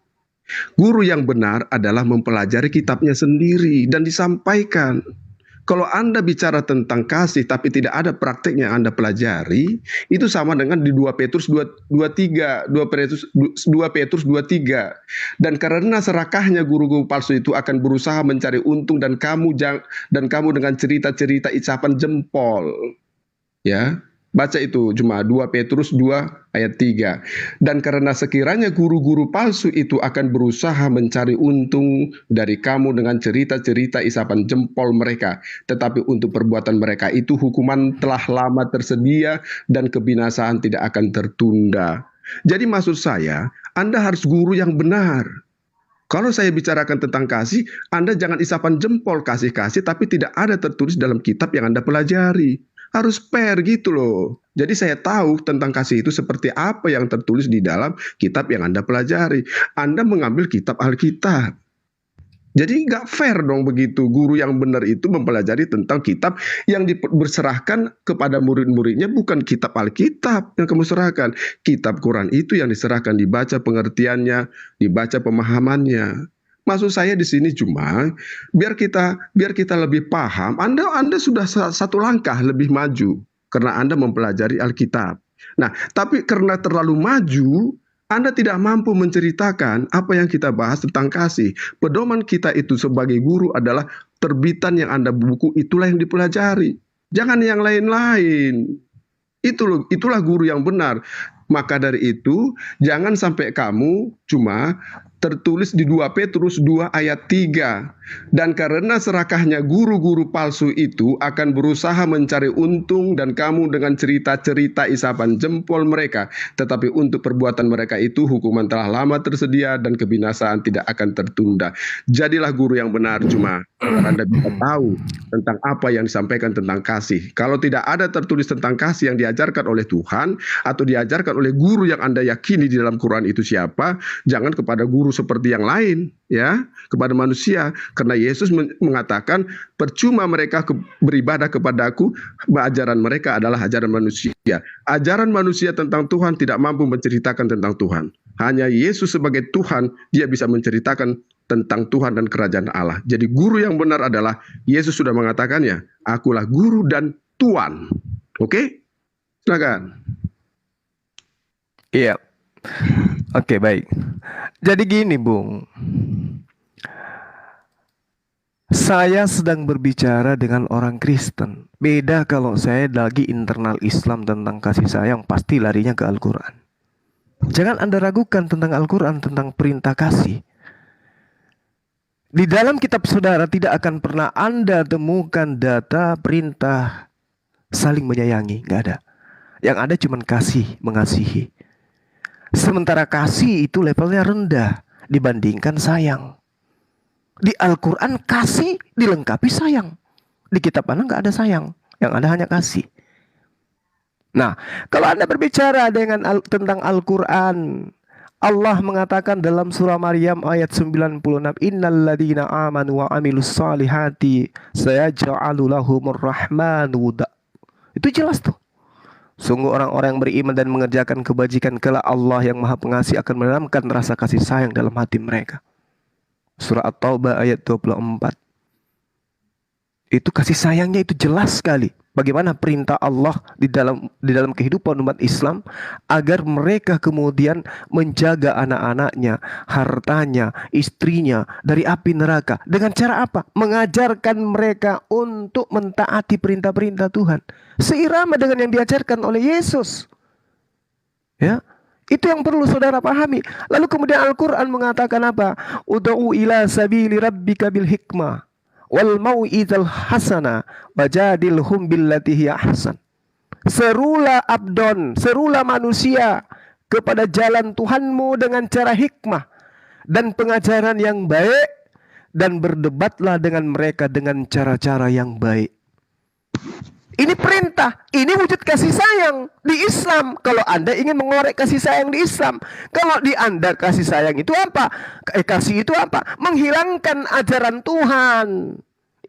Guru yang benar adalah mempelajari kitabnya sendiri dan disampaikan. Kalau Anda bicara tentang kasih tapi tidak ada prakteknya yang Anda pelajari, itu sama dengan di 2 Petrus 2:3, 2 Petrus 2:3. Dan karena serakahnya guru-guru palsu itu akan berusaha mencari untung dan kamu dengan cerita-cerita isapan jempol. Ya. Baca itu cuma 2 Petrus 2:3. Dan karena sekiranya guru-guru palsu itu akan berusaha mencari untung dari kamu dengan cerita-cerita isapan jempol mereka, tetapi untuk perbuatan mereka itu hukuman telah lama tersedia dan kebinasaan tidak akan tertunda. Jadi maksud saya, Anda harus guru yang benar. Kalau saya bicarakan tentang kasih, Anda jangan isapan jempol kasih-kasih tapi tidak ada tertulis dalam kitab yang Anda pelajari. Harus fair gitu loh. Jadi saya tahu tentang kasih itu seperti apa yang tertulis di dalam kitab yang Anda pelajari. Anda mengambil kitab Alkitab. Jadi nggak fair dong begitu. Guru yang benar itu mempelajari tentang kitab yang diserahkan kepada murid-muridnya, bukan kitab Alkitab yang kamu serahkan. Kitab Quran itu yang diserahkan, dibaca pengertiannya, dibaca pemahamannya. Maksud saya di sini cuma biar kita lebih paham. Anda sudah satu langkah lebih maju karena Anda mempelajari Alkitab. Nah, tapi karena terlalu maju, Anda tidak mampu menceritakan apa yang kita bahas tentang kasih. Pedoman kita itu sebagai guru adalah terbitan yang Anda buku, itulah yang dipelajari. Jangan yang lain-lain. Itulah guru yang benar. Maka dari itu, jangan sampai kamu cuma tertulis di 2 Petrus 2:3. Dan karena serakahnya guru-guru palsu itu akan berusaha mencari untung dan kamu dengan cerita-cerita isapan jempol mereka. Tetapi untuk perbuatan mereka itu hukuman telah lama tersedia dan kebinasaan tidak akan tertunda. Jadilah guru yang benar cuma Anda bisa tahu tentang apa yang disampaikan tentang kasih. Kalau tidak ada tertulis tentang kasih yang diajarkan oleh Tuhan atau diajarkan oleh guru yang Anda yakini di dalam Quran itu siapa, jangan kepada guru seperti yang lain, ya, kepada manusia. Karena Yesus mengatakan percuma mereka beribadah kepadaku, ajaran mereka adalah ajaran manusia. Ajaran manusia tentang Tuhan tidak mampu menceritakan tentang Tuhan. Hanya Yesus sebagai Tuhan, dia bisa menceritakan tentang Tuhan dan kerajaan Allah. Jadi guru yang benar adalah Yesus sudah mengatakannya, akulah guru dan Tuan. Oke? Silakan.
Iya. Oke, baik. Jadi gini, Bung. Saya sedang berbicara dengan orang Kristen. Beda kalau saya lagi internal Islam tentang kasih sayang, pasti larinya ke Al-Quran. Jangan Anda ragukan tentang Al-Quran, tentang perintah kasih. Di dalam kitab saudara tidak akan pernah Anda temukan data perintah saling menyayangi. Nggak ada. Yang ada cuma kasih, mengasihi. Sementara kasih itu levelnya rendah dibandingkan sayang. Di Al-Quran kasih dilengkapi sayang. Di kitab mana nggak ada sayang. Yang ada hanya kasih. Nah, kalau Anda berbicara tentang Al-Quran, Allah mengatakan dalam surah Maryam ayat 96, Innal ladina amanu wa amilus salihati sayaj'alu lahumur rahmanu wudda. Itu jelas tuh. Sungguh orang-orang yang beriman dan mengerjakan kebajikan, kelak Allah yang Maha Pengasih akan menanamkan rasa kasih sayang dalam hati mereka. Surah At-Taubah ayat 24. Itu kasih sayangnya itu jelas sekali. Bagaimana perintah Allah di dalam kehidupan umat Islam agar mereka kemudian menjaga anak-anaknya, hartanya, istrinya dari api neraka. Dengan cara apa? Mengajarkan mereka untuk mentaati perintah-perintah Tuhan. Seirama dengan yang diajarkan oleh Yesus. Ya. Itu yang perlu saudara pahami. Lalu kemudian Al-Quran mengatakan apa? Ud'u ila sabili rabbika bil hikmah wal mau'izal hasana wajadilhum billati hiya ahsan. Serulah abdon, serulah manusia kepada jalan Tuhanmu dengan cara hikmah dan pengajaran yang baik, dan berdebatlah dengan mereka dengan cara-cara yang baik. Ini perintah, ini wujud kasih sayang di Islam. Kalau Anda ingin mengorek kasih sayang di Islam, kalau di Anda kasih sayang itu apa? Kasih itu apa? Menghilangkan ajaran Tuhan.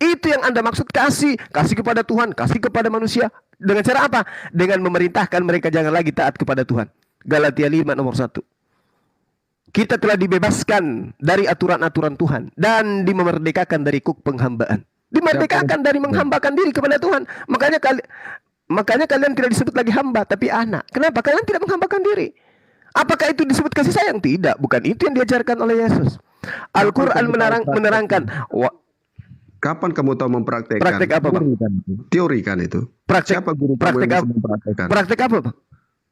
Itu yang Anda maksud kasih. Kasih kepada Tuhan, kasih kepada manusia. Dengan cara apa? Dengan memerintahkan mereka jangan lagi taat kepada Tuhan. Galatia 5 nomor 1. kita telah dibebaskan dari aturan-aturan Tuhan dan dimerdekakan dari kuk penghambaan. Dimerdekakan dari menghambakan diri kepada Tuhan. Makanya kalian tidak disebut lagi hamba, tapi anak. Kenapa? Kalian tidak menghambakan diri. Apakah itu disebut kasih sayang? Tidak. Bukan itu yang diajarkan oleh Yesus. Al-Quran menerangkan.
Kapan kamu tahu mempraktekkan?
Praktek apa, Bang?
Teori kan itu.
Siapa guru kamu yang bisa mempraktekkan? Praktek apa, Bang?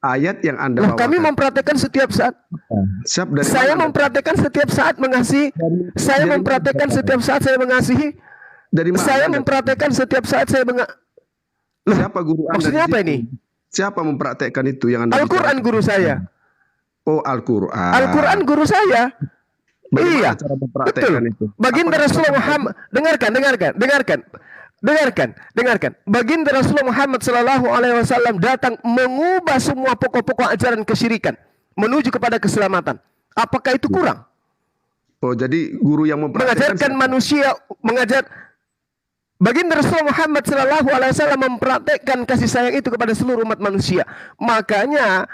Ayat yang Anda bawakan.
Kami mempraktekkan setiap saat. Saya mempraktekkan setiap saat mengasihi. Saya mempraktekkan setiap saat saya mengasihi.
Dari mana?
Saya mempraktekkan setiap saat saya
Siapa guru Anda?
Maksudnya apa ini?
Siapa mempraktekkan itu yang Anda?
Al-Quran guru saya.
Oh, Al-Quran.
Al-Quran guru saya.
Bagaimana
Iya,
cara mempraktekkan itu?
Baginda Rasulullah Muhammad, dengarkan. Baginda Rasulullah Muhammad Sallallahu Alaihi Wasallam datang mengubah semua pokok-pokok ajaran kesyirikan menuju kepada keselamatan. Apakah itu kurang?
Oh, jadi guru yang
mengajarkan manusia, Baginda Rasulullah Muhammad Sallallahu Alaihi Wasallam mempraktekkan kasih sayang itu kepada seluruh umat manusia. Makanya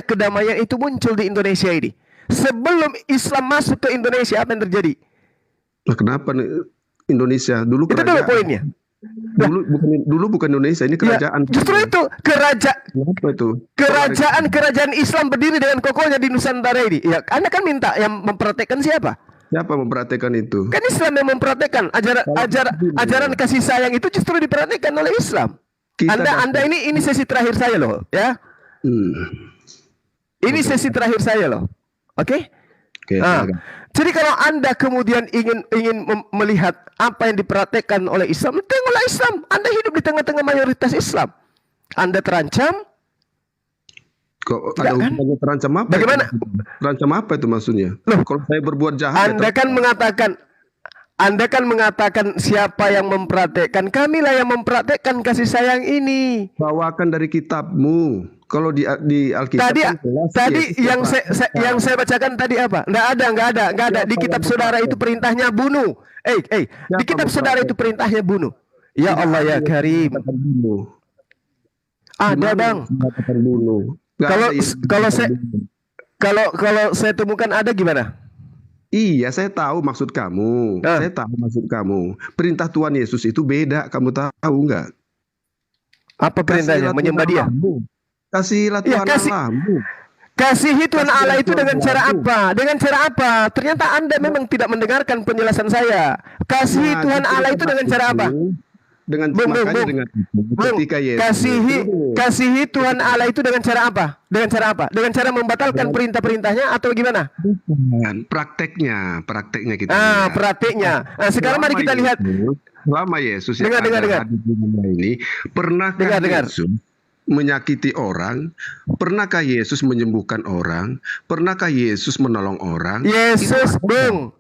kedamaian itu muncul di Indonesia ini. Sebelum Islam masuk ke Indonesia, apa yang terjadi?
Nah, kenapa nih Indonesia? Dulu kerajaan.
Itu dulu poinnya.
Dulu bukan Indonesia, ini kerajaan.
Ya, justru itu kerajaan Islam berdiri dengan kokohnya di Nusantara ini. Ya, Anda kan minta yang mempraktekkan siapa?
Siapa mempraktekkan itu?
Kan Islam yang mempraktekkan. Ajaran kasih sayang itu justru dipraktekkan oleh Islam. Anda ini sesi terakhir saya loh, ya. Ini sesi terakhir saya loh. Oke? Jadi kalau Anda kemudian ingin melihat apa yang dipraktekkan oleh Islam, tengoklah Islam. Anda hidup di tengah-tengah mayoritas Islam. Anda terancam.
Kok ada hubungannya terancam apa?
Bagaimana?
Terancam apa itu maksudnya? Loh, kalau saya berbuat jahat.
Anda kan mengatakan siapa yang mempraktekkan? Kamilah yang mempraktekkan kasih sayang ini.
Bawakan dari kitabmu. Kalau di Alkitab
tadi yang saya bacakan tadi apa? Enggak ada. Di kitab saudara itu perintahnya bunuh. Di kitab saudara itu perintahnya bunuh. Ya Allah ya Karim. Ada, Bang. Kalau saya temukan ada gimana?
Iya, saya tahu maksud kamu. Saya tahu maksud kamu. Perintah Tuhan Yesus itu beda, kamu tahu nggak?
Apa perintahnya? Menyembah Dia.
Kasihilah Tuhan Allahmu.
Kasihi Tuhan Allah itu dengan cara apa? Dengan cara apa? Ternyata Anda memang tidak mendengarkan penjelasan saya. Kasihi Tuhan Allah itu dengan cara apa?
Dengan ketika Yesus
kasihi Tuhan Allah itu dengan cara apa? Dengan cara membatalkan perintah-perintahnya atau gimana?
Prakteknya kita.
Prakteknya. Sekarang mari kita lihat.
Selama Yesus yang ada di dunia ini, pernahkah Yesus menyakiti orang? Pernahkah Yesus menyembuhkan orang? Pernahkah Yesus menolong orang?
Yesus, Bung,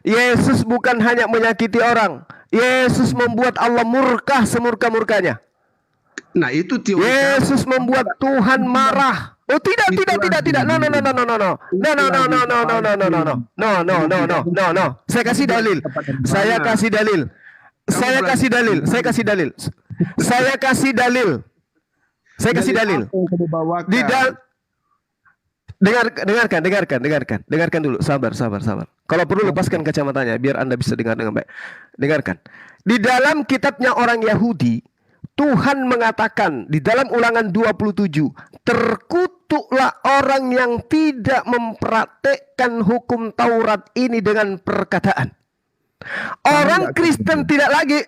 Yesus bukan hanya menyakiti orang. Yesus membuat Allah murka semurka-murkanya.
Nah, itu teori.
Yesus membuat Tuhan marah. Oh, tidak. No. Saya kasih dalil. Dengarkan dulu. Sabar. Kalau perlu lepaskan kacamatanya biar Anda bisa dengar dengan baik. Dengarkan. Di dalam kitabnya orang Yahudi, Tuhan mengatakan di dalam Ulangan 27, terkutuklah orang yang tidak mempraktekkan hukum Taurat ini dengan perkataan. Orang Kristen tidak lagi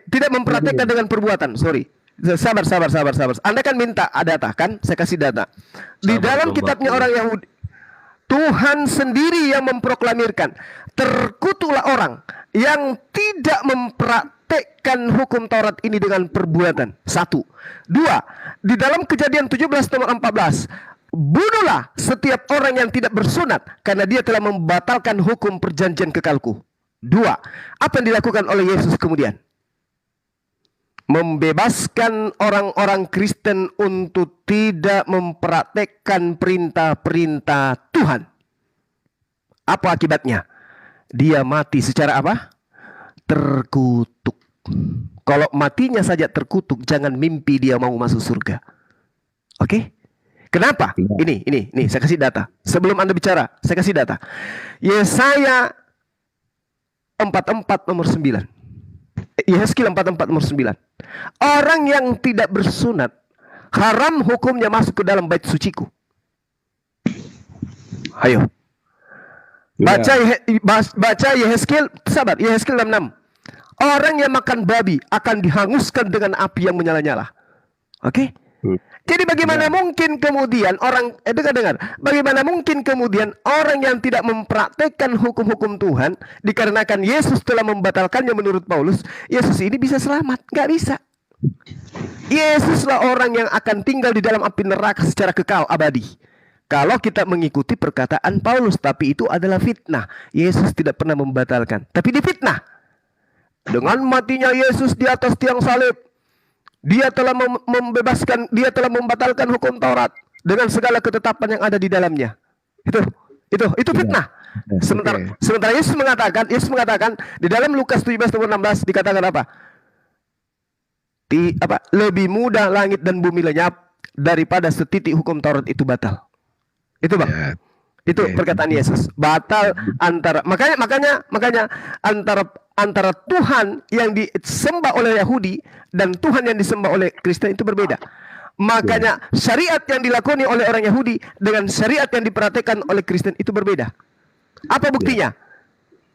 tidak mempraktekkan dengan perbuatan. Sorry. Sabar. Anda kan minta data kan? Saya kasih data. Di dalam kitabnya orang Yahudi, Tuhan sendiri yang memproklamirkan, terkutuklah orang yang tidak mempraktekkan hukum Taurat ini dengan perbuatan. 1. 2. Di dalam Kejadian 17 nomor 14, bunuhlah setiap orang yang tidak bersunat karena dia telah membatalkan hukum perjanjian kekalku. 2. Apa yang dilakukan oleh Yesus kemudian? Membebaskan orang-orang Kristen untuk tidak mempraktekkan perintah-perintah Tuhan. Apa akibatnya? Dia mati secara apa? Terkutuk. Kalau matinya saja terkutuk, jangan mimpi dia mau masuk surga. Oke? Kenapa? Ini saya kasih data. Sebelum Anda bicara, saya kasih data. Yesaya 44 nomor 9. Yehezkiel 44 nomor 9. Orang yang tidak bersunat haram hukumnya masuk ke dalam bait suciku. Ayo. Baca Yehezkiel, sabar, Yehezkiel 66. Orang yang makan babi akan dihanguskan dengan api yang menyala-nyala. Oke? Jadi bagaimana mungkin kemudian orang dengar, bagaimana mungkin kemudian orang yang tidak mempraktekkan hukum-hukum Tuhan dikarenakan Yesus telah membatalkannya menurut Paulus, Yesus ini bisa selamat? Gak bisa. Yesuslah orang yang akan tinggal di dalam api neraka secara kekal abadi. Kalau kita mengikuti perkataan Paulus, tapi itu adalah fitnah. Yesus tidak pernah membatalkan, tapi difitnah. Dengan matinya Yesus di atas tiang salib, Dia telah membebaskan, Dia telah membatalkan hukum Taurat dengan segala ketetapan yang ada di dalamnya. Itu fitnah. Sementara Yesus mengatakan di dalam Lukas 17:16 dikatakan apa? Lebih mudah langit dan bumi lenyap daripada setitik hukum Taurat itu batal. Itu Bang. Itu perkataan Yesus. Batal makanya antara Tuhan yang disembah oleh Yahudi dan Tuhan yang disembah oleh Kristen itu berbeda. Makanya syariat yang dilakoni oleh orang Yahudi dengan syariat yang diperhatikan oleh Kristen itu berbeda. Apa buktinya?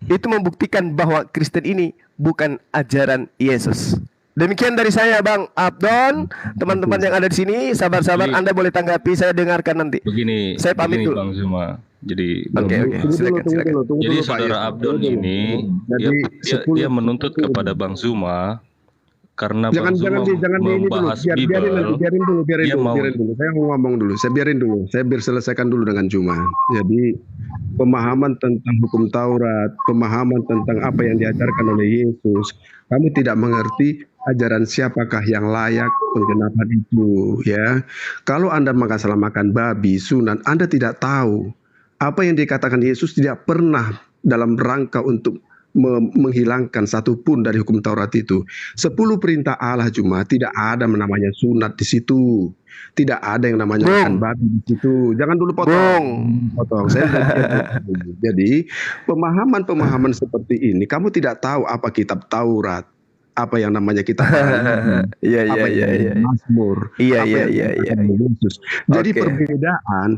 Itu membuktikan bahwa Kristen ini bukan ajaran Yesus. Demikian dari saya Bang Abdon, teman-teman yang ada di sini, sabar-sabar, Anda boleh tanggapi, saya dengarkan nanti. Saya pamit dulu.
Bang Zuma. Jadi
silakan.
Jadi saudara Abdon ini dia menuntut kepada Bang Zuma karena Bang Zuma membahas Bible.
Biarin dulu. Saya mau ngomong dulu. Saya biar selesaikan dulu dengan Zuma. Jadi pemahaman tentang hukum Taurat, pemahaman tentang apa yang diajarkan oleh Yesus, kamu tidak mengerti ajaran siapakah yang layak penggenapan itu, ya. Kalau Anda makan babi, sunat, Anda tidak tahu apa yang dikatakan Yesus tidak pernah dalam rangka untuk menghilangkan satu pun dari hukum Taurat itu. 10 perintah Allah cuma tidak ada namanya sunat di situ. Tidak ada yang namanya makan babi di situ. Jangan dulu potong. Jadi pemahaman seperti ini, kamu tidak tahu apa kitab Taurat, apa yang namanya kitab Mazmur, Yesus. Jadi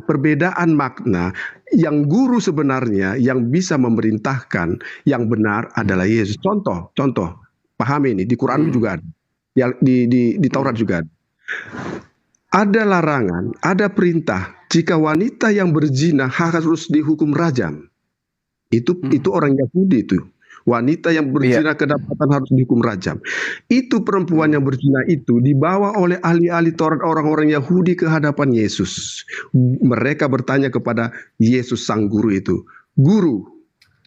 perbedaan makna yang guru sebenarnya yang bisa memerintahkan yang benar adalah Yesus. Contoh, pahami ini di Quran juga ada, yang di Taurat juga ada. Ada larangan, ada perintah jika wanita yang berzina harus dihukum rajam. Itu orang Yahudi itu. Wanita yang berzina kedapatan harus dihukum rajam. Itu perempuan yang berzina itu dibawa oleh ahli-ahli Taurat orang-orang Yahudi ke hadapan Yesus. Mereka bertanya kepada Yesus sang guru itu, "Guru,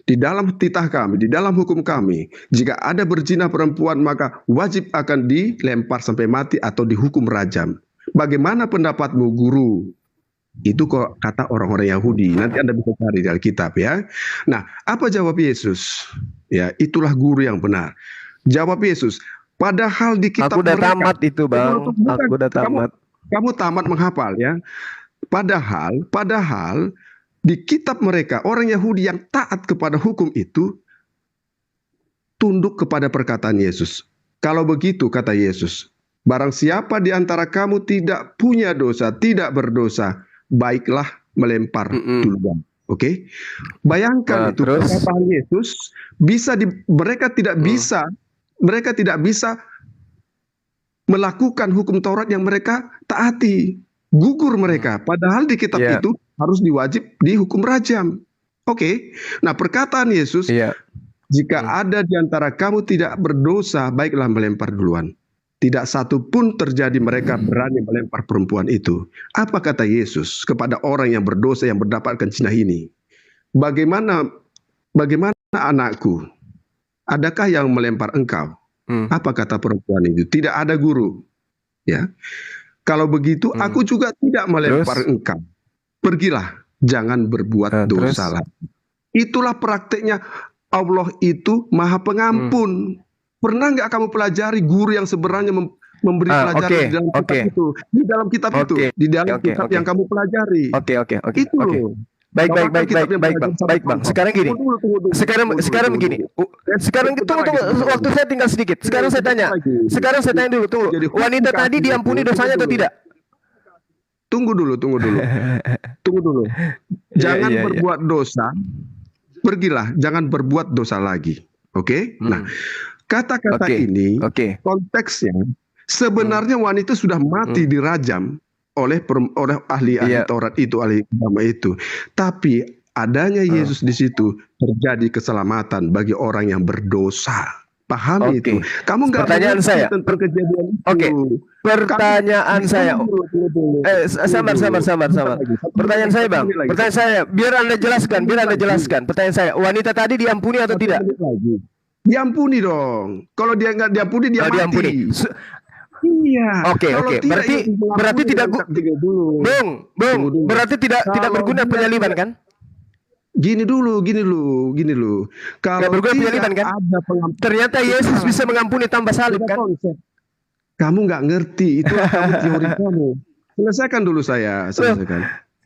di dalam titah kami, di dalam hukum kami, jika ada berzina perempuan maka wajib akan dilempar sampai mati atau dihukum rajam. Bagaimana pendapatmu, guru?" Itu kok kata orang-orang Yahudi. Nanti Anda bisa cari di Alkitab, ya. Nah, apa jawab Yesus? Ya, itulah guru yang benar. Jawab Yesus, padahal di kitab
aku udah
mereka,
tamat itu Bang. Aku udah tamat.
Kamu tamat menghafal, ya. Padahal di kitab mereka orang Yahudi yang taat kepada hukum itu tunduk kepada perkataan Yesus. Kalau begitu kata Yesus, barang siapa di antara kamu tidak punya dosa, tidak berdosa, baiklah melempar duluan. Oke? Bayangkan itu perkataan Yesus mereka tidak bisa melakukan hukum Taurat yang mereka taati. Gugur mereka. Padahal di kitab itu harus diwajib dihukum rajam. Oke? Nah, perkataan Yesus, jika ada di antara kamu tidak berdosa, baiklah melempar duluan. Tidak satu pun terjadi mereka berani melempar perempuan itu. Apa kata Yesus kepada orang yang berdosa yang mendapatkan zina ini? Bagaimana anakku? Adakah yang melempar engkau? Apa kata perempuan itu? Tidak ada, guru. Ya. Kalau begitu aku juga tidak melempar engkau. Pergilah, jangan berbuat dosa lagi. Itulah prakteknya Allah itu Maha Pengampun. Pernah nggak kamu pelajari guru yang sebenarnya memberi pelajaran di dalam kitab itu. Di dalam kitab itu, di dalam kitab yang kamu pelajari. Itu loh.
Baik bang. Sekarang gini. Sekarang begini. Sekarang tunggu. Waktu saya tinggal sedikit. Sekarang saya tanya dulu. Tunggu. Wanita tadi diampuni dosanya atau tidak?
Tunggu dulu. Jangan berbuat dosa. Pergilah, jangan berbuat dosa lagi. Oke? Nah, kata-kata ini konteksnya sebenarnya wanita sudah mati dirajam oleh ahli Taurat itu, ahli agama itu. Tapi adanya Yesus di situ terjadi keselamatan bagi orang yang berdosa. Pahami itu. Kamu nggak
pertanyaan saya
tentang kejadian itu.
Pertanyaan saya. Sabar. Pertanyaan saya bang. Pertanyaan saya. Biar anda jelaskan. Pertanyaan saya. Wanita tadi diampuni atau tidak?
Diampuni dong. Kalau dia nggak diampuni, dia mati.
Diampuni. Iya. Oke. Berarti tidak Bung. Berarti tidak berguna penyaliban kan?
Gini dulu. Kalau
berguna penyaliban kan? Ternyata Yesus bisa mengampuni tanpa salib kan?
Kamu nggak ngerti, itu kamu teori kamu. Selesaikan dulu saya.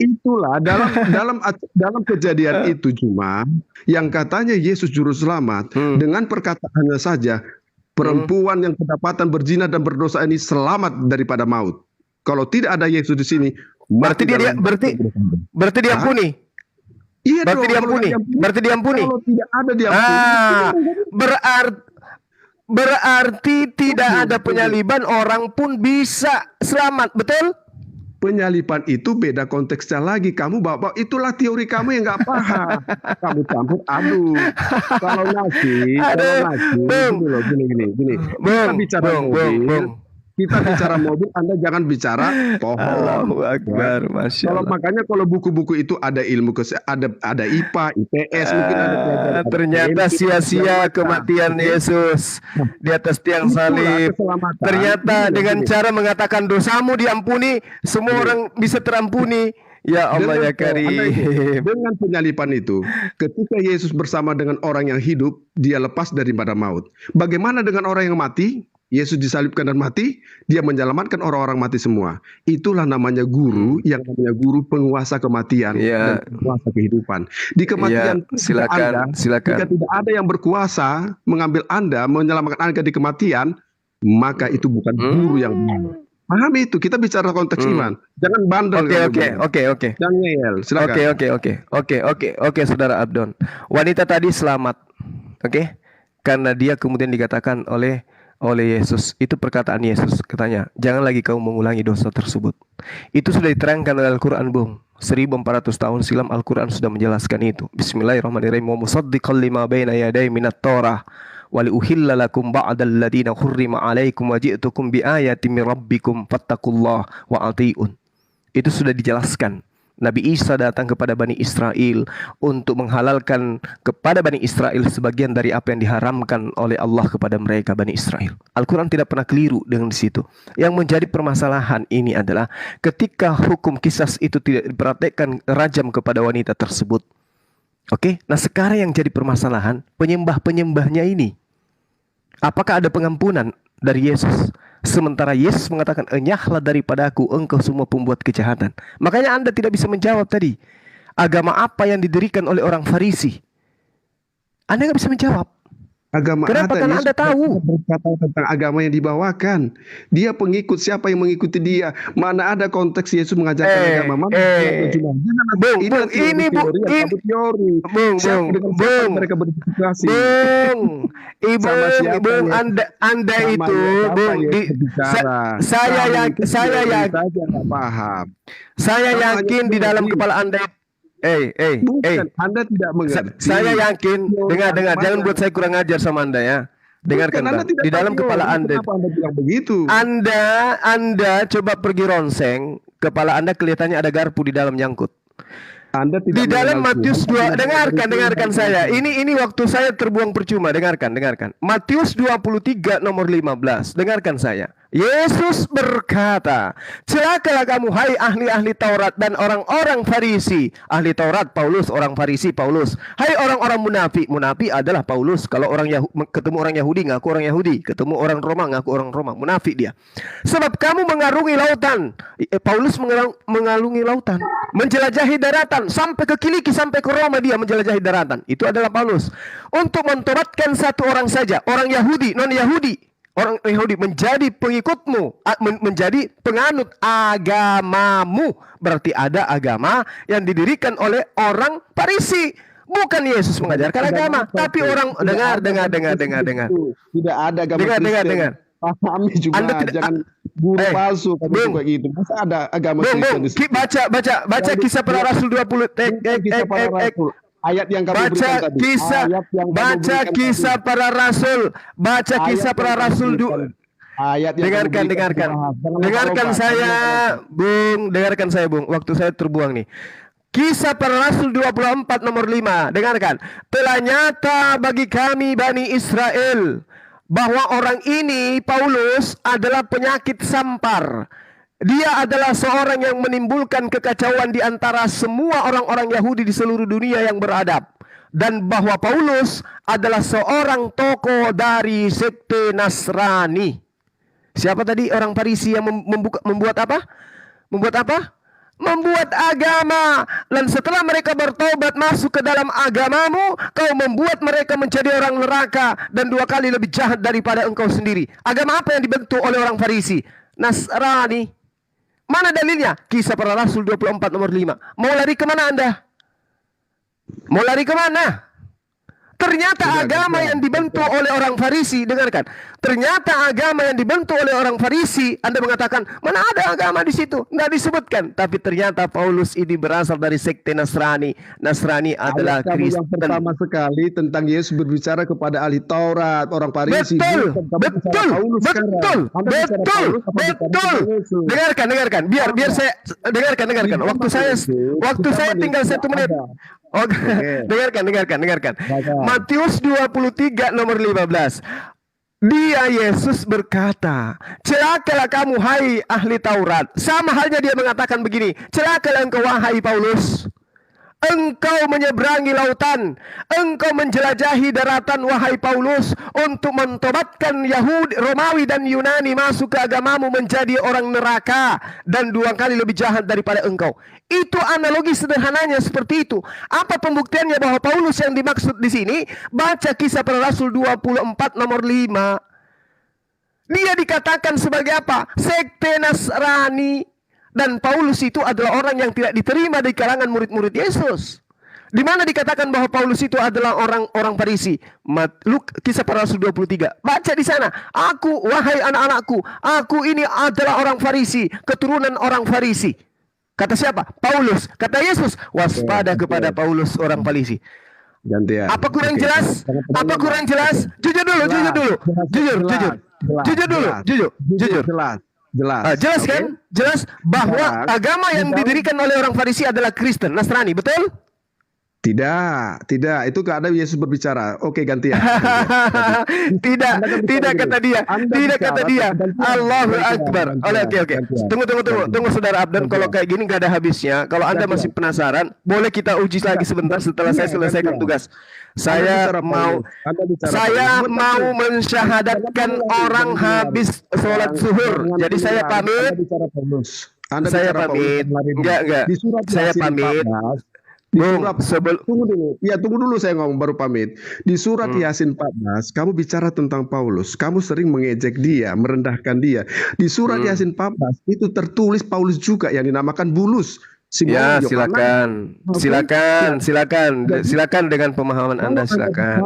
Itulah dalam kejadian itu cuma yang katanya Yesus juru selamat dengan perkataannya saja perempuan yang kedapatan berzina dan berdosa ini selamat daripada maut. Kalau tidak ada Yesus di sini,
berarti diampuni.
Iya,
berarti diampuni.
Kalau tidak ada diampuni.
Berarti tidak ada penyaliban, orang pun bisa selamat, betul?
Penyaliban itu beda konteksnya lagi. Kamu bawa itulah teori kamu yang nggak paham. Kamu campur aduk. Kalau nasi, gini. Kita bicara mobil, Anda jangan bicara pohon.
Allahu Akbar, Masya Allah.
Makanya kalau buku-buku itu ada ilmu ada IPA, IPS, mungkin ada pelajaran.
Ternyata sia-sia kematian Yesus di atas tiang salib. Ternyata dengan cara mengatakan dosamu diampuni, semua orang bisa terampuni. Ya Allah ya Karim.
Dengan penyalipan itu, ketika Yesus bersama dengan orang yang hidup, dia lepas daripada maut. Bagaimana dengan orang yang mati? Yesus disalibkan dan mati, dia menyelamatkan orang-orang mati semua. Itulah namanya guru, yang namanya guru penguasa kematian dan penguasa kehidupan. Di kematian
silakan.
Jika tidak ada yang berkuasa mengambil Anda, menyelamatkan Anda di kematian, maka itu bukan guru yang benar. Pahami itu, kita bicara konteks iman. Jangan bandel.
Oke.
Jangan ngeyel, silakan.
Oke, Saudara Abdon. Wanita tadi selamat. Oke? Karena dia kemudian dikatakan oleh Yesus, itu perkataan Yesus, katanya, jangan lagi kau mengulangi dosa tersebut. Itu sudah diterangkan oleh Al-Quran, Bung. 1400 tahun silam Al-Quran sudah menjelaskan itu. Bismillahirrahmanirrahim. Wa musaddiqan lima baina yaday minat Torah wa liuhilla lakum ba'dal ladina hurrima alaikum wa ji'tukum bi ayatin min rabbikum fattaqullaha wa ati'un. Itu sudah dijelaskan. Nabi Isa datang kepada Bani Israel untuk menghalalkan kepada Bani Israel sebagian dari apa yang diharamkan oleh Allah kepada mereka Bani Israel. Al-Quran tidak pernah keliru dengan di situ. Yang menjadi permasalahan ini adalah ketika hukum qisas itu tidak diperhatikan rajam kepada wanita tersebut. Oke, nah sekarang yang jadi permasalahan penyembah-penyembahnya ini. Apakah ada pengampunan dari Yesus? Sementara Yesus mengatakan, enyahlah daripada aku engkau semua pembuat kejahatan. Makanya Anda tidak bisa menjawab tadi. Agama apa yang didirikan oleh orang Farisi? Anda nggak bisa menjawab. Kenapa? Karena Anda tahu.
Berkata tentang agama yang dibawakan. Dia pengikut, siapa yang mengikuti dia? Mana ada konteks Yesus mengajarkan agama? Mereka berdiskusi.
Anda itu, saya yakin di dalam kepala Anda.
Anda tidak mengerti.
Saya yakin, dengar, jangan buat saya kurang ajar sama Anda ya. Dengarkan Bang, di dalam kepala Anda.
Anda bilang begitu?
Anda coba pergi ronseng, kepala Anda kelihatannya ada garpu di dalam nyangkut.
Anda tidak
di dalam Matius 2, dengarkan saya. Ini waktu saya terbuang percuma, dengarkan. Matius 23 nomor 15. Dengarkan saya. Yesus berkata, celakalah kamu hai ahli-ahli Taurat dan orang-orang Farisi. Ahli Taurat Paulus, orang Farisi Paulus. Hai orang-orang munafik. Munafik adalah Paulus. Kalau ketemu orang Yahudi ngaku orang Yahudi, ketemu orang Roma ngaku orang Roma. Munafik dia. Sebab kamu mengarungi lautan. Paulus mengarungi lautan, menjelajahi daratan sampai ke Kiliki, sampai ke Roma dia menjelajahi daratan. Itu adalah Paulus. Untuk mentobatkan satu orang saja, orang Yahudi, non-Yahudi. Orang Yahudi menjadi pengikutmu, menjadi penganut agamamu. Berarti ada agama yang didirikan oleh orang Farisi. Bukan Yesus mengajarkan agama, tapi orang dengar.
Tidak ada agama Kristen.
Dengar.
Pahami juga,
Anda tidak,
jangan guru palsu kamu kayak gitu. Masa ada agama Kristen?
Baca kisah para rasul 20.
Ayat yang kamu berikan tadi.
Baca kisah para rasul. Baca kisah para rasul.
Ayat yang
Dengarkan saya, Bung. Waktu saya terbuang nih. Kisah para rasul 24 nomor 5. Dengarkan. Telah nyata bagi kami Bani Israel bahwa orang ini, Paulus, adalah penyakit sampar. Dia adalah seorang yang menimbulkan kekacauan di antara semua orang-orang Yahudi di seluruh dunia yang beradab. Dan bahwa Paulus adalah seorang tokoh dari sekte Nasrani. Siapa tadi orang Farisi yang membuat apa? Membuat agama. Dan setelah mereka bertobat masuk ke dalam agamamu, kau membuat mereka menjadi orang neraka dan 2 kali lebih jahat daripada engkau sendiri. Agama apa yang dibentuk oleh orang Farisi? Nasrani. Mana dalilnya? Kisah para Rasul 24 nomor 5. Mau lari kemana Anda? Mau lari kemana? Ternyata agama yang dibentuk oleh orang Farisi, dengarkan. Ternyata agama yang dibentuk oleh orang Farisi, Anda mengatakan, mana ada agama di situ? Nggak disebutkan. Tapi ternyata Paulus ini berasal dari sekte Nasrani. Nasrani adalah Kristen.
Yang pertama sekali tentang Yesus berbicara kepada ahli Taurat, orang Farisi.
Betul. Dengarkan. Biar saya dengarkan. Waktu saya tinggal 1 menit. Dengarkan. Matius 23 nomor 15. Dia Yesus berkata, celakalah kamu hai ahli Taurat. Sama halnya dia mengatakan begini, celakalah engkau wahai Paulus. Engkau menyeberangi lautan, engkau menjelajahi daratan wahai Paulus, untuk mentobatkan Yahudi, Romawi dan Yunani masuk ke agamamu menjadi orang neraka dan 2 kali lebih jahat daripada engkau. Itu analogi sederhananya seperti itu. Apa pembuktiannya bahwa Paulus yang dimaksud di sini? Baca kisah para Rasul 24 nomor 5. Dia dikatakan sebagai apa? Sekte Nasrani. Dan Paulus itu adalah orang yang tidak diterima di kalangan murid-murid Yesus. Di mana dikatakan bahwa Paulus itu adalah orang Farisi? Kisah para Rasul 23. Baca di sana. Aku, wahai anak-anakku, aku ini adalah orang Farisi, keturunan orang Farisi. Kata siapa? Paulus. Kata Yesus, waspada kepada Paulus orang Farisi. Apa kurang jelas? Jujur. Jelas kan? Jelas bahwa agama yang didirikan oleh orang Farisi adalah Kristen, Nasrani, betul?
Tidak. Itu keadaan Yesus berbicara. Oke, gantian.
Tidak kata dia. Allahu Akbar. Oke. Tunggu saudara Abdan. Kalau kayak gini nggak ada habisnya. Kalau Anda masih penasaran, boleh kita uji lagi sebentar setelah saya selesaikan tugas. Saya mau mensyahadatkan orang habis sholat zuhur. Jadi saya pamit. Enggak. Saya pamit.
Tunggu dulu saya ngomong baru pamit. Di surat Yasin 14 kamu bicara tentang Paulus. Kamu sering mengejek dia, merendahkan dia. Di surat Yasin 14 itu tertulis Paulus juga yang dinamakan Bulus.
Ya, silakan dengan pemahaman Anda, silakan.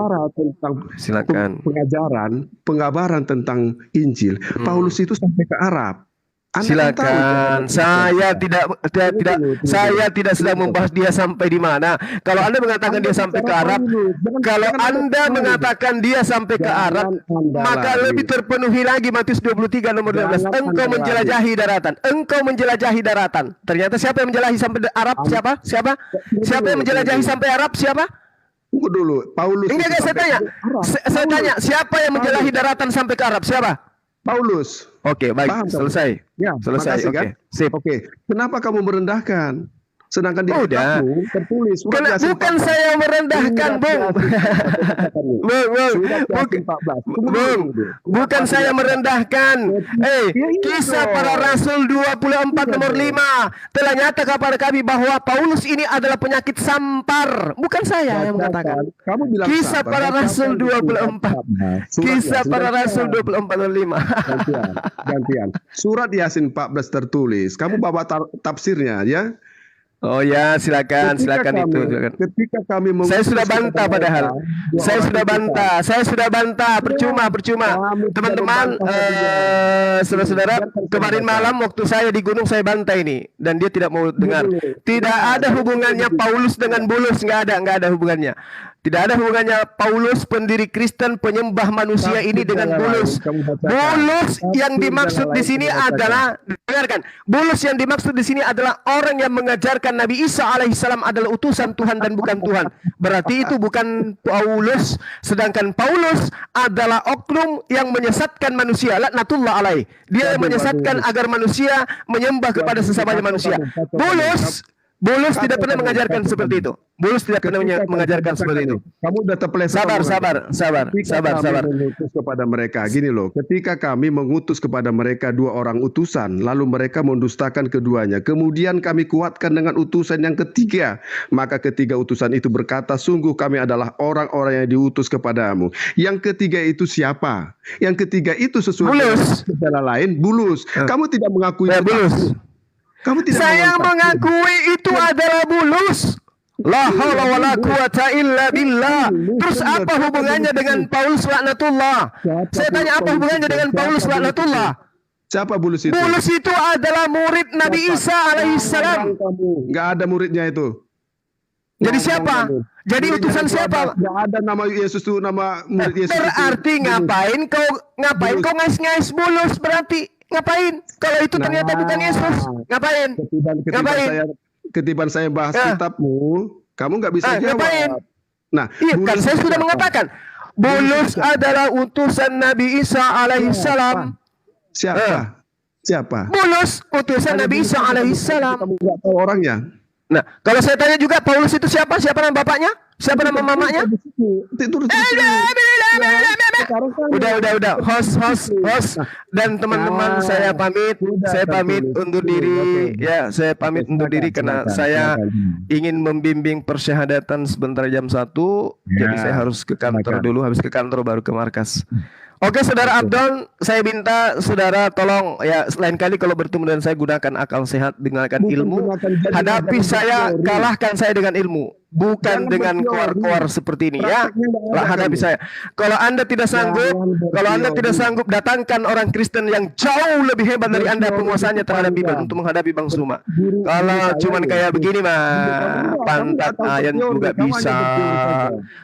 Pengabaran tentang Injil. Paulus itu sampai ke Arab.
Silakan. Saya tidak sedang membahas dia sampai di mana. Kalau Anda mengatakan dia sampai ke Arab, maka lebih terpenuhi lagi Matius 23 nomor 12. Engkau menjelajahi daratan. Ternyata siapa yang menjelajahi sampai Arab? Siapa? Siapa yang menjelajahi sampai Arab? Siapa?
Tunggu dulu. Paulus.
Saya tanya. Siapa yang menjelajahi daratan sampai ke Arab? Siapa?
Paulus.
Oke, baik.
Paham,
Selesai.
Ya,
Selesai.
makasih,
Oke.
kan?
Sip.
Oke. Kenapa kamu merendahkan? Sedangkan di
Udah.
kitabmu tertulis surat Yasin
Bukan
14.
saya merendahkan, Bung. Bung, bukan saya merendahkan. Kisah para Rasul 24 nomor 5 telah nyata kepada kami bahwa Paulus ini adalah penyakit sampar. Bukan saya yang mengatakan.
Kamu bilang
Kisah
sabar,
para
dan
Rasul
sabar
24. Kisah para Rasul 24 nomor 5.
Gantian. Surat Yasin 14 tertulis. Kamu bawa tafsirnya ya.
Oh ya, silakan
Ketika kami
saya sudah bantah padahal. Saya sudah bantah. Percuma. Teman-teman, saudara-saudara, kemarin malam waktu saya di gunung saya bantah ini dan dia tidak mau dengar. Tidak ada hubungannya Paulus dengan Bulus, nggak ada hubungannya. Tidak ada hubungannya Paulus pendiri Kristen penyembah manusia ini dengan Bulus. Bulus yang dimaksud di sini adalah, dengarkan, Bulus yang dimaksud di sini adalah orang yang mengajarkan Nabi Isa alaihissalam adalah utusan Tuhan dan bukan Tuhan. Berarti itu bukan Paulus, sedangkan Paulus adalah oknum yang menyesatkan manusia. Laknatullah alaih. Dia yang menyesatkan agar manusia menyembah kepada sesamanya manusia. Bulus tidak pernah mengajarkan seperti itu. Bulus tidak pernah mengajarkan seperti itu.
Kamu udah terpeleset.
Sabar.
Mengutus kepada mereka. Gini loh, ketika kami mengutus kepada mereka 2 orang utusan, lalu mereka mendustakan keduanya. Kemudian kami kuatkan dengan utusan yang ketiga. Maka ketiga utusan itu berkata, sungguh kami adalah orang-orang yang diutus kepadamu. Yang ketiga itu siapa? Yang ketiga itu sesuai dengan lain, Bulus. Kamu tidak mengakui Bulus.
Saya mengakui itu adalah Bulus. La haula wala quwata illa billah. Terus apa hubungannya dengan Paulus laknatullah? Saya tanya apa hubungannya dengan Paulus laknatullah?
Siapa Bulus itu?
Bulus itu adalah murid Nabi Isa alaihissalam.
Enggak ada muridnya itu.
Jadi siapa? Jadi utusan siapa?
Enggak ada nama Yesus itu, nama murid Yesus.
Berarti ngapain kau ngais-ngais Bulus berarti? Ngapain? Kalau itu ternyata bukan Yesus, ngapain?
Ketiban saya bahas kitabmu, kamu nggak bisa jawab.
Ngapain?
Nah,
iya kan saya sudah mengatakan Bulus adalah utusan Nabi Isa alaihissalam.
Siapa?
Bulus utusan Nabi Isa alaihissalam.
Kamu nggak tahu orangnya.
Nah, kalau saya tanya juga Paulus itu siapa? Siapa nama bapaknya? Siapa nama mamanya? Udah. Host dan teman-teman saya pamit undur diri. Ya, saya pamit undur diri karena saya ingin membimbing persyahadatan sebentar jam 1. Jadi saya harus ke kantor dulu, habis ke kantor baru ke markas. Oke, Saudara Abdon, saya minta Saudara tolong ya lain kali kalau bertemu dengan saya gunakan akal sehat, dengarkan ilmu. Hadapi saya, kalahkan saya dengan ilmu, bukan dengan koar-koar seperti ini ya. Hadapi saya. Kalau Anda tidak sanggup, datangkan orang Kristen yang jauh lebih hebat dari Anda penguasanya terhadap Bible untuk menghadapi Bang Suma. Kalau cuman kayak begini mah pantat ayam juga bisa.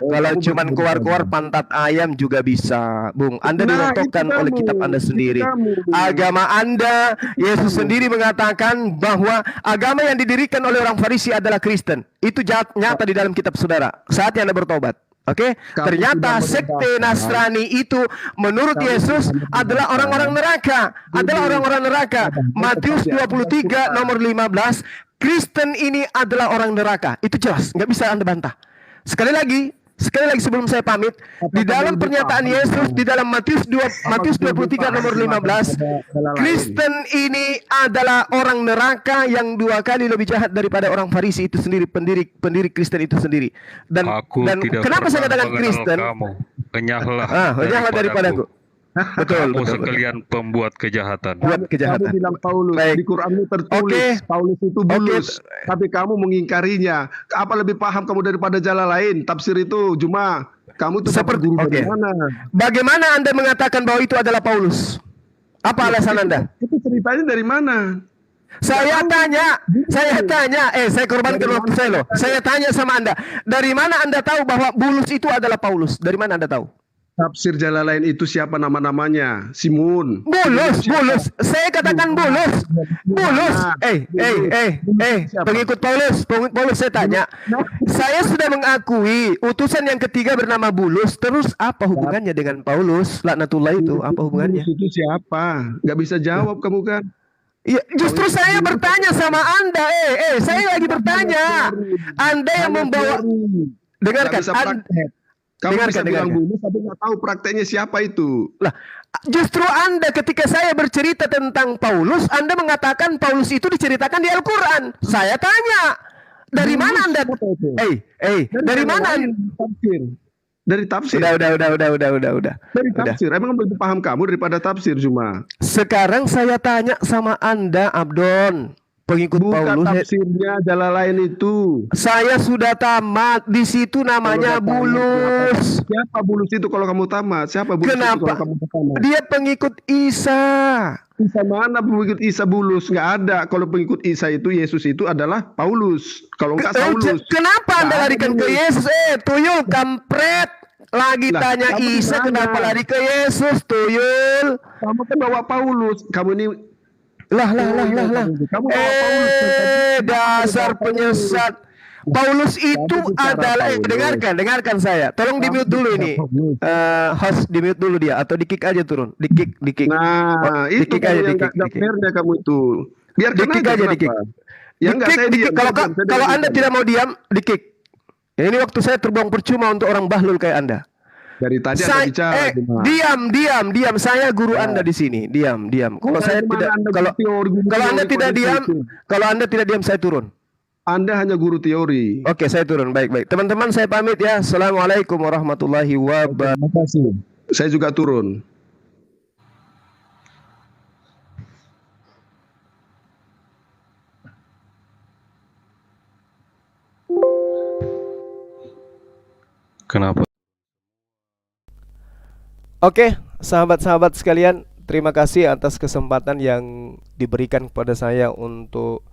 Kalau cuman koar-koar pantat ayam juga bisa, Bung. Anda dirontokkan oleh kitab Anda sendiri. Agama Anda, Yesus sendiri mengatakan bahwa agama yang didirikan oleh orang Farisi adalah Kristen. Itu nyata di dalam kitab Saudara. Saatnya Anda bertobat. Oke, ternyata sekte Nasrani itu menurut Yesus adalah orang-orang neraka. Matius 23 nomor 15, Kristen ini adalah orang neraka. Itu jelas, nggak bisa Anda bantah. Sekali lagi sebelum saya pamit, di dalam pernyataan Yesus di dalam Matius 23 nomor 15, Kristen ini adalah orang neraka yang 2 kali lebih jahat daripada orang Farisi itu sendiri, pendiri Kristen itu sendiri. Dan kenapa saya katakan Kristen? Enyahlah daripadaku. Betul.
Sekalian pembuat kejahatan.
Kamu bilang Paulus, di Quranmu tertulis Paulus itu Bulus, tapi kamu mengingkarinya. Apa lebih paham kamu daripada jalan lain? Tafsir itu cuma kamu tuh seperti guru bagaimana?
Bagaimana Anda mengatakan bahwa itu adalah Paulus? Apa alasan Anda?
Itu ceritanya dari mana?
Saya korbankan waktu saya loh. Saya tanya sama Anda, dari mana Anda tahu bahwa Bulus itu adalah Paulus? Dari mana Anda tahu?
tafsir Jalalain itu siapa nama-namanya? Simun.
Bulus. Saya katakan bulus. Pengikut Paulus saya tanya. Saya sudah mengakui utusan yang ketiga bernama Bulus. Terus apa hubungannya dengan Paulus? Laknatullah itu apa hubungannya?
Bulus itu siapa? Gak bisa jawab kamu kan?
Ya, justru saya bertanya sama Anda. Saya lagi bertanya. Anda yang membawa. Dengarkan.
Kamu bisa bilang Bulus tapi nggak tahu prakteknya siapa itu.
Lah, justru Anda ketika saya bercerita tentang Paulus, Anda mengatakan Paulus itu diceritakan di Al-Quran. Saya tanya, dari mana Anda? Dari mana?
Dari tafsir.
Udah.
Dari tafsir. Emang lebih paham kamu daripada tafsir cuma.
Sekarang saya tanya sama Anda, Abdon, pengikut Paulus.
Tafsirnya Jalalain itu.
Saya sudah tamat. Di situ namanya Bulus.
Siapa Bulus itu kalau kamu tamat? Siapa Bulus
Kenapa?
itu kalau kamu tamat?
Dia pengikut Isa.
Isa mana pengikut Isa Bulus? Nggak ada. Kalau pengikut Isa itu Yesus itu adalah Paulus. Kalau enggak Saulus.
Kenapa Anda larikan ke Yesus? Tuyul kampret. Lagi tanya Isa kenapa lari ke Yesus, tuyul.
Kamu kan bawa Paulus. Kamu ini
lah. Dasar penyesat. Paulus itu adalah dengarkan saya. Tolong di-mute dulu ini. Host di-mute dulu dia atau di-kick aja turun. Di-kick.
Nah, itu yang enggak fairnya kamu itu. Biar
di-kick aja di-kick.
Ya enggak saya diam.
Kalau Anda tidak mau diam, di-kick. Ya, ini waktu saya terbuang percuma untuk orang bahlul kayak Anda.
Dari tadi Anda bicara.
Diam. Saya guru Anda di sini. Diam. Kalau saya tidak, kalau Anda tidak diam, saya turun.
Anda hanya guru teori.
Oke, saya turun. Baik. Teman-teman, saya pamit ya. Assalamualaikum warahmatullahi wabarakatuh.
Saya juga turun.
Kenapa?
Oke, sahabat-sahabat sekalian, terima kasih atas kesempatan yang diberikan kepada saya untuk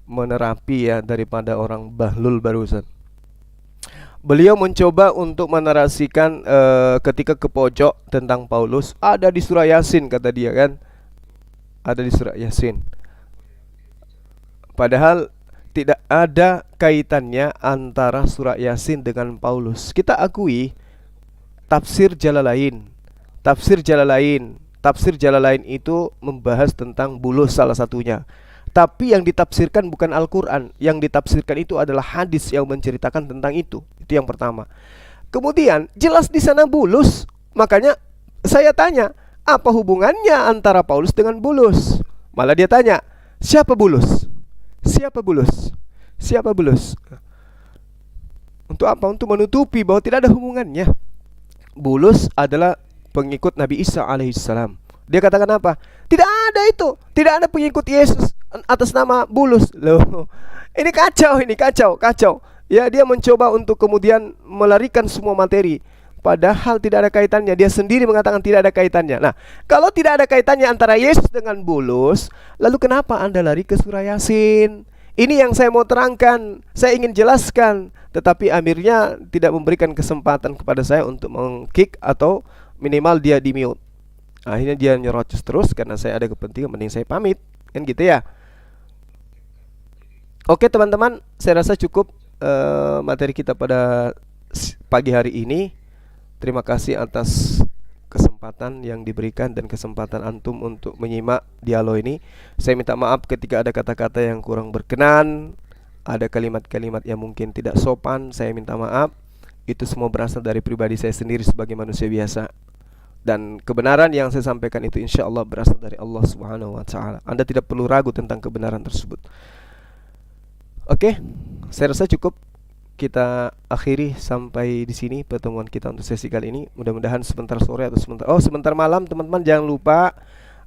menerapi ya daripada orang bahlul barusan. Beliau mencoba untuk menarasikan ketika ke pojok tentang Paulus, ada di surah Yasin kata dia kan. Ada di surah Yasin. Padahal tidak ada kaitannya antara surah Yasin dengan Paulus. Kita akui tafsir Jalalain itu membahas tentang Bulus salah satunya. Tapi yang ditafsirkan bukan Al-Quran. Yang ditafsirkan itu adalah hadis yang menceritakan tentang itu. Itu yang pertama. Kemudian jelas di sana Bulus. Makanya saya tanya, apa hubungannya antara Paulus dengan Bulus? Malah dia tanya, siapa Bulus? Untuk apa? Untuk menutupi bahwa tidak ada hubungannya. Bulus adalah pengikut Nabi Isa alaihissalam. Dia katakan apa? Tidak ada itu. Tidak ada pengikut Yesus atas nama Bulus. Loh, ini kacau. Ya, dia mencoba untuk kemudian melarikan semua materi. Padahal tidak ada kaitannya. Dia sendiri mengatakan tidak ada kaitannya. Nah, kalau tidak ada kaitannya antara Yesus dengan Bulus, lalu kenapa Anda lari ke surah Yasin? Ini yang saya mau terangkan. Saya ingin jelaskan. Tetapi amirnya tidak memberikan kesempatan kepada saya untuk meng-kick atau minimal dia di-mute. Akhirnya dia nyerocos terus karena saya ada kepentingan, mending saya pamit. Kan gitu ya. Oke teman-teman, saya rasa cukup materi kita pada pagi hari ini. Terima kasih atas kesempatan yang diberikan dan kesempatan antum untuk menyimak dialog ini. Saya minta maaf ketika ada kata-kata yang kurang berkenan, ada kalimat-kalimat yang mungkin tidak sopan. Saya minta maaf. Itu semua berasal dari pribadi saya sendiri sebagai manusia biasa. Dan kebenaran yang saya sampaikan itu insya Allah berasal dari Allah Subhanahu wa Ta'ala. Anda tidak perlu ragu tentang kebenaran tersebut. Oke, saya rasa cukup. Kita akhiri sampai di sini pertemuan kita untuk sesi kali ini. Mudah-mudahan sebentar sore atau sebentar malam, teman-teman jangan lupa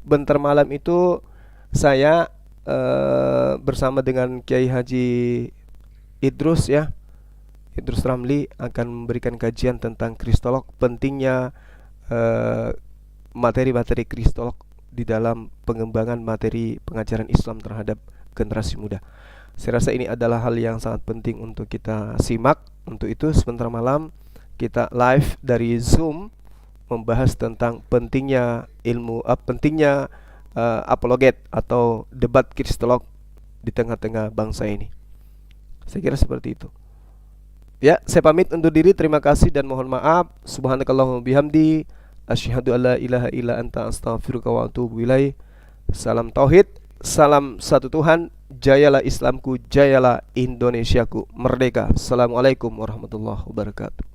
bentar malam itu saya bersama dengan Kiai Haji Idrus ya. Idrus Ramli akan memberikan kajian tentang kristolog, pentingnya materi-materi kristolog di dalam pengembangan materi pengajaran Islam terhadap generasi muda. Saya rasa ini adalah hal yang sangat penting untuk kita simak. Untuk itu sebentar malam kita live dari Zoom membahas tentang pentingnya ilmu, pentingnya apologet atau debat kristolog di tengah-tengah bangsa ini. Saya kira seperti itu. Ya, saya pamit undur diri. Terima kasih dan mohon maaf. Subhanakallahumma bihamdi, asyhadu alla ilaha illa anta, astaghfiruka wa atubu ilaik. Salam tauhid, salam satu Tuhan. Jayalah Islamku, jayalah Indonesiaku, merdeka. Assalamualaikum warahmatullahi wabarakatuh.